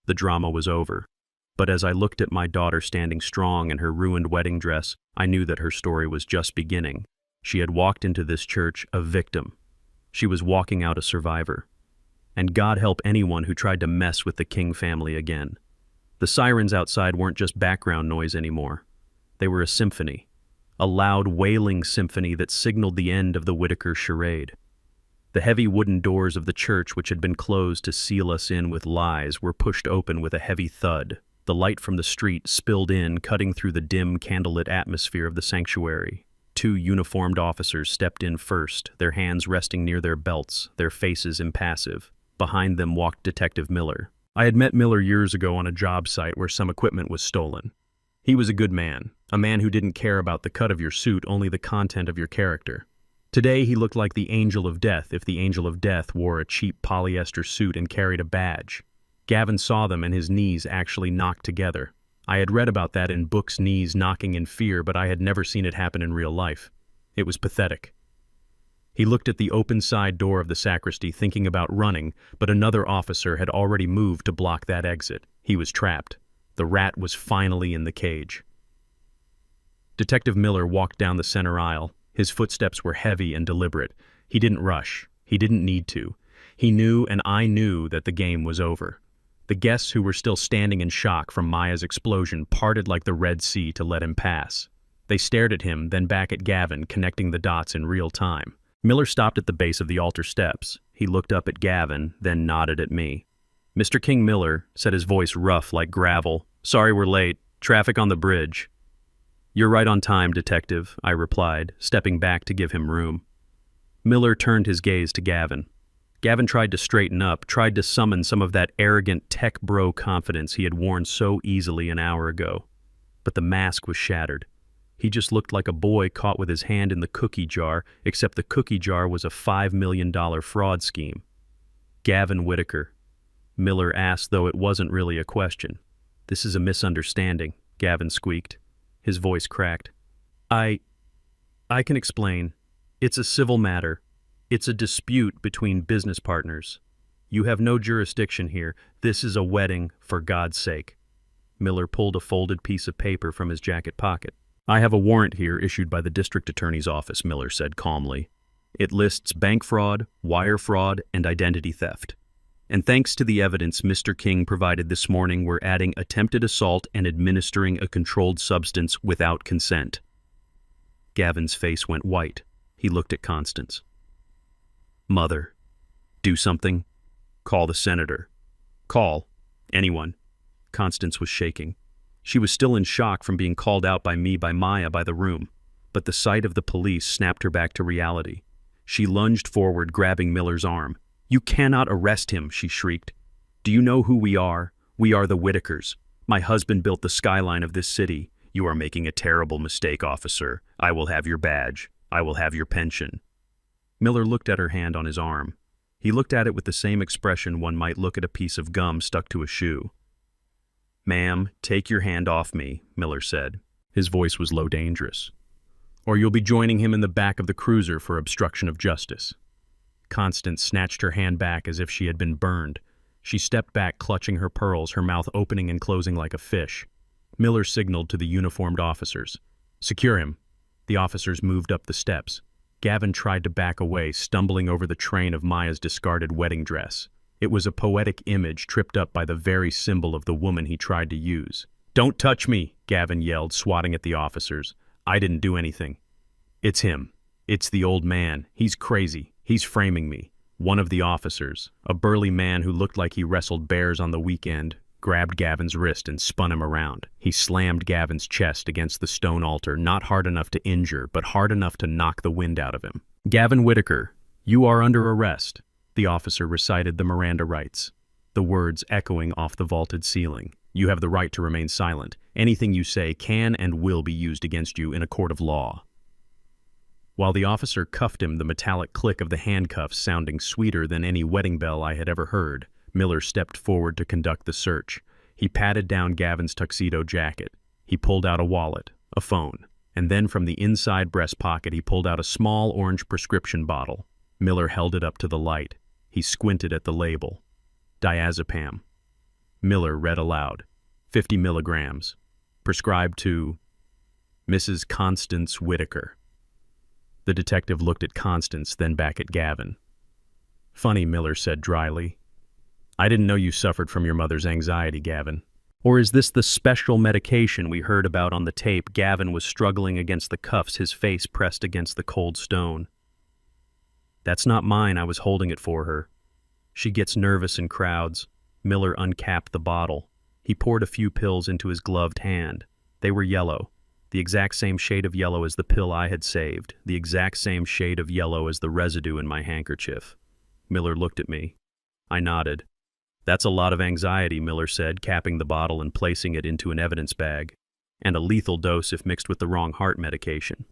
The drama was over. But as I looked at my daughter standing strong in her ruined wedding dress, I knew that her story was just beginning. She had walked into this church a victim. She was walking out a survivor. And God help anyone who tried to mess with the King family again. The sirens outside weren't just background noise anymore. They were a symphony, a loud, wailing symphony that signaled the end of the Whitaker charade. The heavy wooden doors of the church, which had been closed to seal us in with lies, were pushed open with a heavy thud. The light from the street spilled in, cutting through the dim, candlelit atmosphere of the sanctuary. 2 uniformed officers stepped in first, their hands resting near their belts, their faces impassive. Behind them walked Detective Miller. I had met Miller years ago on a job site where some equipment was stolen. He was a good man, a man who didn't care about the cut of your suit, only the content of your character. Today he looked like the Angel of Death if the Angel of Death wore a cheap polyester suit and carried a badge. Gavin saw them and his knees actually knocked together. I had read about that in books, knees knocking in fear, but I had never seen it happen in real life. It was pathetic. He looked at the open side door of the sacristy, thinking about running, but another officer had already moved to block that exit. He was trapped. The rat was finally in the cage. Detective Miller walked down the center aisle. His footsteps were heavy and deliberate. He didn't rush. He didn't need to. He knew, and I knew, that the game was over. The guests who were still standing in shock from Maya's explosion parted like the Red Sea to let him pass. They stared at him, then back at Gavin, connecting the dots in real time. Miller stopped at the base of the altar steps. He looked up at Gavin, then nodded at me. "Mr. King Miller," said his voice rough like gravel. "Sorry we're late. Traffic on the bridge." "You're right on time, detective," I replied, stepping back to give him room. Miller turned his gaze to Gavin. Gavin tried to straighten up, tried to summon some of that arrogant tech bro confidence he had worn so easily an hour ago. But the mask was shattered. He just looked like a boy caught with his hand in the cookie jar, except the cookie jar was a $5 million fraud scheme. "Gavin Whitaker," Miller asked, though it wasn't really a question. "This is a misunderstanding," Gavin squeaked. His voice cracked. I can explain. It's a civil matter. It's a dispute between business partners. You have no jurisdiction here. This is a wedding, for God's sake." Miller pulled a folded piece of paper from his jacket pocket. "I have a warrant here issued by the district attorney's office," Miller said calmly. "It lists bank fraud, wire fraud, and identity theft. And thanks to the evidence Mr. King provided this morning, we're adding attempted assault and administering a controlled substance without consent." Gavin's face went white. He looked at Constance. "Mother, do something. Call the senator. Call anyone." Constance was shaking. She was still in shock from being called out by Maya by the room, but the sight of the police snapped her back to reality. She lunged forward, grabbing Miller's arm. "You cannot arrest him," she shrieked. "Do you know who we are? We are the Whitakers. My husband built the skyline of this city. You are making a terrible mistake, officer. I will have your badge. I will have your pension." Miller looked at her hand on his arm. He looked at it with the same expression one might look at a piece of gum stuck to a shoe. "Ma'am, take your hand off me," Miller said. His voice was low, dangerous. "Or you'll be joining him in the back of the cruiser for obstruction of justice." Constance snatched her hand back as if she had been burned. She stepped back, clutching her pearls, her mouth opening and closing like a fish. Miller signaled to the uniformed officers. "Secure him." The officers moved up the steps. Gavin tried to back away, stumbling over the train of Maya's discarded wedding dress. It was a poetic image tripped up by the very symbol of the woman he tried to use. "Don't touch me," Gavin yelled, swatting at the officers. "I didn't do anything." "It's him. It's the old man. He's crazy. He's framing me." One of the officers, a burly man who looked like he wrestled bears on the weekend, grabbed Gavin's wrist and spun him around. He slammed Gavin's chest against the stone altar, not hard enough to injure, but hard enough to knock the wind out of him. "Gavin Whitaker, you are under arrest," the officer recited the Miranda rights, the words echoing off the vaulted ceiling. "You have the right to remain silent. Anything you say can and will be used against you in a court of law." While the officer cuffed him, the metallic click of the handcuffs sounding sweeter than any wedding bell I had ever heard, Miller stepped forward to conduct the search. He patted down Gavin's tuxedo jacket. He pulled out a wallet, a phone, and then from the inside breast pocket he pulled out a small orange prescription bottle. Miller held it up to the light. He squinted at the label. Diazepam. Miller read aloud. 50 milligrams. Prescribed to Mrs. Constance Whitaker. The detective looked at Constance, then back at Gavin. "Funny," Miller said dryly. "I didn't know you suffered from your mother's anxiety, Gavin. Or is this the special medication we heard about on the tape?" Gavin was struggling against the cuffs, his face pressed against the cold stone. "That's not mine. I was holding it for her. She gets nervous in crowds." Miller uncapped the bottle. He poured a few pills into his gloved hand. They were yellow, the exact same shade of yellow as the pill I had saved, the exact same shade of yellow as the residue in my handkerchief. Miller looked at me. I nodded. "That's a lot of anxiety," Miller said, capping the bottle and placing it into an evidence bag. "And a lethal dose if mixed with the wrong heart medication."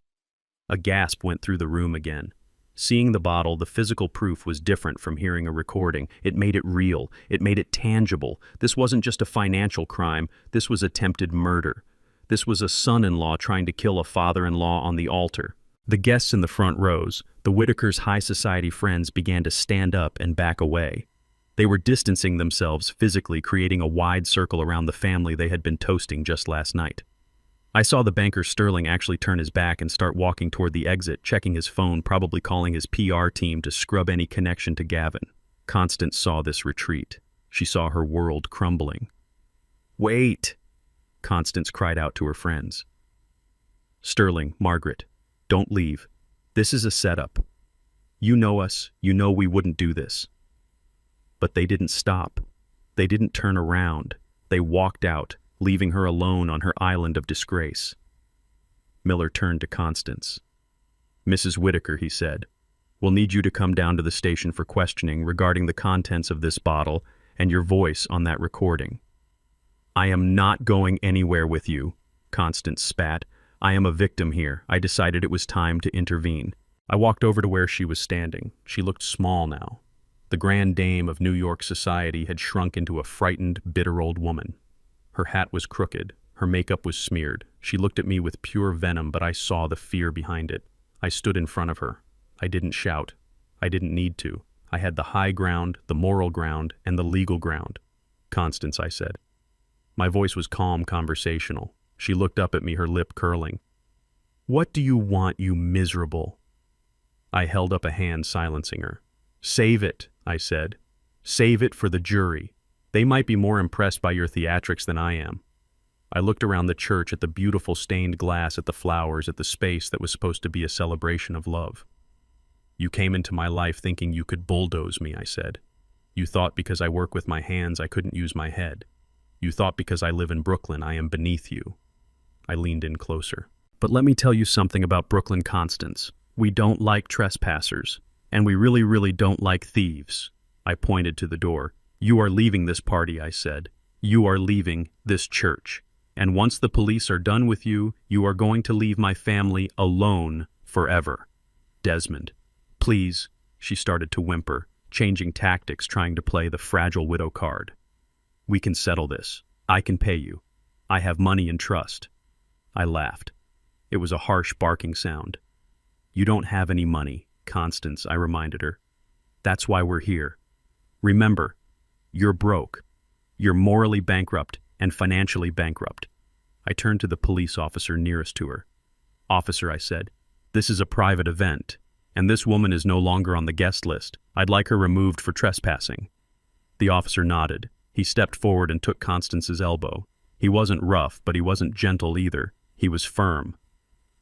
A gasp went through the room again. Seeing the bottle, the physical proof was different from hearing a recording. It made it real. It made it tangible. This wasn't just a financial crime. This was attempted murder. This was a son-in-law trying to kill a father-in-law on the altar. The guests in the front rows, the Whitakers' high society friends, began to stand up and back away. They were distancing themselves physically, creating a wide circle around the family they had been toasting just last night. I saw the banker Sterling actually turn his back and start walking toward the exit, checking his phone, probably calling his PR team to scrub any connection to Gavin. Constance saw this retreat. She saw her world crumbling. "Wait!" Constance cried out to her friends. "Sterling, Margaret, don't leave. This is a setup. You know us, you know we wouldn't do this." But they didn't stop. They didn't turn around. They walked out, leaving her alone on her island of disgrace. Miller turned to Constance. "Mrs. Whitaker," he said, "we'll need you to come down to the station for questioning regarding the contents of this bottle and your voice on that recording." "I am not going anywhere with you," Constance spat. "I am a victim here. I decided it was time to intervene." I walked over to where she was standing. She looked small now. The grand dame of New York society had shrunk into a frightened, bitter old woman. Her hat was crooked. Her makeup was smeared. She looked at me with pure venom, but I saw the fear behind it. I stood in front of her. I didn't shout. I didn't need to. I had the high ground, the moral ground, and the legal ground. "Constance," I said. My voice was calm, conversational. She looked up at me, her lip curling. "What do you want, you miserable?" I held up a hand, silencing her. "Save it," I said. "Save it for the jury. They might be more impressed by your theatrics than I am." I looked around the church at the beautiful stained glass, at the flowers, at the space that was supposed to be a celebration of love. "You came into my life thinking you could bulldoze me," I said. "You thought because I work with my hands I couldn't use my head. You thought because I live in Brooklyn I am beneath you." I leaned in closer. "But let me tell you something about Brooklyn, Constance. We don't like trespassers, and we really, really don't like thieves." I pointed to the door. "You are leaving this party," I said. "You are leaving this church. And once the police are done with you, you are going to leave my family alone forever." "Desmond, please," she started to whimper, changing tactics, trying to play the fragile widow card. "We can settle this. I can pay you. I have money in trust." I laughed. It was a harsh barking sound. "You don't have any money, Constance," I reminded her. "That's why we're here. Remember, you're broke. You're morally bankrupt and financially bankrupt." I turned to the police officer nearest to her. "Officer," I said, "this is a private event, and this woman is no longer on the guest list. I'd like her removed for trespassing." The officer nodded. He stepped forward and took Constance's elbow. He wasn't rough, but he wasn't gentle either. He was firm.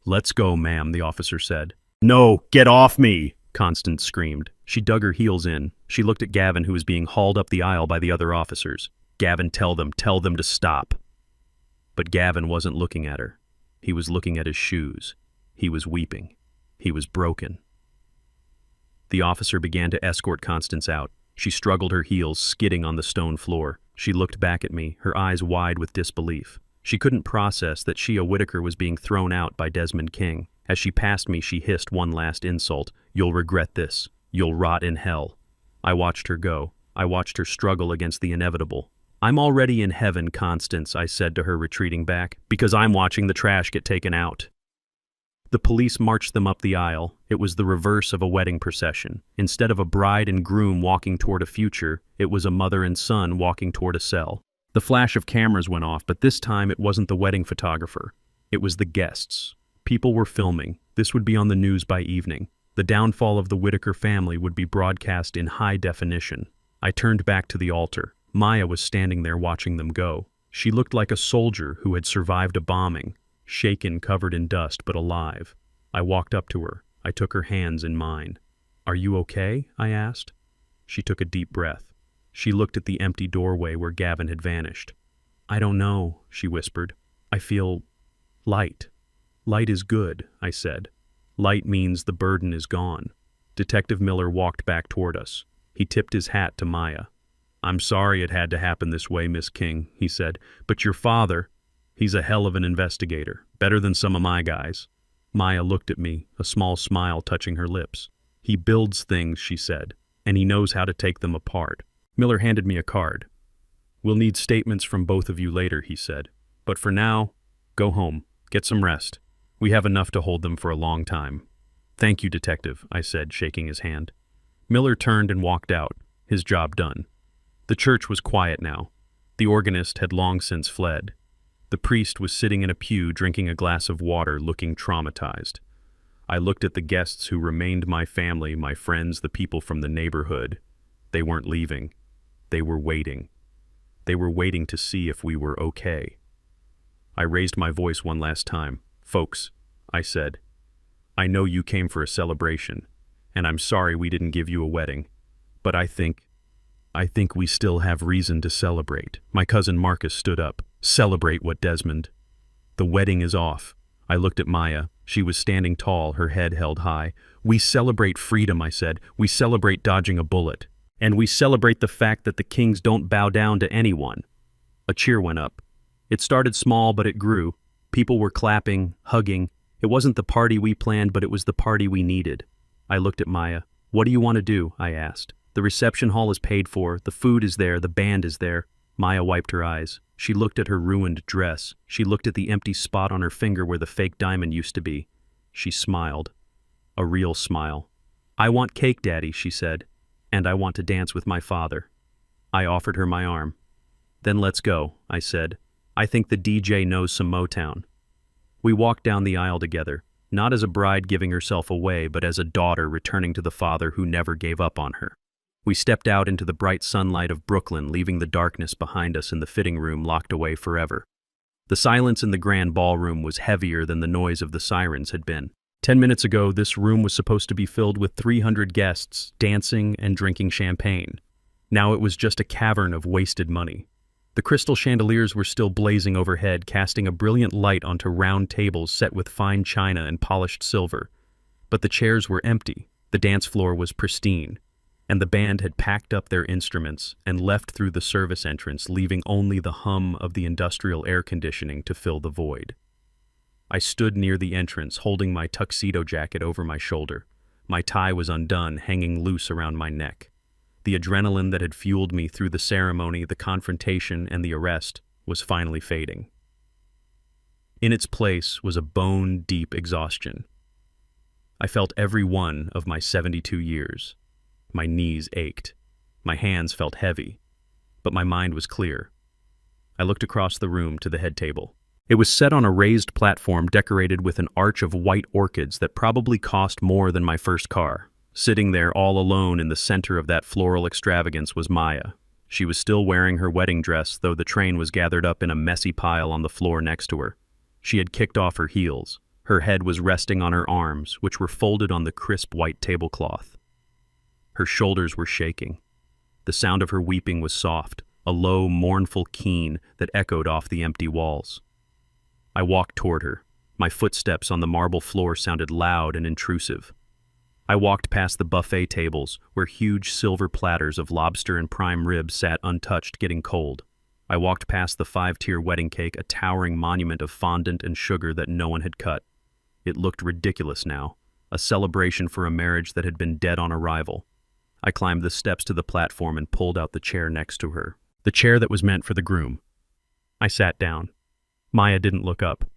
"Let's go, ma'am," the officer said. "No, get off me!" Constance screamed. She dug her heels in. She looked at Gavin, who was being hauled up the aisle by the other officers. "Gavin, tell them to stop." But Gavin wasn't looking at her. He was looking at his shoes. He was weeping. He was broken. The officer began to escort Constance out. She struggled her heels, skidding on the stone floor. She looked back at me, her eyes wide with disbelief. She couldn't process that she, a Whitaker, was being thrown out by Desmond King. As she passed me, she hissed one last insult. "You'll regret this. You'll rot in hell." I watched her go. I watched her struggle against the inevitable. "I'm already in heaven, Constance," I said to her, retreating back, "because I'm watching the trash get taken out." The police marched them up the aisle. It was the reverse of a wedding procession. Instead of a bride and groom walking toward a future, it was a mother and son walking toward a cell. The flash of cameras went off, but this time it wasn't the wedding photographer. It was the guests. People were filming. This would be on the news by evening. The downfall of the Whitaker family would be broadcast in high definition. I turned back to the altar. Maya was standing there watching them go. She looked like a soldier who had survived a bombing, shaken, covered in dust, but alive. I walked up to her. I took her hands in mine. "Are you okay?" I asked. She took a deep breath. She looked at the empty doorway where Gavin had vanished. "I don't know," she whispered. "I feel light." "Light is good," I said. "Light means the burden is gone." Detective Miller walked back toward us. He tipped his hat to Maya. "I'm sorry it had to happen this way, Miss King," he said, "but your father, he's a hell of an investigator, better than some of my guys." Maya looked at me, a small smile touching her lips. "He builds things," she said, "and he knows how to take them apart." Miller handed me a card. "We'll need statements from both of you later," he said. "But for now, go home, get some rest. We have enough to hold them for a long time." "Thank you, Detective," I said, shaking his hand. Miller turned and walked out, his job done. The church was quiet now. The organist had long since fled. The priest was sitting in a pew drinking a glass of water, looking traumatized. I looked at the guests who remained my family, my friends, the people from the neighborhood. They weren't leaving. They were waiting. They were waiting to see if we were okay. I raised my voice one last time. "Folks," I said, "I know you came for a celebration, and I'm sorry we didn't give you a wedding, but I think we still have reason to celebrate." My cousin Marcus stood up. "Celebrate what, Desmond? The wedding is off." I looked at Maya. She was standing tall, her head held high. "We celebrate freedom," I said. "We celebrate dodging a bullet. And we celebrate the fact that the kings don't bow down to anyone." A cheer went up. It started small, but it grew. People were clapping, hugging. It wasn't the party we planned, but it was the party we needed. I looked at Maya. "What do you want to do?" I asked. "The reception hall is paid for, the food is there, the band is there." Maya wiped her eyes. She looked at her ruined dress. She looked at the empty spot on her finger where the fake diamond used to be. She smiled. A real smile. "I want cake, Daddy," she said. "And I want to dance with my father." I offered her my arm. "Then let's go," I said. "I think the DJ knows some Motown." We walked down the aisle together, not as a bride giving herself away, but as a daughter returning to the father who never gave up on her. We stepped out into the bright sunlight of Brooklyn, leaving the darkness behind us in the fitting room locked away forever. The silence in the grand ballroom was heavier than the noise of the sirens had been. 10 minutes ago, this room was supposed to be filled with 300 guests, dancing and drinking champagne. Now it was just a cavern of wasted money. The crystal chandeliers were still blazing overhead, casting a brilliant light onto round tables set with fine china and polished silver. But the chairs were empty, the dance floor was pristine, and the band had packed up their instruments and left through the service entrance, leaving only the hum of the industrial air conditioning to fill the void. I stood near the entrance, holding my tuxedo jacket over my shoulder. My tie was undone, hanging loose around my neck. The adrenaline that had fueled me through the ceremony, the confrontation, and the arrest was finally fading. In its place was a bone-deep exhaustion. I felt every one of my 72 years. My knees ached. My hands felt heavy. But my mind was clear. I looked across the room to the head table. It was set on a raised platform decorated with an arch of white orchids that probably cost more than my first car. Sitting there all alone in the center of that floral extravagance was Maya. She was still wearing her wedding dress, though the train was gathered up in a messy pile on the floor next to her. She had kicked off her heels. Her head was resting on her arms, which were folded on the crisp white tablecloth. Her shoulders were shaking. The sound of her weeping was soft, a low, mournful keen that echoed off the empty walls. I walked toward her. My footsteps on the marble floor sounded loud and intrusive. I walked past the buffet tables, where huge silver platters of lobster and prime rib sat untouched, getting cold. I walked past the 5-tier wedding cake, a towering monument of fondant and sugar that no one had cut. It looked ridiculous now, a celebration for a marriage that had been dead on arrival. I climbed the steps to the platform and pulled out the chair next to her, the chair that was meant for the groom. I sat down. Maya didn't look up.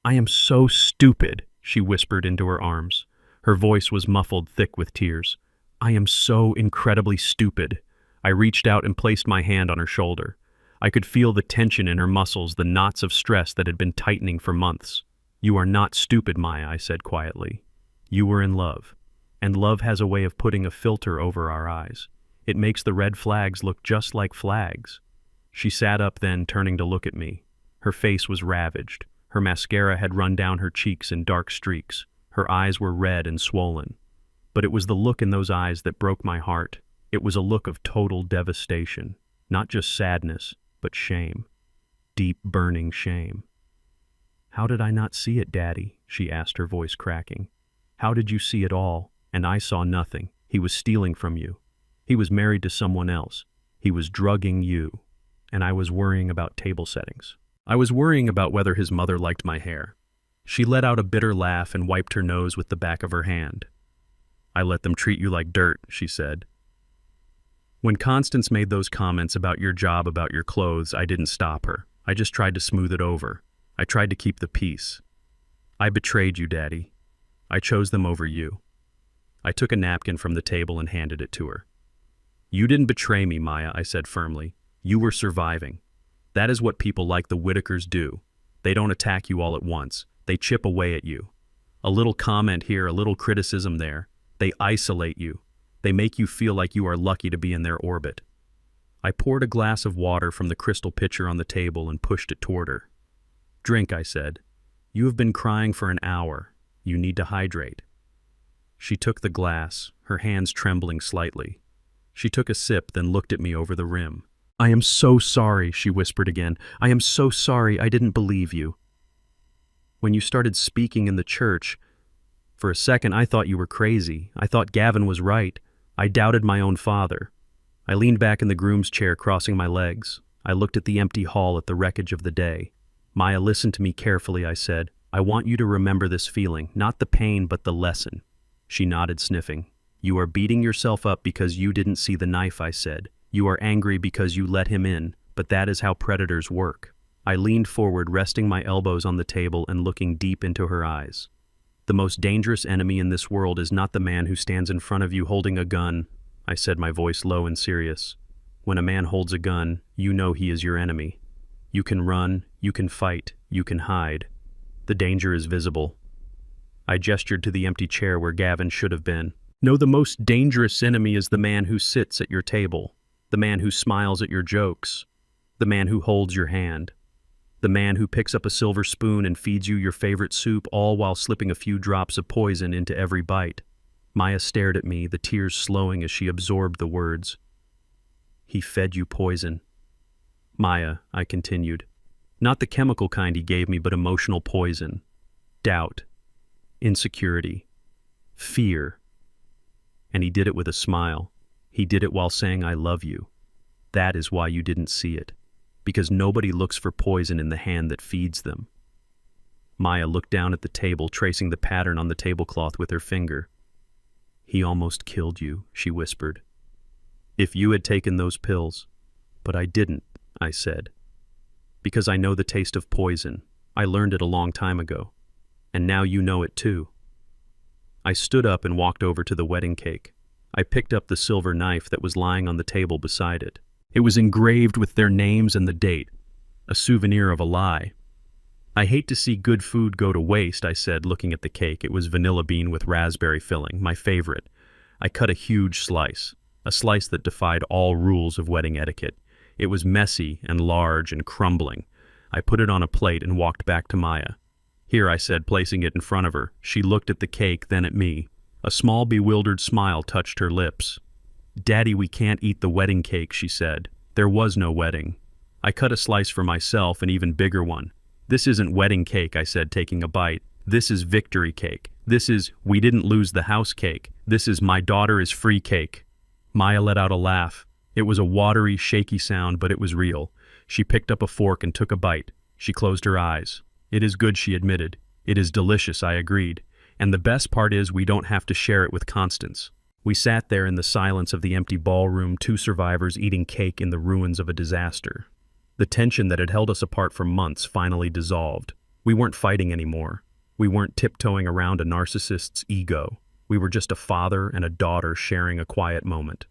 "I am so stupid," she whispered into her arms. Her voice was muffled thick with tears. "I am so incredibly stupid." I reached out and placed my hand on her shoulder. I could feel the tension in her muscles, the knots of stress that had been tightening for months. "You are not stupid, Maya," I said quietly. "You were in love. And love has a way of putting a filter over our eyes. It makes the red flags look just like flags." She sat up then, turning to look at me. Her face was ravaged. Her mascara had run down her cheeks in dark streaks. Her eyes were red and swollen. But it was the look in those eyes that broke my heart. It was a look of total devastation. Not just sadness, but shame. Deep, burning shame. "How did I not see it, Daddy?" she asked, her voice cracking. "How did you see it all? And I saw nothing. He was stealing from you. He was married to someone else. He was drugging you. And I was worrying about table settings. I was worrying about whether his mother liked my hair." She let out a bitter laugh and wiped her nose with the back of her hand. "I let them treat you like dirt," she said. "When Constance made those comments about your job, about your clothes, I didn't stop her. I just tried to smooth it over. I tried to keep the peace. I betrayed you, Daddy. I chose them over you." I took a napkin from the table and handed it to her. "You didn't betray me, Maya," I said firmly. "You were surviving. That is what people like the Whitakers do. They don't attack you all at once. They chip away at you. A little comment here, a little criticism there. They isolate you. They make you feel like you are lucky to be in their orbit." I poured a glass of water from the crystal pitcher on the table and pushed it toward her. "Drink," I said. "You have been crying for an hour. You need to hydrate." She took the glass, her hands trembling slightly. She took a sip, then looked at me over the rim. "I am so sorry," she whispered again. "I am so sorry. I didn't believe you. When you started speaking in the church, for a second I thought you were crazy. I thought Gavin was right. I doubted my own father." I leaned back in the groom's chair, crossing my legs. I looked at the empty hall, at the wreckage of the day. "Maya, listen to me carefully," I said. "I want you to remember this feeling, not the pain, but the lesson." She nodded, sniffing. "You are beating yourself up because you didn't see the knife," I said. "You are angry because you let him in, but that is how predators work." I leaned forward, resting my elbows on the table and looking deep into her eyes. "The most dangerous enemy in this world is not the man who stands in front of you holding a gun," I said, my voice low and serious. "When a man holds a gun, you know he is your enemy. You can run, you can fight, you can hide. The danger is visible." I gestured to the empty chair where Gavin should have been. "No, the most dangerous enemy is the man who sits at your table, the man who smiles at your jokes, the man who holds your hand, the man who picks up a silver spoon and feeds you your favorite soup, all while slipping a few drops of poison into every bite." Maya stared at me, the tears slowing as she absorbed the words. "He fed you poison." "Maya," I continued. "Not the chemical kind he gave me, but emotional poison. Doubt. Insecurity. Fear. And he did it with a smile. He did it while saying, 'I love you.' That is why you didn't see it. Because nobody looks for poison in the hand that feeds them." Maya looked down at the table, tracing the pattern on the tablecloth with her finger. "He almost killed you," she whispered. "If you had taken those pills." "But I didn't," I said. "Because I know the taste of poison. I learned it a long time ago. And now you know it too." I stood up and walked over to the wedding cake. I picked up the silver knife that was lying on the table beside it. It was engraved with their names and the date, a souvenir of a lie. "I hate to see good food go to waste," I said, looking at the cake. It was vanilla bean with raspberry filling, my favorite. I cut a huge slice, a slice that defied all rules of wedding etiquette. It was messy and large and crumbling. I put it on a plate and walked back to Maya. "Here," I said, placing it in front of her. She looked at the cake, then at me. A small, bewildered smile touched her lips. "Daddy, we can't eat the wedding cake," she said. "There was no wedding." I cut a slice for myself, an even bigger one. "This isn't wedding cake," I said, taking a bite. "This is victory cake. This is we didn't lose the house cake. This is my daughter is free cake." Maya let out a laugh. It was a watery, shaky sound, but it was real. She picked up a fork and took a bite. She closed her eyes. "It is good," she admitted. "It is delicious," I agreed. "And the best part is we don't have to share it with Constance." We sat there in the silence of the empty ballroom, two survivors eating cake in the ruins of a disaster. The tension that had held us apart for months finally dissolved. We weren't fighting anymore. We weren't tiptoeing around a narcissist's ego. We were just a father and a daughter sharing a quiet moment.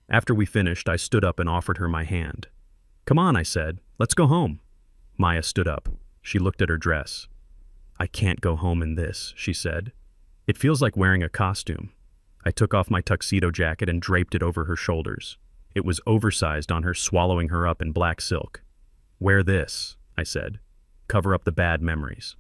After we finished, I stood up and offered her my hand. "Come on," I said. "Let's go home." Maya stood up. She looked at her dress. "I can't go home in this," she said. "It feels like wearing a costume." I took off my tuxedo jacket and draped it over her shoulders. It was oversized on her, swallowing her up in black silk. "Wear this," I said. "Cover up the bad memories."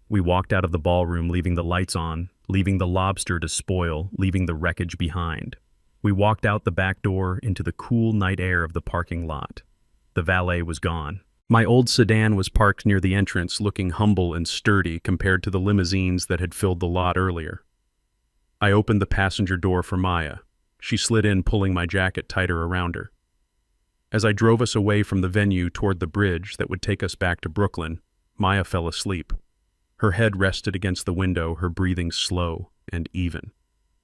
We walked out of the ballroom, leaving the lights on, leaving the lobster to spoil, leaving the wreckage behind. We walked out the back door into the cool night air of the parking lot. The valet was gone. My old sedan was parked near the entrance, looking humble and sturdy compared to the limousines that had filled the lot earlier. I opened the passenger door for Maya. She slid in, pulling my jacket tighter around her. As I drove us away from the venue toward the bridge that would take us back to Brooklyn, Maya fell asleep. Her head rested against the window, her breathing slow and even.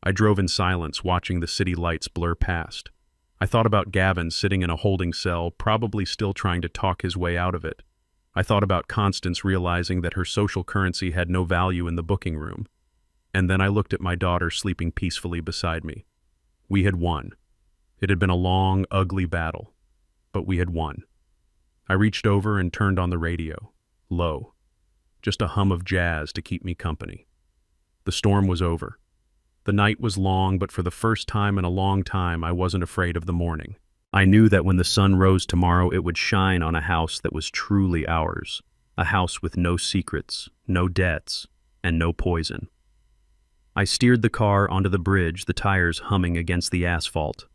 I drove in silence, watching the city lights blur past. I thought about Gavin sitting in a holding cell, probably still trying to talk his way out of it. I thought about Constance realizing that her social currency had no value in the booking room. And then I looked at my daughter sleeping peacefully beside me. We had won. It had been a long, ugly battle, but we had won. I reached over and turned on the radio, low. Just a hum of jazz to keep me company. The storm was over. The night was long, but for the first time in a long time, I wasn't afraid of the morning. I knew that when the sun rose tomorrow, it would shine on a house that was truly ours, a house with no secrets, no debts, and no poison. I steered the car onto the bridge, the tires humming against the asphalt.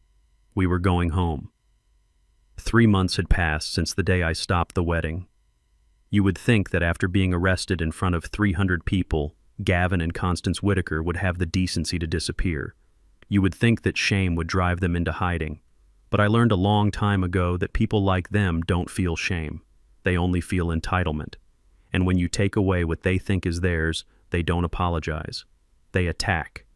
We were going home. 3 months had passed since the day I stopped the wedding. You would think that after being arrested in front of 300 people, Gavin and Constance Whitaker would have the decency to disappear. You would think that shame would drive them into hiding. But I learned a long time ago that people like them don't feel shame. They only feel entitlement. And when you take away what they think is theirs, they don't apologize. They attack.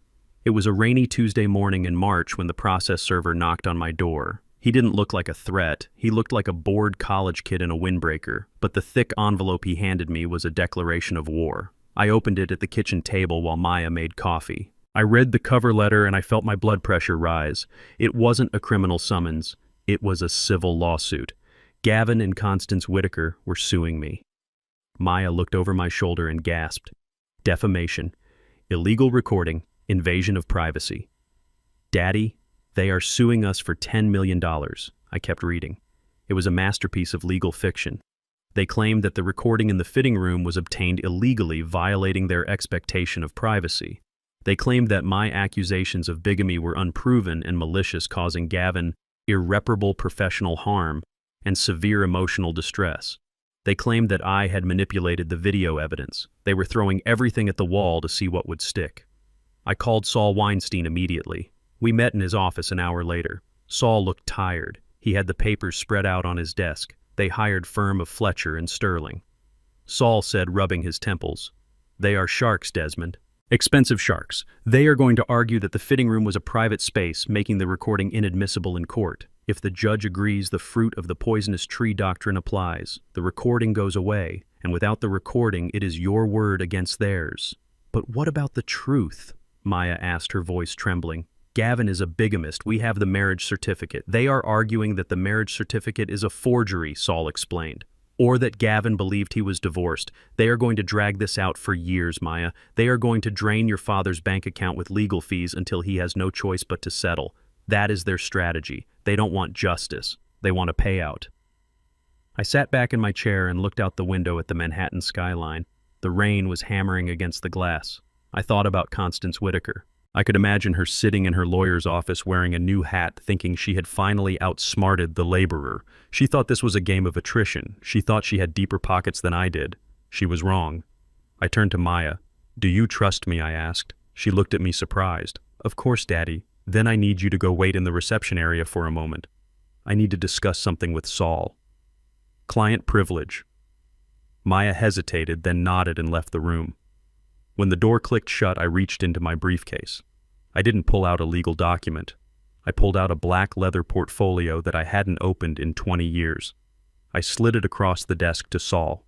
It was a rainy Tuesday morning in March when the process server knocked on my door. He didn't look like a threat. He looked like a bored college kid in a windbreaker, but the thick envelope he handed me was a declaration of war. I opened it at the kitchen table while Maya made coffee. I read the cover letter and I felt my blood pressure rise. It wasn't a criminal summons. It was a civil lawsuit. Gavin and Constance Whitaker were suing me. Maya looked over my shoulder and gasped. Defamation, illegal recording, invasion of privacy. Daddy, they are suing us for $10 million. I kept reading. It was a masterpiece of legal fiction. They claimed that the recording in the fitting room was obtained illegally, violating their expectation of privacy. They claimed that my accusations of bigamy were unproven and malicious, causing Gavin irreparable professional harm and severe emotional distress. They claimed that I had manipulated the video evidence. They were throwing everything at the wall to see what would stick. I called Saul Weinstein immediately. We met in his office an hour later. Saul looked tired. He had the papers spread out on his desk. They hired firm of Fletcher and Sterling. Saul said, rubbing his temples, "They are sharks, Desmond. Expensive sharks. They are going to argue that the fitting room was a private space, making the recording inadmissible in court. If the judge agrees, the fruit of the poisonous tree doctrine applies. The recording goes away, and without the recording, it is your word against theirs." "But what about the truth?" Maya asked, her voice trembling. "Gavin is a bigamist. We have the marriage certificate. They are arguing that the marriage certificate is a forgery," Saul explained. "Or that Gavin believed he was divorced. They are going to drag this out for years, Maya. They are going to drain your father's bank account with legal fees until he has no choice but to settle. That is their strategy. They don't want justice. They want a payout." I sat back in my chair and looked out the window at the Manhattan skyline. The rain was hammering against the glass. I thought about Constance Whitaker. I could imagine her sitting in her lawyer's office wearing a new hat, thinking she had finally outsmarted the laborer. She thought this was a game of attrition. She thought she had deeper pockets than I did. She was wrong. I turned to Maya. "Do you trust me?" I asked. She looked at me surprised. "Of course, Daddy. Then I need you to go wait in the reception area for a moment. I need to discuss something with Saul." "Client privilege." Maya hesitated, then nodded and left the room. When the door clicked shut, I reached into my briefcase. I didn't pull out a legal document. I pulled out a black leather portfolio that I hadn't opened in 20 years. I slid it across the desk to Saul.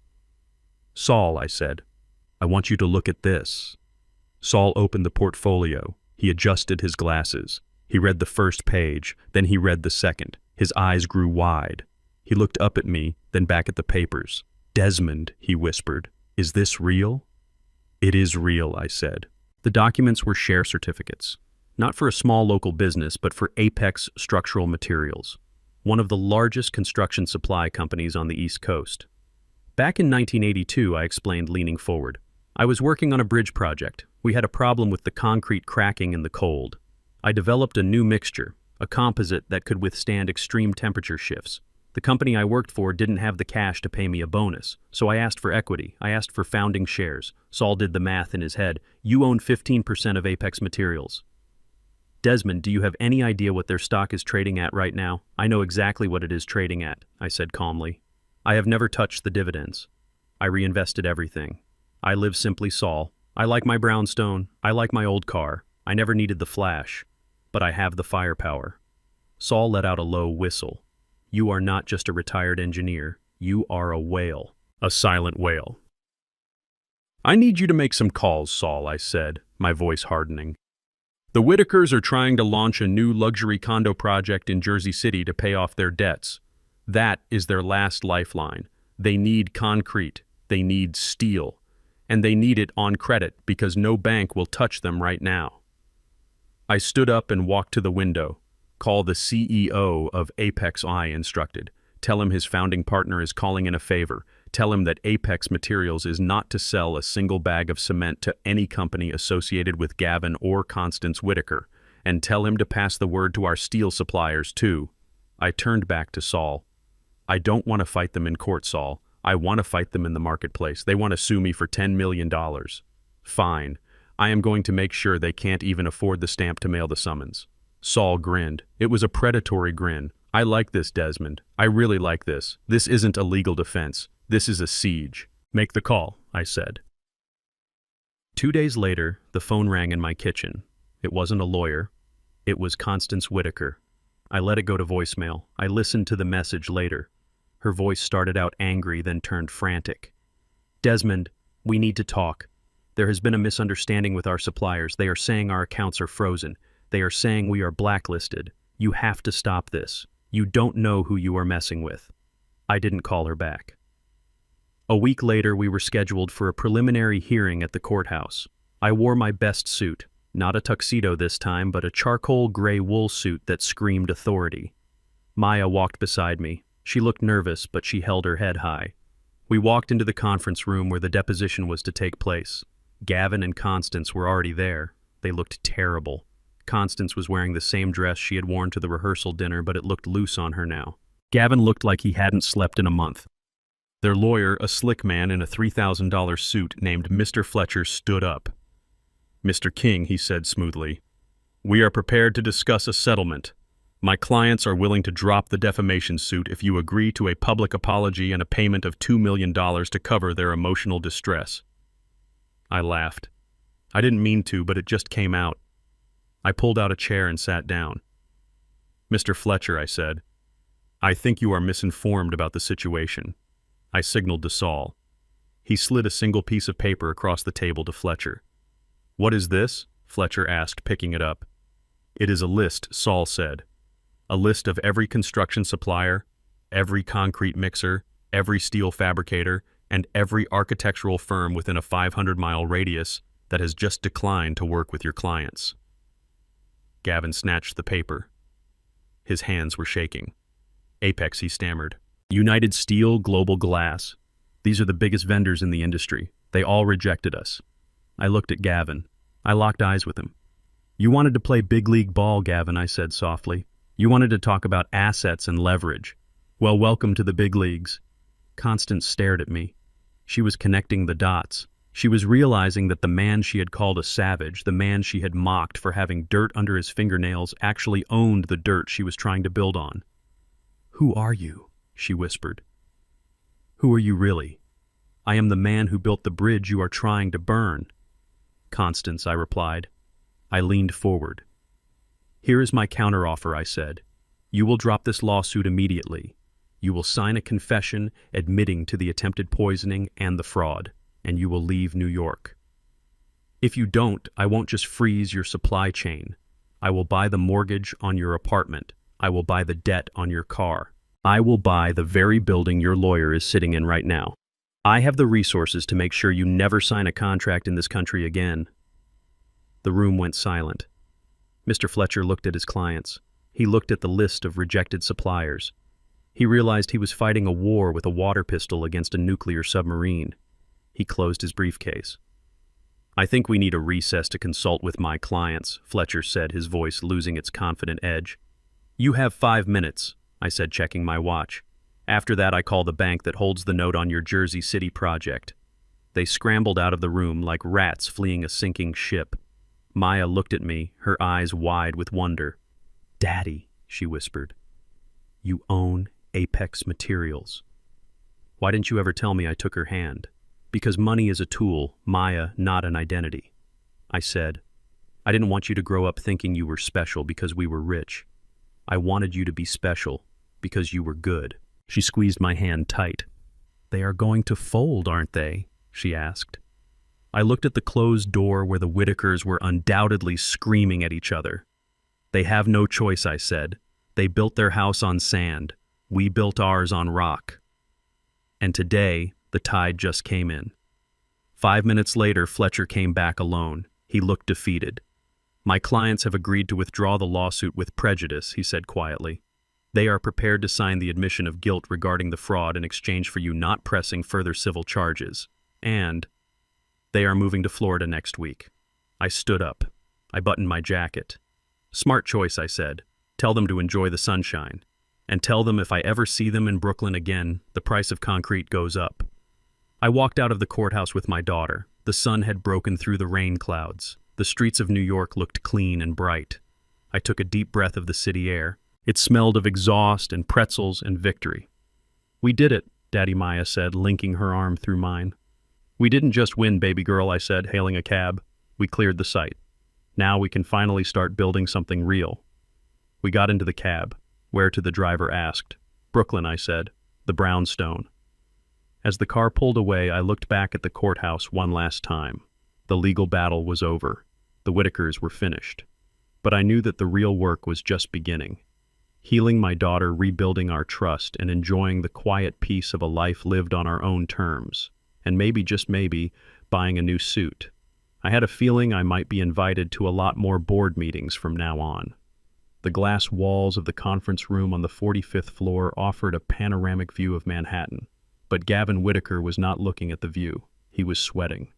"Saul," I said, "I want you to look at this." Saul opened the portfolio. He adjusted his glasses. He read the first page, then he read the second. His eyes grew wide. He looked up at me, then back at the papers. "Desmond," he whispered, "is this real?" "It is real," I said. The documents were share certificates, not for a small local business, but for Apex Structural Materials, one of the largest construction supply companies on the East Coast. "Back in 1982, I explained, leaning forward. "I was working on a bridge project. We had a problem with the concrete cracking in the cold. I developed a new mixture, a composite that could withstand extreme temperature shifts. The company I worked for didn't have the cash to pay me a bonus, so I asked for equity. I asked for founding shares." Saul did the math in his head. "You own 15% of Apex Materials." "Desmond, do you have any idea what their stock is trading at right now?" "I know exactly what it is trading at," I said calmly. "I have never touched the dividends. I reinvested everything. I live simply, Saul. I like my brownstone. I like my old car. I never needed the flash. But I have the firepower." Saul let out a low whistle. "You are not just a retired engineer. You are a whale. A silent whale." "I need you to make some calls, Saul," I said, my voice hardening. "The Whitakers are trying to launch a new luxury condo project in Jersey City to pay off their debts. That is their last lifeline. They need concrete. They need steel. And they need it on credit because no bank will touch them right now." I stood up and walked to the window. Call the CEO of Apex, I instructed. Tell him his founding partner is calling in a favor. Tell him that Apex Materials is not to sell a single bag of cement to any company associated with Gavin or Constance Whitaker. And tell him to pass the word to our steel suppliers, too. I turned back to Saul. I don't want to fight them in court, Saul. I want to fight them in the marketplace. They want to sue me for $10 million. Fine. I am going to make sure they can't even afford the stamp to mail the summons. Saul grinned. It was a predatory grin. I like this, Desmond. I really like this. This isn't a legal defense. This is a siege. Make the call, I said. 2 days later, the phone rang in my kitchen. It wasn't a lawyer. It was Constance Whitaker. I let it go to voicemail. I listened to the message later. Her voice started out angry, then turned frantic. Desmond, we need to talk. There has been a misunderstanding with our suppliers. They are saying our accounts are frozen. They are saying we are blacklisted. You have to stop this. You don't know who you are messing with. I didn't call her back. A week later, we were scheduled for a preliminary hearing at the courthouse. I wore my best suit, not a tuxedo this time, but a charcoal gray wool suit that screamed authority. Maya walked beside me. She looked nervous, but she held her head high. We walked into the conference room where the deposition was to take place. Gavin and Constance were already there. They looked terrible. Constance was wearing the same dress she had worn to the rehearsal dinner, but it looked loose on her now. Gavin looked like he hadn't slept in a month. Their lawyer, a slick man in a $3,000 suit named Mr. Fletcher, stood up. Mr. King, he said smoothly, we are prepared to discuss a settlement. My clients are willing to drop the defamation suit if you agree to a public apology and a payment of $2 million to cover their emotional distress. I laughed. I didn't mean to, but it just came out. I pulled out a chair and sat down. Mr. Fletcher, I said, I think you are misinformed about the situation. I signaled to Saul. He slid a single piece of paper across the table to Fletcher. What is this? Fletcher asked, picking it up. It is a list, Saul said. A list of every construction supplier, every concrete mixer, every steel fabricator, and every architectural firm within a 500-mile radius that has just declined to work with your clients. Gavin snatched the paper. His hands were shaking. Apex, he stammered. United Steel, Global Glass. These are the biggest vendors in the industry. They all rejected us. I looked at Gavin. I locked eyes with him. You wanted to play big league ball, Gavin, I said softly. You wanted to talk about assets and leverage. Well, welcome to the big leagues. Constance stared at me. She was connecting the dots. She was realizing that the man she had called a savage, the man she had mocked for having dirt under his fingernails, actually owned the dirt she was trying to build on. Who are you? She whispered. Who are you really? I am the man who built the bridge you are trying to burn. Constance, I replied. I leaned forward. Here is my counteroffer, I said. You will drop this lawsuit immediately. You will sign a confession admitting to the attempted poisoning and the fraud, and you will leave New York. If you don't, I won't just freeze your supply chain. I will buy the mortgage on your apartment. I will buy the debt on your car. I will buy the very building your lawyer is sitting in right now. I have the resources to make sure you never sign a contract in this country again. The room went silent. Mr. Fletcher looked at his clients. He looked at the list of rejected suppliers. He realized he was fighting a war with a water pistol against a nuclear submarine. He closed his briefcase. I think we need a recess to consult with my clients, Fletcher said, his voice losing its confident edge. You have 5 minutes, I said, checking my watch. After that, I call the bank that holds the note on your Jersey City project. They scrambled out of the room like rats fleeing a sinking ship. Maya looked at me, her eyes wide with wonder. Daddy, she whispered. You own Apex Materials. Why didn't you ever tell me? I took her hand. Because money is a tool, Maya, not an identity. I said, I didn't want you to grow up thinking you were special because we were rich. I wanted you to be special because you were good. She squeezed my hand tight. They are going to fold, aren't they? She asked. I looked at the closed door where the Whitakers were undoubtedly screaming at each other. They have no choice, I said. They built their house on sand. We built ours on rock. And today, the tide just came in. 5 minutes later, Fletcher came back alone. He looked defeated. My clients have agreed to withdraw the lawsuit with prejudice, he said quietly. They are prepared to sign the admission of guilt regarding the fraud in exchange for you not pressing further civil charges. And they are moving to Florida next week. I stood up. I buttoned my jacket. Smart choice, I said. Tell them to enjoy the sunshine. And tell them if I ever see them in Brooklyn again, the price of concrete goes up. I walked out of the courthouse with my daughter. The sun had broken through the rain clouds. The streets of New York looked clean and bright. I took a deep breath of the city air. It smelled of exhaust and pretzels and victory. We did it, Daddy Maya said, linking her arm through mine. We didn't just win, baby girl, I said, hailing a cab. We cleared the site. Now we can finally start building something real. We got into the cab, whereto the driver asked. Brooklyn, I said, the brownstone. As the car pulled away, I looked back at the courthouse one last time. The legal battle was over. The Whitakers were finished. But I knew that the real work was just beginning. Healing my daughter, rebuilding our trust, and enjoying the quiet peace of a life lived on our own terms. And maybe, just maybe, buying a new suit. I had a feeling I might be invited to a lot more board meetings from now on. The glass walls of the conference room on the 45th floor offered a panoramic view of Manhattan. But Gavin Whitaker was not looking at the view. He was sweating.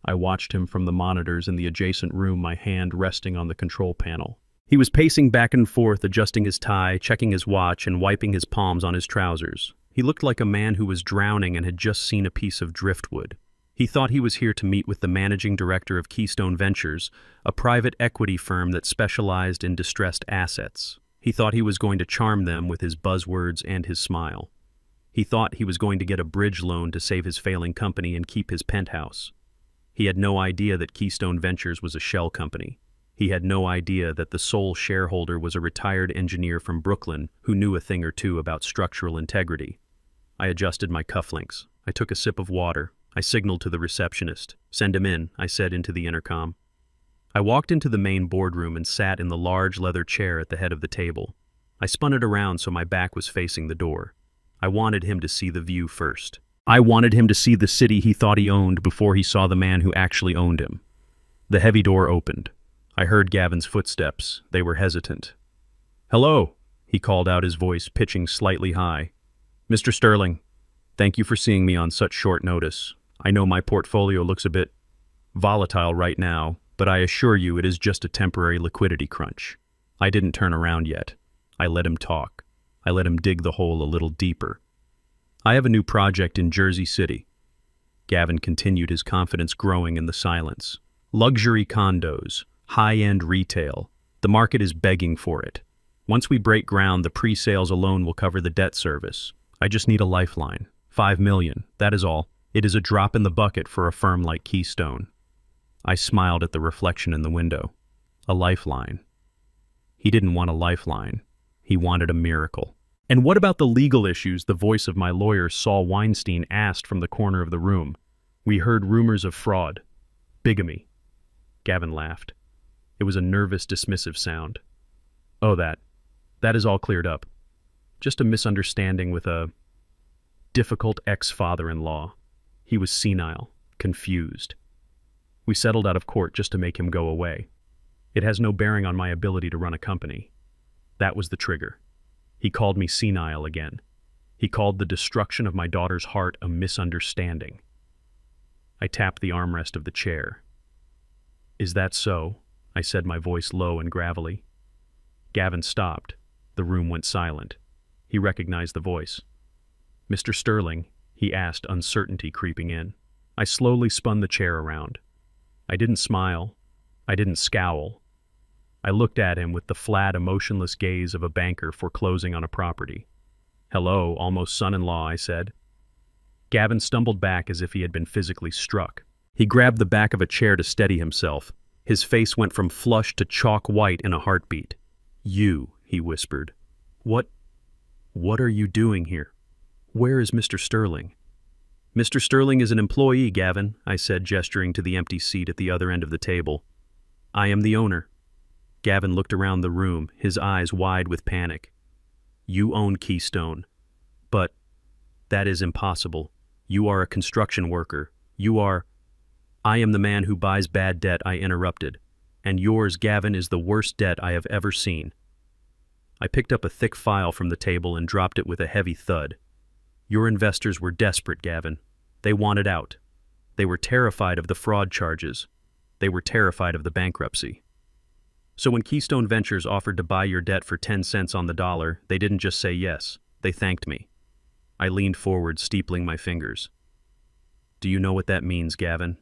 I watched him from the monitors in the adjacent room, my hand resting on the control panel. He was pacing back and forth, adjusting his tie, checking his watch, and wiping his palms on his trousers. He looked like a man who was drowning and had just seen a piece of driftwood. He thought he was here to meet with the managing director of Keystone Ventures, a private equity firm that specialized in distressed assets. He thought he was going to charm them with his buzzwords and his smile. He thought he was going to get a bridge loan to save his failing company and keep his penthouse. He had no idea that Keystone Ventures was a shell company. He had no idea that the sole shareholder was a retired engineer from Brooklyn who knew a thing or two about structural integrity. I adjusted my cufflinks. I took a sip of water. I signaled to the receptionist. Send him in, I said into the intercom. I walked into the main boardroom and sat in the large leather chair at the head of the table. I spun it around so my back was facing the door. I wanted him to see the view first. I wanted him to see the city he thought he owned before he saw the man who actually owned him. The heavy door opened. I heard Gavin's footsteps. They were hesitant. "Hello," he called out, his voice pitching slightly high. "Mr. Sterling, thank you for seeing me on such short notice. I know my portfolio looks a bit volatile right now, but I assure you it is just a temporary liquidity crunch." I didn't turn around yet. I let him talk. I let him dig the hole a little deeper. "I have a new project in Jersey City." Gavin continued, his confidence growing in the silence. "Luxury condos, high-end retail. The market is begging for it. Once we break ground, the pre-sales alone will cover the debt service. I just need a lifeline. $5 million, that is all. It is a drop in the bucket for a firm like Keystone." I smiled at the reflection in the window. A lifeline. He didn't want a lifeline. He wanted a miracle. "And what about the legal issues?" the voice of my lawyer, Saul Weinstein, asked from the corner of the room. "We heard rumors of fraud. Bigamy." Gavin laughed. It was a nervous, dismissive sound. "Oh, that is all cleared up. Just a misunderstanding with a difficult ex-father-in-law. He was senile, confused. We settled out of court just to make him go away. It has no bearing on my ability to run a company. That was the trigger. He called me senile again. He called the destruction of my daughter's heart a misunderstanding." I tapped the armrest of the chair. "Is that so?" I said, my voice low and gravelly. Gavin stopped. The room went silent. He recognized the voice. "Mr. Sterling?" he asked, uncertainty creeping in. I slowly spun the chair around. I didn't smile. I didn't scowl. I looked at him with the flat, emotionless gaze of a banker foreclosing on a property. "Hello, almost son-in-law," I said. Gavin stumbled back as if he had been physically struck. He grabbed the back of a chair to steady himself. His face went from flush to chalk white in a heartbeat. "You," he whispered. What are you doing here? Where is Mr. Sterling?" "Mr. Sterling is an employee, Gavin," I said, gesturing to the empty seat at the other end of the table. "I am the owner." Gavin looked around the room, his eyes wide with panic. "You own Keystone. But that is impossible. You are a construction worker. You are—" "I am the man who buys bad debt," I interrupted. And yours, Gavin, is the worst debt I have ever seen. I picked up a thick file from the table and dropped it with a heavy thud. Your investors were desperate, Gavin. They wanted out. They were terrified of the fraud charges. They were terrified of the bankruptcy. So when Keystone Ventures offered to buy your debt for 10 cents on the dollar, they didn't just say yes. They thanked me. I leaned forward, steepling my fingers. Do you know what that means, Gavin?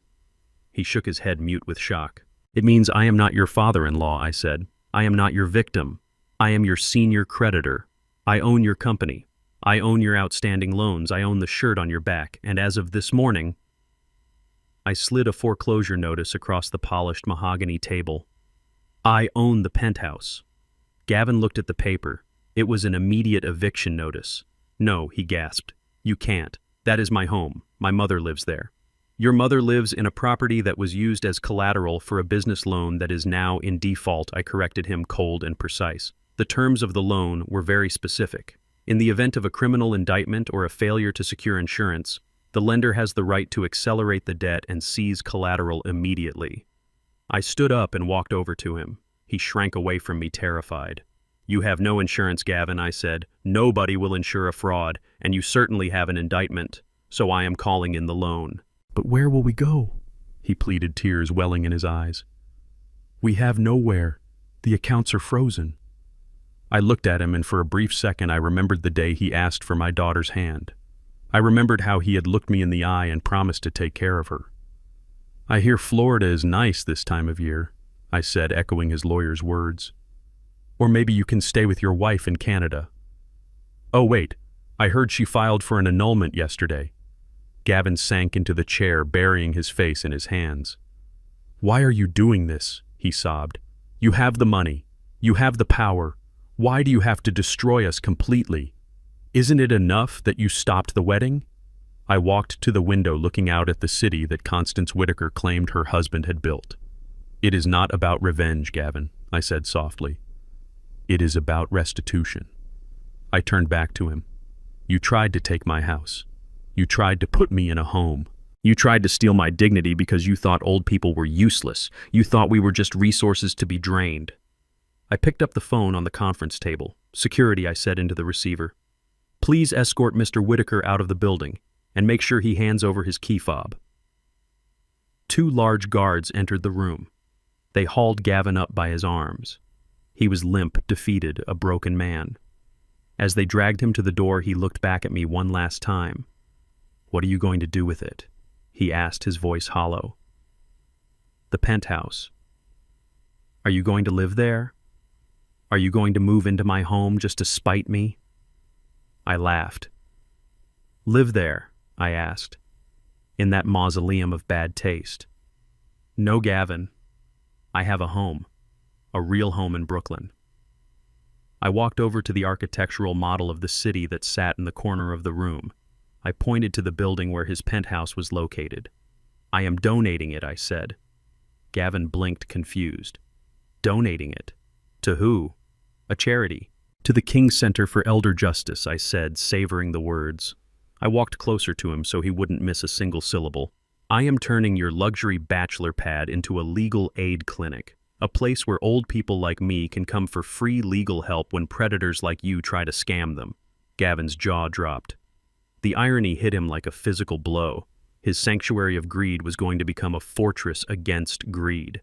He shook his head, mute with shock. It means I am not your father-in-law, I said. I am not your victim. I am your senior creditor. I own your company. I own your outstanding loans. I own the shirt on your back. And as of this morning, I slid a foreclosure notice across the polished mahogany table. I own the penthouse. Gavin looked at the paper. It was an immediate eviction notice. No, he gasped. You can't. That is my home. My mother lives there. Your mother lives in a property that was used as collateral for a business loan that is now in default. I corrected him, cold and precise. The terms of the loan were very specific. In the event of a criminal indictment or a failure to secure insurance, the lender has the right to accelerate the debt and seize collateral immediately. I stood up and walked over to him. He shrank away from me, terrified. You have no insurance, Gavin, I said. Nobody will insure a fraud, and you certainly have an indictment, so I am calling in the loan. But where will we go? He pleaded, tears welling in his eyes. We have nowhere. The accounts are frozen. I looked at him, and for a brief second I remembered the day he asked for my daughter's hand. I remembered how he had looked me in the eye and promised to take care of her. I hear Florida is nice this time of year, I said, echoing his lawyer's words. Or maybe you can stay with your wife in Canada. Oh wait, I heard she filed for an annulment yesterday. Gavin sank into the chair, burying his face in his hands. Why are you doing this? He sobbed. You have the money. You have the power. Why do you have to destroy us completely? Isn't it enough that you stopped the wedding? I walked to the window, looking out at the city that Constance Whitaker claimed her husband had built. It is not about revenge, Gavin, I said softly. It is about restitution. I turned back to him. You tried to take my house. You tried to put me in a home. You tried to steal my dignity because you thought old people were useless. You thought we were just resources to be drained. I picked up the phone on the conference table. Security, I said into the receiver. Please escort Mr. Whitaker out of the building and make sure he hands over his key fob. 2 large guards entered the room. They hauled Gavin up by his arms. He was limp, defeated, a broken man. As they dragged him to the door, he looked back at me one last time. What are you going to do with it? He asked, his voice hollow. The penthouse. Are you going to live there? Are you going to move into my home just to spite me? I laughed. Live there, I asked, in that mausoleum of bad taste. No, Gavin. I have a home. A real home in Brooklyn. I walked over to the architectural model of the city that sat in the corner of the room. I pointed to the building where his penthouse was located. I am donating it, I said. Gavin blinked, confused. Donating it? To who? A charity. To the King Center for Elder Justice, I said, savoring the words. I walked closer to him so he wouldn't miss a single syllable. I am turning your luxury bachelor pad into a legal aid clinic, a place where old people like me can come for free legal help when predators like you try to scam them. Gavin's jaw dropped. The irony hit him like a physical blow. His sanctuary of greed was going to become a fortress against greed.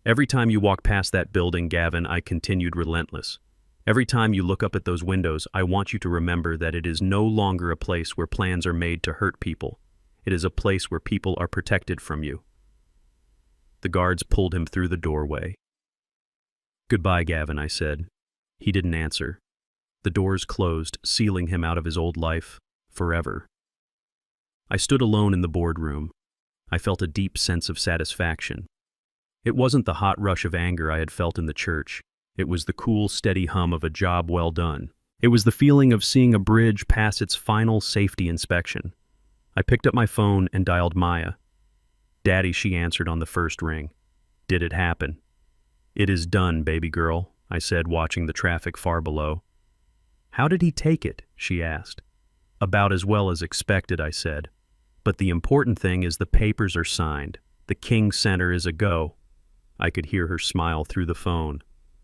Every time you walk past that building, Gavin, I continued, relentless. Every time you look up at those windows, I want you to remember that it is no longer a place where plans are made to hurt people. It is a place where people are protected from you. The guards pulled him through the doorway. Goodbye, Gavin, I said. He didn't answer. The doors closed, sealing him out of his old life forever. I stood alone in the boardroom. I felt a deep sense of satisfaction. It wasn't the hot rush of anger I had felt in the church. It was the cool, steady hum of a job well done. It was the feeling of seeing a bridge pass its final safety inspection. I picked up my phone and dialed Maya. Daddy, she answered on the first ring. Did it happen? It is done, baby girl, I said, watching the traffic far below. How did he take it? She asked. About as well as expected, I said. But the important thing is the papers are signed. The King Center is a go. I could hear her smile through the phone.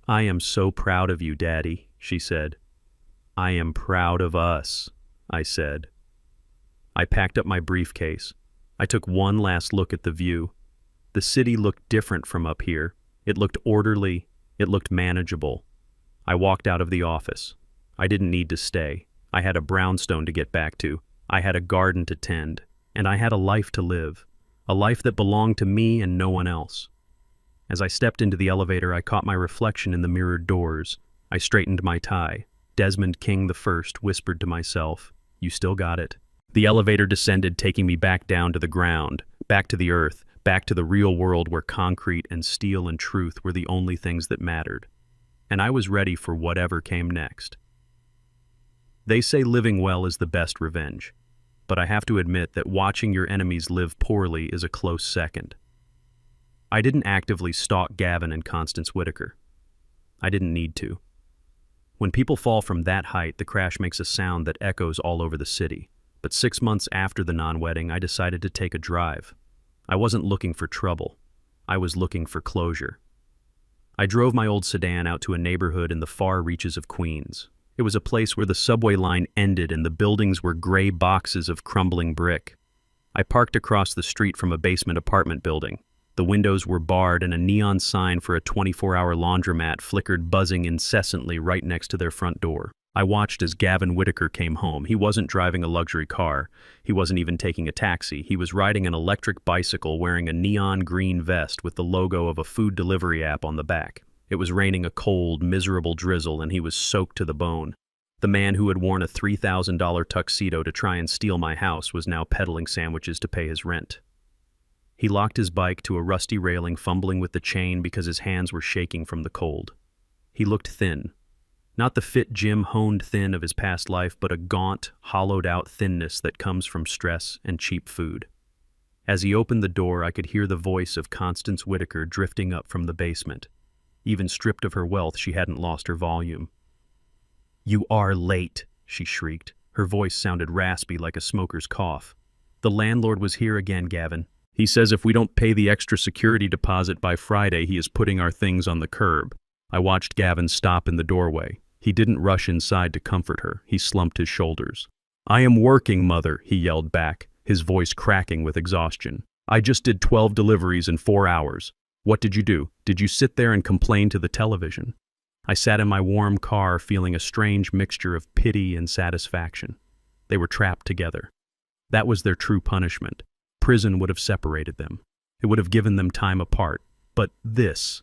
"I am so proud of you, Daddy," she said. "I am proud of us," I said. I packed up my briefcase. I took one last look at the view. The city looked different from up here. It looked orderly. It looked manageable. I walked out of the office. I didn't need to stay. I had a brownstone to get back to. I had a garden to tend. And I had a life to live. A life that belonged to me and no one else. As I stepped into the elevator, I caught my reflection in the mirrored doors. I straightened my tie. Desmond King I whispered to myself, "You still got it." The elevator descended, taking me back down to the ground, back to the earth, back to the real world where concrete and steel and truth were the only things that mattered. And I was ready for whatever came next. They say living well is the best revenge, but I have to admit that watching your enemies live poorly is a close second. I didn't actively stalk Gavin and Constance Whitaker. I didn't need to. When people fall from that height, the crash makes a sound that echoes all over the city. But 6 months after the non-wedding, I decided to take a drive. I wasn't looking for trouble. I was looking for closure. I drove my old sedan out to a neighborhood in the far reaches of Queens. It was a place where the subway line ended and the buildings were gray boxes of crumbling brick. I parked across the street from a basement apartment building. The windows were barred and a neon sign for a 24-hour laundromat flickered, buzzing incessantly right next to their front door. I watched as Gavin Whitaker came home. He wasn't driving a luxury car. He wasn't even taking a taxi. He was riding an electric bicycle wearing a neon green vest with the logo of a food delivery app on the back. It was raining a cold, miserable drizzle, and he was soaked to the bone. The man who had worn a $3,000 tuxedo to try and steal my house was now peddling sandwiches to pay his rent. He locked his bike to a rusty railing, fumbling with the chain because his hands were shaking from the cold. He looked thin. Not the fit Jim honed thin of his past life, but a gaunt, hollowed-out thinness that comes from stress and cheap food. As he opened the door, I could hear the voice of Constance Whitaker drifting up from the basement. Even stripped of her wealth, she hadn't lost her volume. "You are late," she shrieked. Her voice sounded raspy like a smoker's cough. "The landlord was here again, Gavin. He says if we don't pay the extra security deposit by Friday, he is putting our things on the curb." I watched Gavin stop in the doorway. He didn't rush inside to comfort her. He slumped his shoulders. "I am working, Mother," he yelled back, his voice cracking with exhaustion. "I just did 12 deliveries in 4 hours. What did you do? Did you sit there and complain to the television?" I sat in my warm car feeling a strange mixture of pity and satisfaction. They were trapped together. That was their true punishment. Prison would have separated them. It would have given them time apart. But this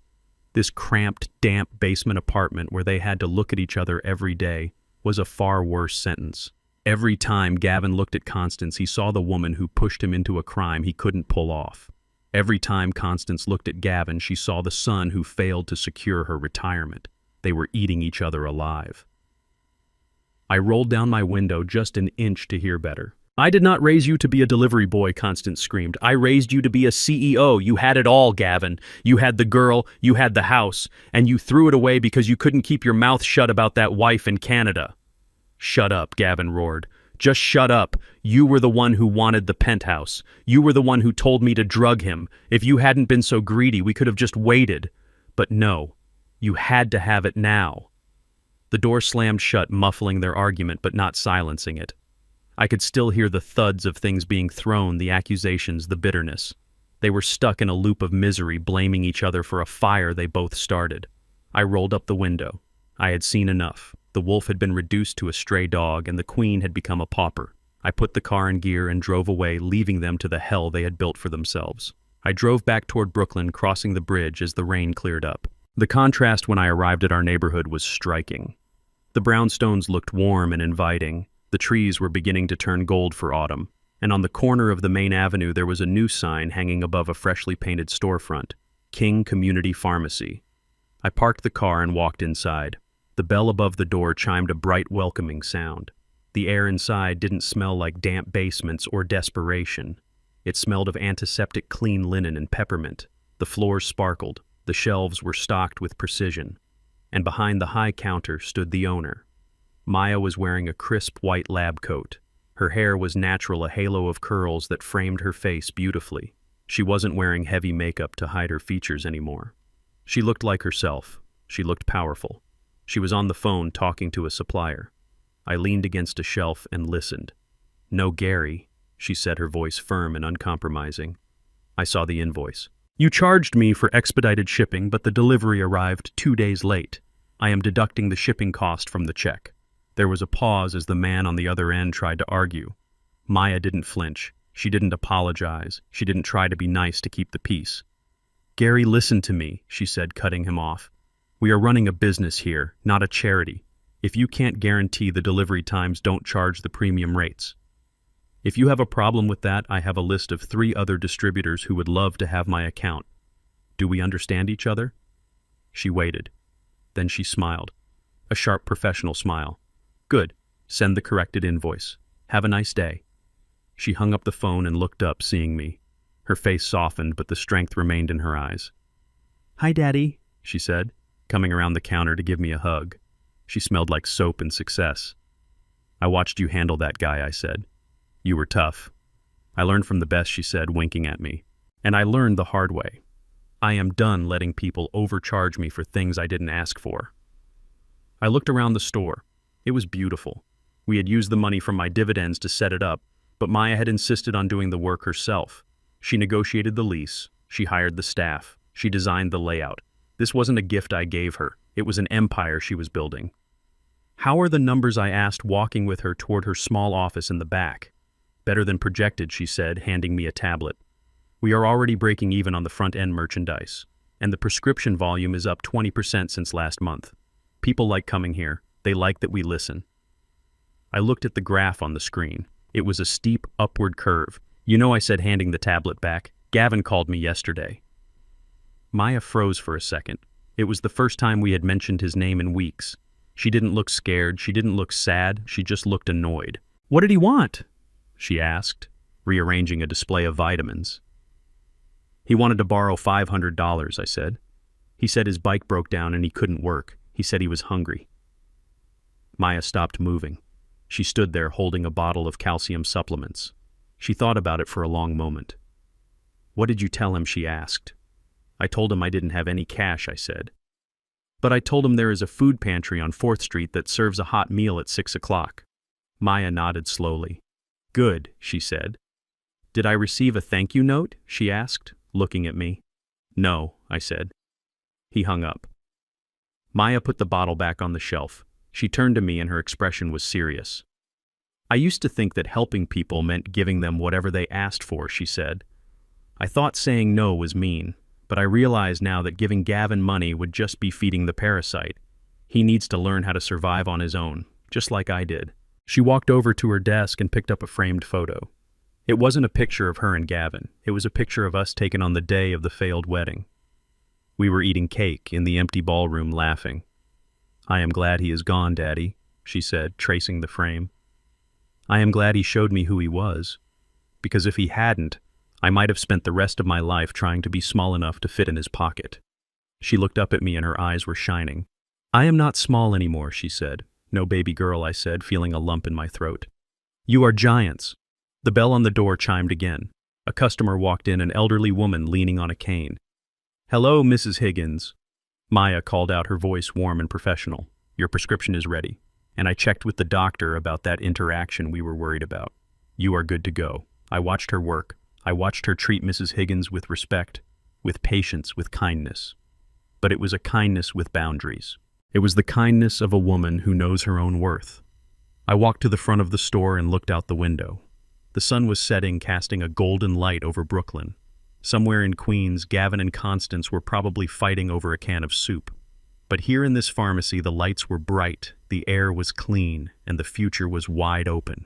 cramped, damp basement apartment where they had to look at each other every day, was a far worse sentence. Every time Gavin looked at Constance, he saw the woman who pushed him into a crime he couldn't pull off. Every time Constance looked at Gavin, she saw the son who failed to secure her retirement. They were eating each other alive. I rolled down my window just an inch to hear better. "I did not raise you to be a delivery boy," Constance screamed. "I raised you to be a CEO. You had it all, Gavin. You had the girl, you had the house, and you threw it away because you couldn't keep your mouth shut about that wife in Canada." "Shut up," Gavin roared. "Just shut up. You were the one who wanted the penthouse. You were the one who told me to drug him. If you hadn't been so greedy, we could have just waited. But no, you had to have it now." The door slammed shut, muffling their argument but not silencing it. I could still hear the thuds of things being thrown, the accusations, the bitterness. They were stuck in a loop of misery, blaming each other for a fire they both started. I rolled up the window. I had seen enough. The wolf had been reduced to a stray dog, and the queen had become a pauper. I put the car in gear and drove away, leaving them to the hell they had built for themselves. I drove back toward Brooklyn, crossing the bridge as the rain cleared up. The contrast when I arrived at our neighborhood was striking. The brownstones looked warm and inviting. The trees were beginning to turn gold for autumn, and on the corner of the main avenue there was a new sign hanging above a freshly painted storefront, King Community Pharmacy. I parked the car and walked inside. The bell above the door chimed a bright, welcoming sound. The air inside didn't smell like damp basements or desperation. It smelled of antiseptic clean linen and peppermint. The floors sparkled. The shelves were stocked with precision. And behind the high counter stood the owner. Maya was wearing a crisp white lab coat. Her hair was natural, a halo of curls that framed her face beautifully. She wasn't wearing heavy makeup to hide her features anymore. She looked like herself. She looked powerful. She was on the phone talking to a supplier. I leaned against a shelf and listened. "No, Gary," she said, her voice firm and uncompromising. I saw the invoice. "You charged me for expedited shipping, but the delivery arrived 2 days late. I am deducting the shipping cost from the check." There was a pause as the man on the other end tried to argue. Maya didn't flinch. She didn't apologize. She didn't try to be nice to keep the peace. "Gary, listen to me," she said, cutting him off. "We are running a business here, not a charity. If you can't guarantee the delivery times, don't charge the premium rates. If you have a problem with that, I have a list of 3 other distributors who would love to have my account. Do we understand each other?" She waited. Then she smiled. A sharp professional smile. "Good. Send the corrected invoice. Have a nice day." She hung up the phone and looked up, seeing me. Her face softened, but the strength remained in her eyes. "Hi, Daddy," she said, coming around the counter to give me a hug. She smelled like soap and success. "I watched you handle that guy," I said. "You were tough." "I learned from the best," she said, winking at me. "And I learned the hard way. I am done letting people overcharge me for things I didn't ask for." I looked around the store. It was beautiful. We had used the money from my dividends to set it up, but Maya had insisted on doing the work herself. She negotiated the lease. She hired the staff. She designed the layout. This wasn't a gift I gave her. It was an empire she was building. "How are the numbers?" I asked, walking with her toward her small office in the back. "Better than projected," she said, handing me a tablet. "We are already breaking even on the front-end merchandise, and the prescription volume is up 20% since last month. People like coming here. They like that we listen." I looked at the graph on the screen. It was a steep, upward curve. "You know," I said, handing the tablet back, "Gavin called me yesterday." Maya froze for a second. It was the first time we had mentioned his name in weeks. She didn't look scared. She didn't look sad. She just looked annoyed. "What did he want?" she asked, rearranging a display of vitamins. "He wanted to borrow $500, I said. "He said his bike broke down and he couldn't work. He said he was hungry." Maya stopped moving. She stood there holding a bottle of calcium supplements. She thought about it for a long moment. "What did you tell him?" she asked. "I told him I didn't have any cash," I said. "But I told him there is a food pantry on 4th Street that serves a hot meal at 6 o'clock. Maya nodded slowly. "Good," she said. "Did I receive a thank you note?" she asked, looking at me. "No," I said. He hung up. Maya put the bottle back on the shelf. She turned to me and her expression was serious. "I used to think that helping people meant giving them whatever they asked for," she said. "I thought saying no was mean, but I realize now that giving Gavin money would just be feeding the parasite. He needs to learn how to survive on his own, just like I did." She walked over to her desk and picked up a framed photo. It wasn't a picture of her and Gavin. It was a picture of us taken on the day of the failed wedding. We were eating cake in the empty ballroom, laughing. "I am glad he is gone, Daddy," she said, tracing the frame. "I am glad he showed me who he was, because if he hadn't, I might have spent the rest of my life trying to be small enough to fit in his pocket." She looked up at me and her eyes were shining. "I am not small anymore," she said. "No, baby girl," I said, feeling a lump in my throat. "You are giants." The bell on the door chimed again. A customer walked in, an elderly woman leaning on a cane. "Hello, Mrs. Higgins." Maya called out, her voice warm and professional. "Your prescription is ready." And I checked with the doctor about that interaction we were worried about. "You are good to go." I watched her work. I watched her treat Mrs. Higgins with respect, with patience, with kindness. But it was a kindness with boundaries. It was the kindness of a woman who knows her own worth. I walked to the front of the store and looked out the window. The sun was setting, casting a golden light over Brooklyn. Somewhere in Queens, Gavin and Constance were probably fighting over a can of soup. But here in this pharmacy, the lights were bright, the air was clean, and the future was wide open.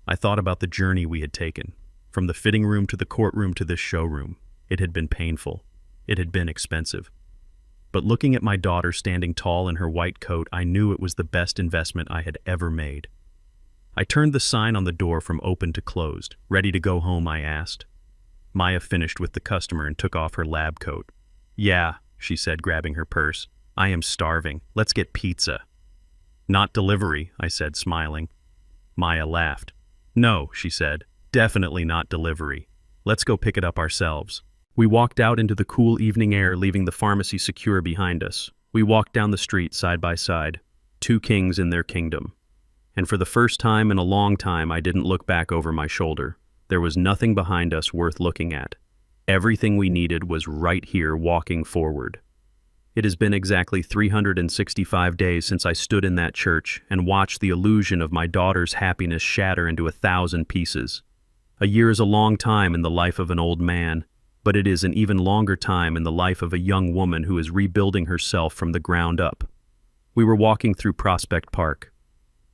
I thought about the journey we had taken. From the fitting room to the courtroom to this showroom. It had been painful. It had been expensive. But looking at my daughter standing tall in her white coat, I knew it was the best investment I had ever made. I turned the sign on the door from open to closed. "Ready to go home?" I asked. Maya finished with the customer and took off her lab coat. "Yeah," she said, grabbing her purse. "I am starving. Let's get pizza." "Not delivery," I said, smiling. Maya laughed. "No," she said, "definitely not delivery." Let's go pick it up ourselves. We walked out into the cool evening air, leaving the pharmacy secure behind us. We walked down the street side by side, two kings in their kingdom. And for the first time in a long time, I didn't look back over my shoulder. There was nothing behind us worth looking at. Everything we needed was right here, walking forward. It has been exactly 365 days since I stood in that church and watched the illusion of my daughter's happiness shatter into 1,000 pieces. A year is a long time in the life of an old man, but it is an even longer time in the life of a young woman who is rebuilding herself from the ground up. We were walking through Prospect Park.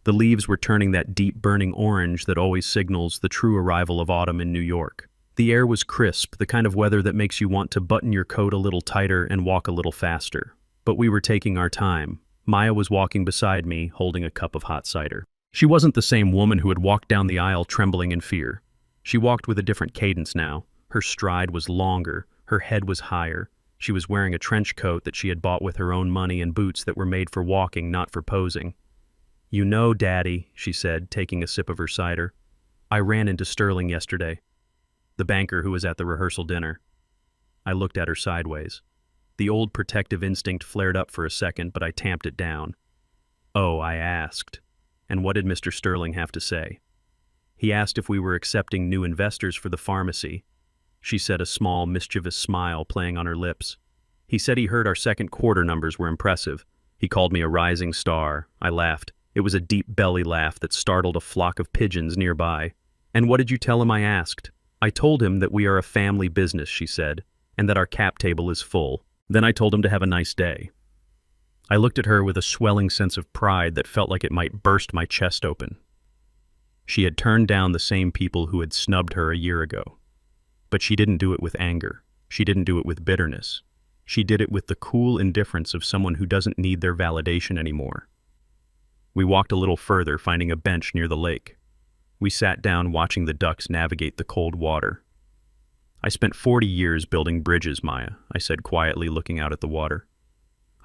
The leaves were turning that deep burning orange that always signals the true arrival of autumn in New York. The air was crisp, the kind of weather that makes you want to button your coat a little tighter and walk a little faster. But we were taking our time. Maya was walking beside me, holding a cup of hot cider. She wasn't the same woman who had walked down the aisle trembling in fear. She walked with a different cadence now. Her stride was longer, her head was higher. She was wearing a trench coat that she had bought with her own money and boots that were made for walking, not for posing. "You know, Daddy," she said, taking a sip of her cider, "I ran into Sterling yesterday, the banker who was at the rehearsal dinner." I looked at her sideways. The old protective instinct flared up for a second, but I tamped it down. "Oh," I asked, "and what did Mr. Sterling have to say?" "He asked if we were accepting new investors for the pharmacy," she said, a small, mischievous smile playing on her lips. "He said he heard our second quarter numbers were impressive. He called me a rising star." I laughed. It was a deep belly laugh that startled a flock of pigeons nearby. "And what did you tell him?" I asked. "I told him that we are a family business," she said, "and that our cap table is full. Then I told him to have a nice day." I looked at her with a swelling sense of pride that felt like it might burst my chest open. She had turned down the same people who had snubbed her a year ago. But she didn't do it with anger. She didn't do it with bitterness. She did it with the cool indifference of someone who doesn't need their validation anymore. We walked a little further, finding a bench near the lake. We sat down watching the ducks navigate the cold water. "I spent 40 years building bridges, Maya," I said quietly, looking out at the water.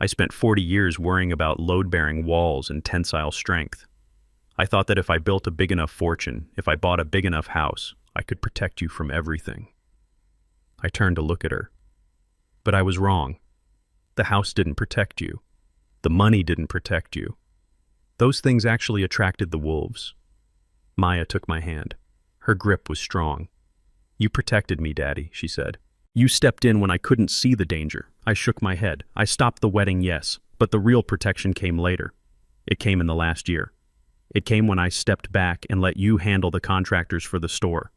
"I spent 40 years worrying about load-bearing walls and tensile strength. I thought that if I built a big enough fortune, if I bought a big enough house, I could protect you from everything." I turned to look at her. But I was wrong. The house didn't protect you. The money didn't protect you. Those things actually attracted the wolves. Maya took my hand. Her grip was strong. "You protected me, Daddy," she said. "You stepped in when I couldn't see the danger." I shook my head. "I stopped the wedding, yes, but the real protection came later. It came in the last year. It came when I stepped back and let you handle the contractors for the store.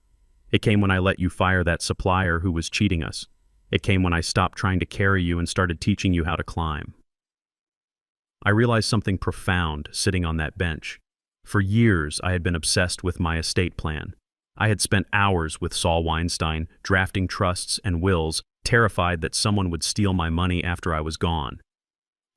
It came when I let you fire that supplier who was cheating us. It came when I stopped trying to carry you and started teaching you how to climb." I realized something profound sitting on that bench. For years, I had been obsessed with my estate plan. I had spent hours with Saul Weinstein, drafting trusts and wills, terrified that someone would steal my money after I was gone.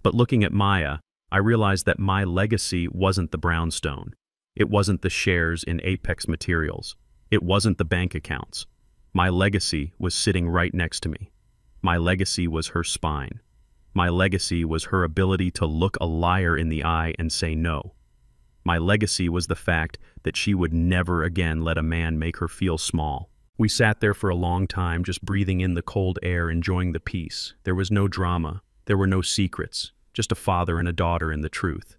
But looking at Maya, I realized that my legacy wasn't the brownstone. It wasn't the shares in Apex Materials. It wasn't the bank accounts. My legacy was sitting right next to me. My legacy was her spine. My legacy was her ability to look a liar in the eye and say no. My legacy was the fact that she would never again let a man make her feel small. We sat there for a long time, just breathing in the cold air, enjoying the peace. There was no drama. There were no secrets. Just a father and a daughter and the truth.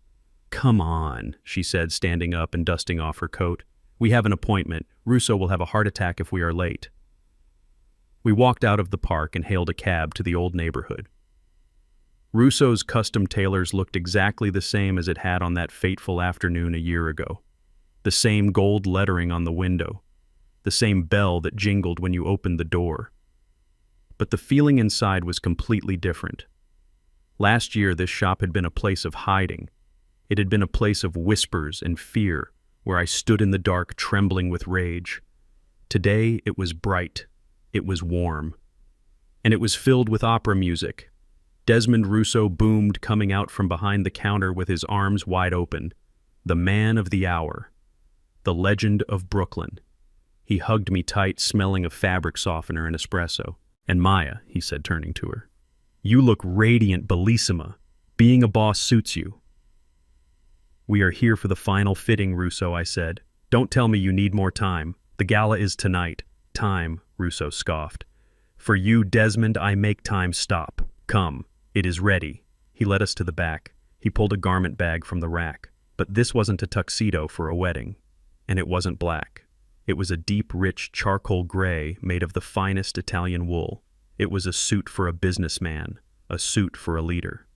"Come on," she said, standing up and dusting off her coat. "We have an appointment. Russo will have a heart attack if we are late." We walked out of the park and hailed a cab to the old neighborhood. Russo's custom tailors looked exactly the same as it had on that fateful afternoon a year ago. The same gold lettering on the window. The same bell that jingled when you opened the door. But the feeling inside was completely different. Last year, this shop had been a place of hiding. It had been a place of whispers and fear, where I stood in the dark trembling with rage. Today, it was bright. It was warm. And it was filled with opera music. Desmond Russo boomed, coming out from behind the counter with his arms wide open. The man of the hour. The legend of Brooklyn. He hugged me tight, smelling of fabric softener and espresso. "And Maya," he said, turning to her, "you look radiant, bellissima. Being a boss suits you." "We are here for the final fitting, Russo," I said. "Don't tell me you need more time. The gala is tonight. Time Russo scoffed. For you, Desmond, I make time stop. Come, it is ready. He led us to the back. He pulled a garment bag from the rack. But this wasn't a tuxedo for a wedding. And it wasn't black. It was a deep, rich charcoal gray made of the finest Italian wool. It was a suit for a businessman, a suit for a leader.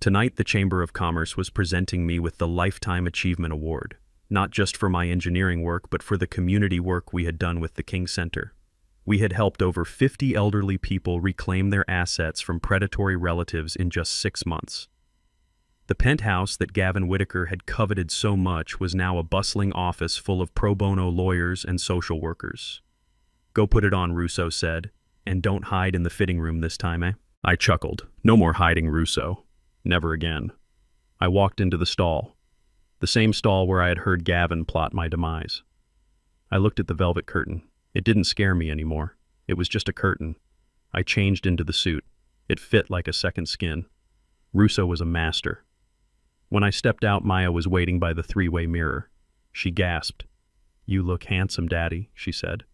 Tonight, the Chamber of Commerce was presenting me with the Lifetime Achievement Award, not just for my engineering work, but for the community work we had done with the King Center. We had helped over 50 elderly people reclaim their assets from predatory relatives in just 6 months. The penthouse that Gavin Whitaker had coveted so much was now a bustling office full of pro bono lawyers and social workers. Go put it on, Russo said, and don't hide in the fitting room this time, eh? I chuckled. No more hiding, Russo. Never again. I walked into the stall, the same stall where I had heard Gavin plot my demise. I looked at the velvet curtain. It didn't scare me anymore. It was just a curtain. I changed into the suit. It fit like a second skin. Russo was a master. When I stepped out, Maya was waiting by the three-way mirror. She gasped. You look handsome, Daddy, she said.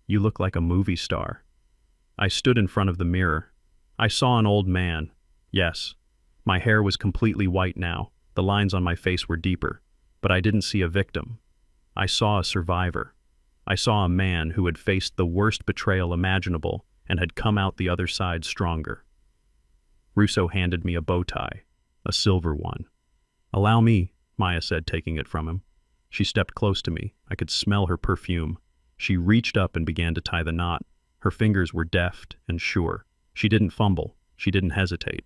You look like a movie star. I stood in front of the mirror. I saw an old man. Yes. My hair was completely white now. The lines on my face were deeper. But I didn't see a victim. I saw a survivor. I saw a man who had faced the worst betrayal imaginable and had come out the other side stronger. Russo handed me a bow tie, a silver one. Allow me, Maya said, taking it from him. She stepped close to me. I could smell her perfume. She reached up and began to tie the knot. Her fingers were deft and sure. She didn't fumble. She didn't hesitate.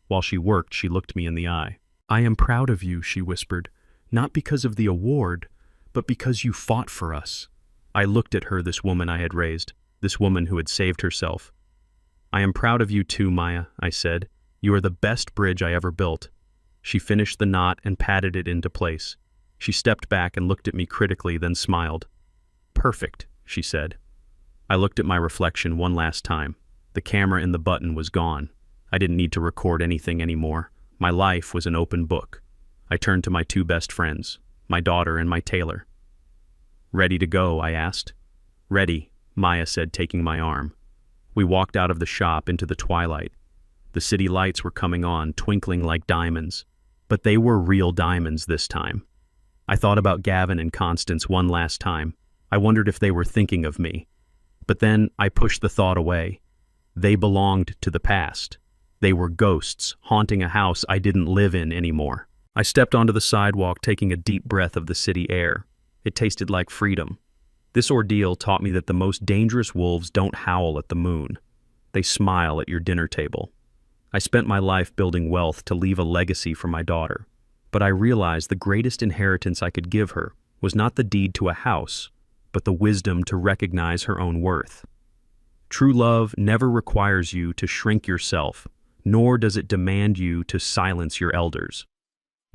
While she worked, she looked me in the eye. I am proud of you, she whispered, not because of the award, but because you fought for us. I looked at her, this woman I had raised, this woman who had saved herself. I am proud of you too, Maya, I said. You are the best bridge I ever built. She finished the knot and patted it into place. She stepped back and looked at me critically, then smiled. Perfect, she said. I looked at my reflection one last time. The camera in the button was gone. I didn't need to record anything anymore. My life was an open book. I turned to my two best friends, my daughter and my tailor. Ready to go, I asked. Ready, Maya said, taking my arm. We walked out of the shop into the twilight. The city lights were coming on, twinkling like diamonds. But they were real diamonds this time. I thought about Gavin and Constance one last time. I wondered if they were thinking of me. But then I pushed the thought away. They belonged to the past. They were ghosts, haunting a house I didn't live in anymore. I stepped onto the sidewalk, taking a deep breath of the city air. It tasted like freedom. This ordeal taught me that the most dangerous wolves don't howl at the moon. They smile at your dinner table. I spent my life building wealth to leave a legacy for my daughter. But I realized the greatest inheritance I could give her was not the deed to a house, but the wisdom to recognize her own worth. True love never requires you to shrink yourself, nor does it demand you to silence your elders.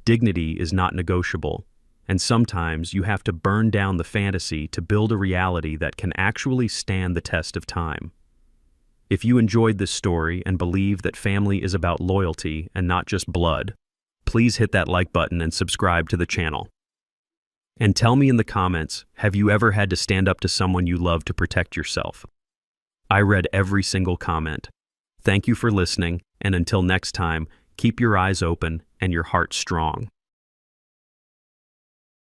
Dignity is not negotiable, and sometimes you have to burn down the fantasy to build a reality that can actually stand the test of time. If you enjoyed this story and believe that family is about loyalty and not just blood, please hit that like button and subscribe to the channel. And tell me in the comments, have you ever had to stand up to someone you love to protect yourself? I read every single comment. Thank you for listening, and until next time, keep your eyes open and your heart strong.